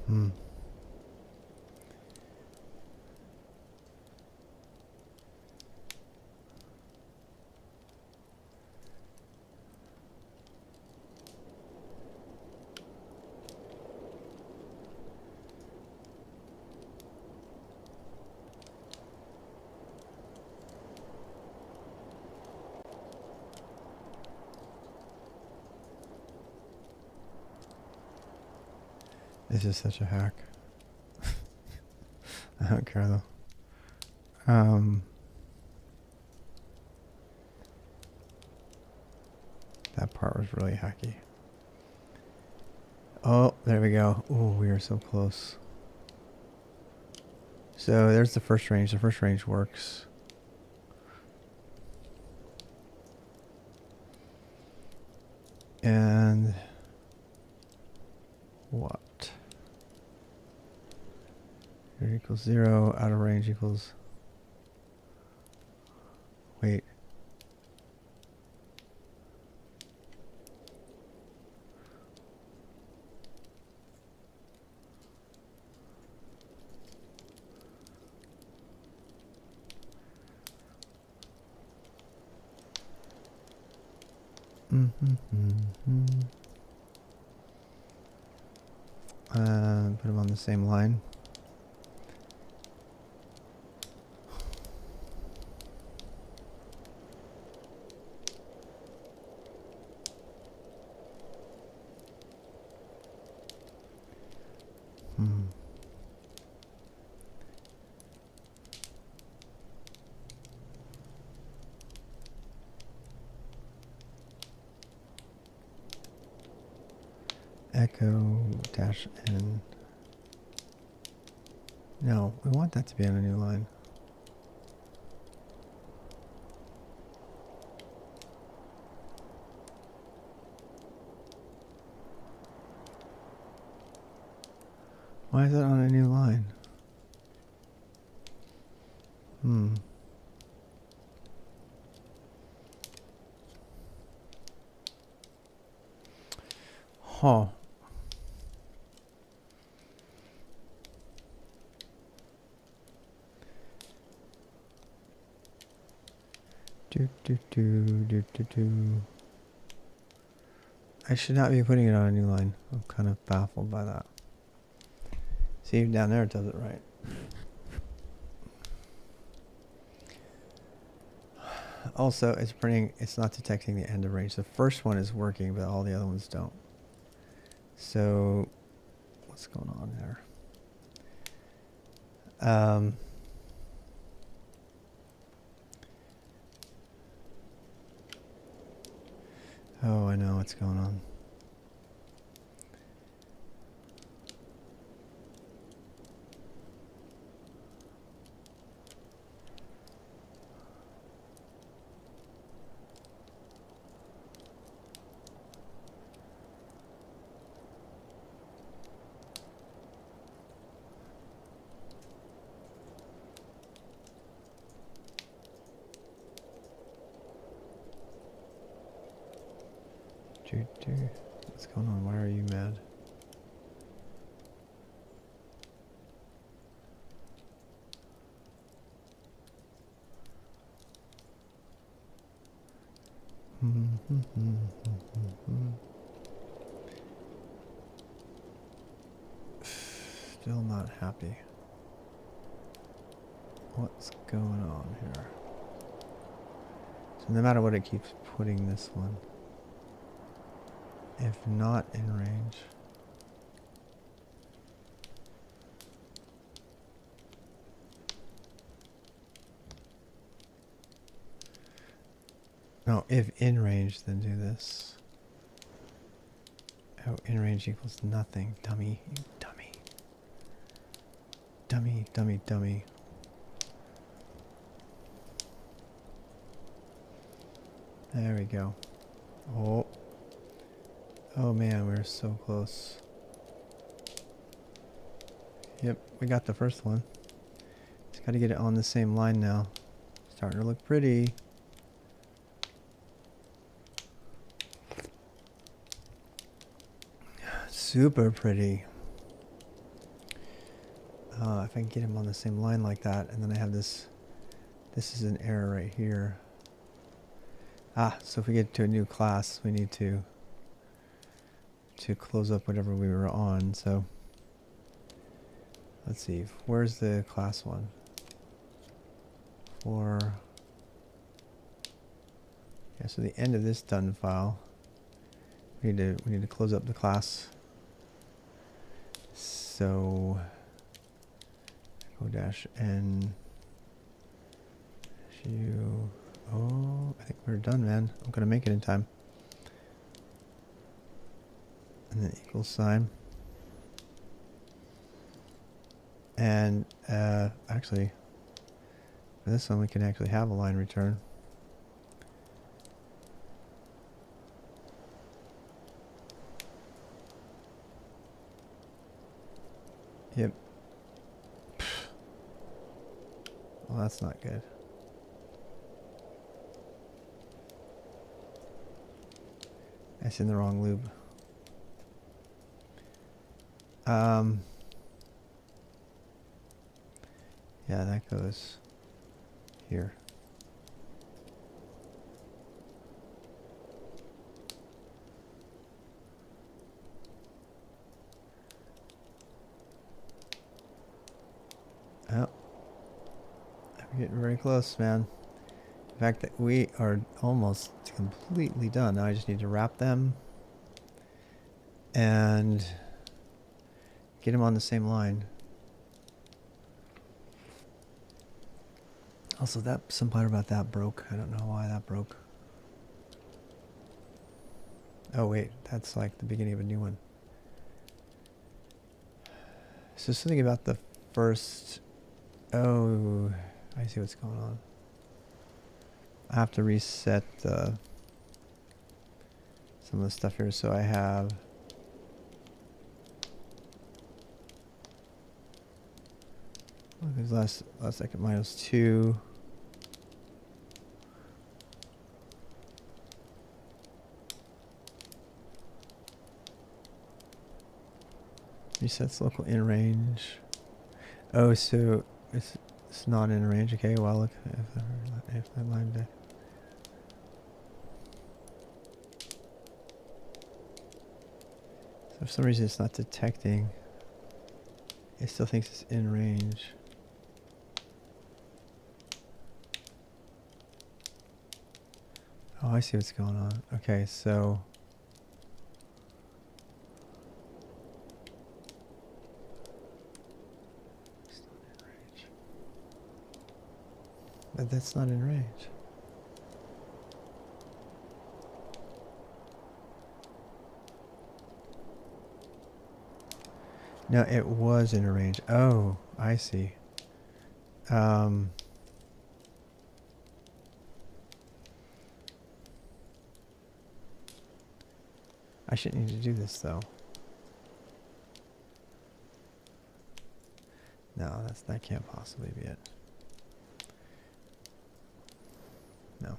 Hmm. This is such a hack. I don't care though. That part was really hacky. Oh, there we go. Oh, we are so close. So there's the first range. The first range works. And what? Here equals 0. Out of range equals... Wait. Put them on the same line. Echo dash n. No, we want that to be on a new line. Why is that on a new line? Huh. I should not be putting it on a new line. I'm kind of baffled by that. See, even down there it does it right. Also, it's not detecting the end of range. The first one is working, but all the other ones don't. So, what's going on there? Oh, I know what's going on. What's going on? Why are you mad? Still not happy. What's going on here? So no matter what, it keeps putting this one. If not in range. No, if in range, then do this. Oh, in range equals nothing. Dummy. You dummy. Dummy, dummy, dummy. There we go. Oh. Oh man, we're so close. Yep, we got the first one. Just gotta get it on the same line now. Starting to look pretty. Super pretty. If I can get him on the same line like that, and then I have this. This is an error right here. So if we get to a new class, we need to close up whatever we were on. So let's see, where's the class one? Yeah, so the end of this done file. We need to close up the class. So -n u. Oh, I think we're done, man. I'm gonna make it in time. And then equals sign. And actually, for this one, we can actually have a line return. Yep. Well, that's not good. That's in the wrong loop. Yeah, that goes here. Oh, we're getting very close, man. In fact, that we are almost completely done. Now I just need to wrap them and get them on the same line. Also, that some part about that broke. I don't know why that broke. Oh wait, that's like the beginning of a new one. So something about the first. Oh, I see what's going on. I have to reset some of the stuff here. So I have. There's last second -2. Resets local in range. Oh, so it's not in range. Okay, well look if that line back. So for some reason it's not detecting. It still thinks it's in range. Oh, I see what's going on. Okay, so it's not in range. But that's not in range. No, it was in a range. Oh, I see. I shouldn't need to do this though. No, that can't possibly be it. No.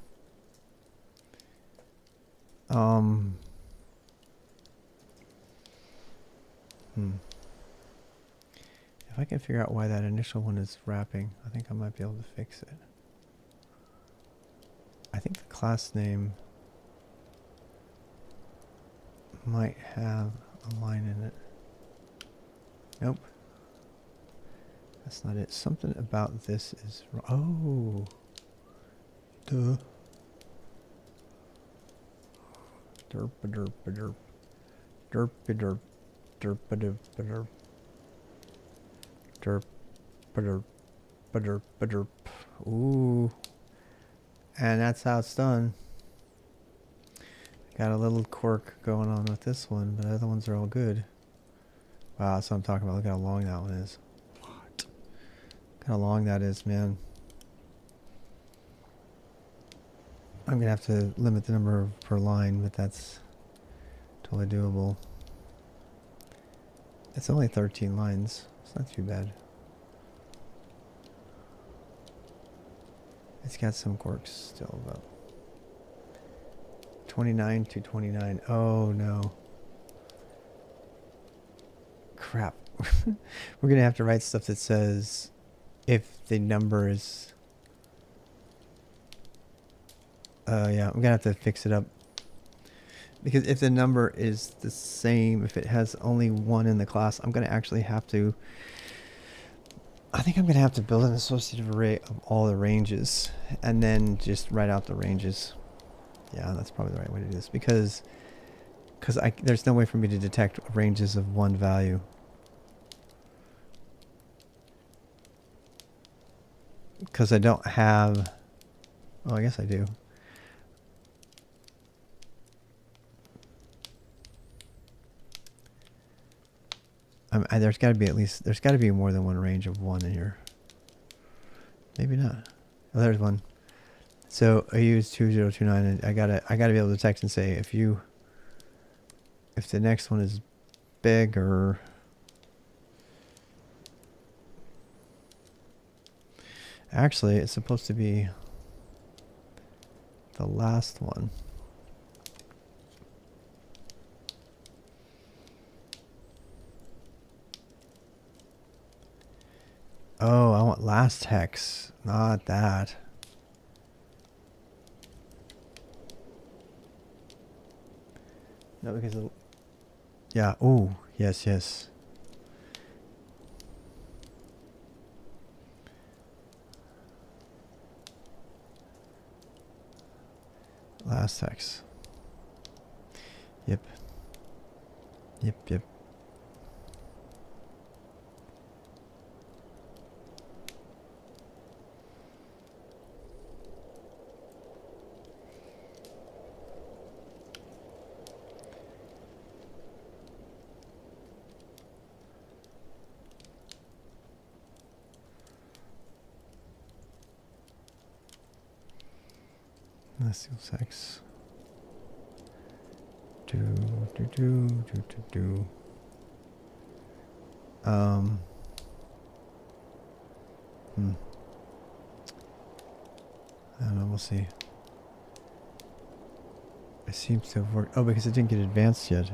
If I can figure out why that initial one is wrapping, I think I might be able to fix it. I think the class name might have a line in it. Nope. That's not it. Something about this is wrong. Oh. Duh. Derp derp derp. Derp derp derp derp derp. Derp derp derp derp. Ooh. And that's how it's done. Got a little quirk going on with this one, but the other ones are all good. Wow, that's what I'm talking about. Look how long that one is. What? Look how long that is, man. I'm going to have to limit the number per line, but that's totally doable. It's only 13 lines. It's not too bad. It's got some quirks still, though. 29 to 29. Oh, no. crap. We're going to have to write stuff that says if the number is... yeah, I'm going to have to fix it up. Because if the number is the same, if it has only one in the class, I'm going to actually have to... I think I'm going to have to build an associative array of all the ranges and then just write out the ranges. Yeah, that's probably the right way to do this because there's no way for me to detect ranges of one value. Because I don't have... Oh, I guess I do. There's got to be there's got to be more than one range of one in here. Maybe not. Oh, there's one. So I use 2029 and I gotta be able to text and say if the next one is bigger. Actually, it's supposed to be the last one. Oh, I want last hex, not that. No, because of, yeah. Oh, yes, yes. Last hex. Yep. Yep. Let's see sex. Do. I don't know, we'll see. It seems to have worked. Oh, because it didn't get advanced yet.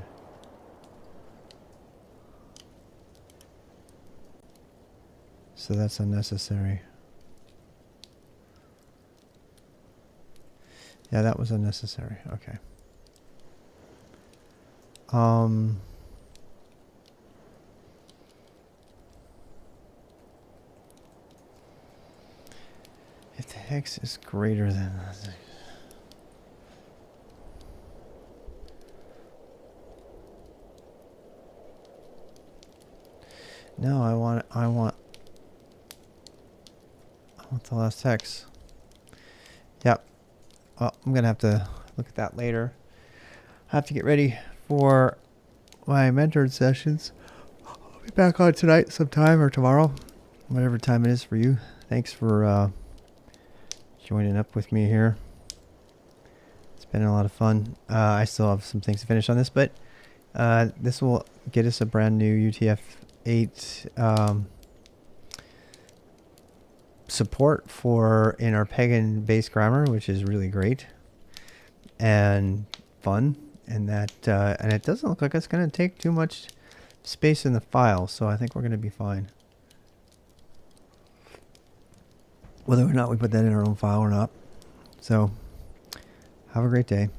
So that's unnecessary. Yeah, that was unnecessary. Okay. If the hex is greater than... No, I want the last hex. Yep. Well, I'm going to have to look at that later. I have to get ready for my mentored sessions. I'll be back on tonight sometime or tomorrow, whatever time it is for you. Thanks for joining up with me here. It's been a lot of fun. I still have some things to finish on this, but this will get us a brand new UTF-8 support for in our PEGN base grammar, which is really great and fun, and and it doesn't look like it's going to take too much space in the file, so I think we're going to be fine. Whether or not we put that in our own file or not. So have a great day.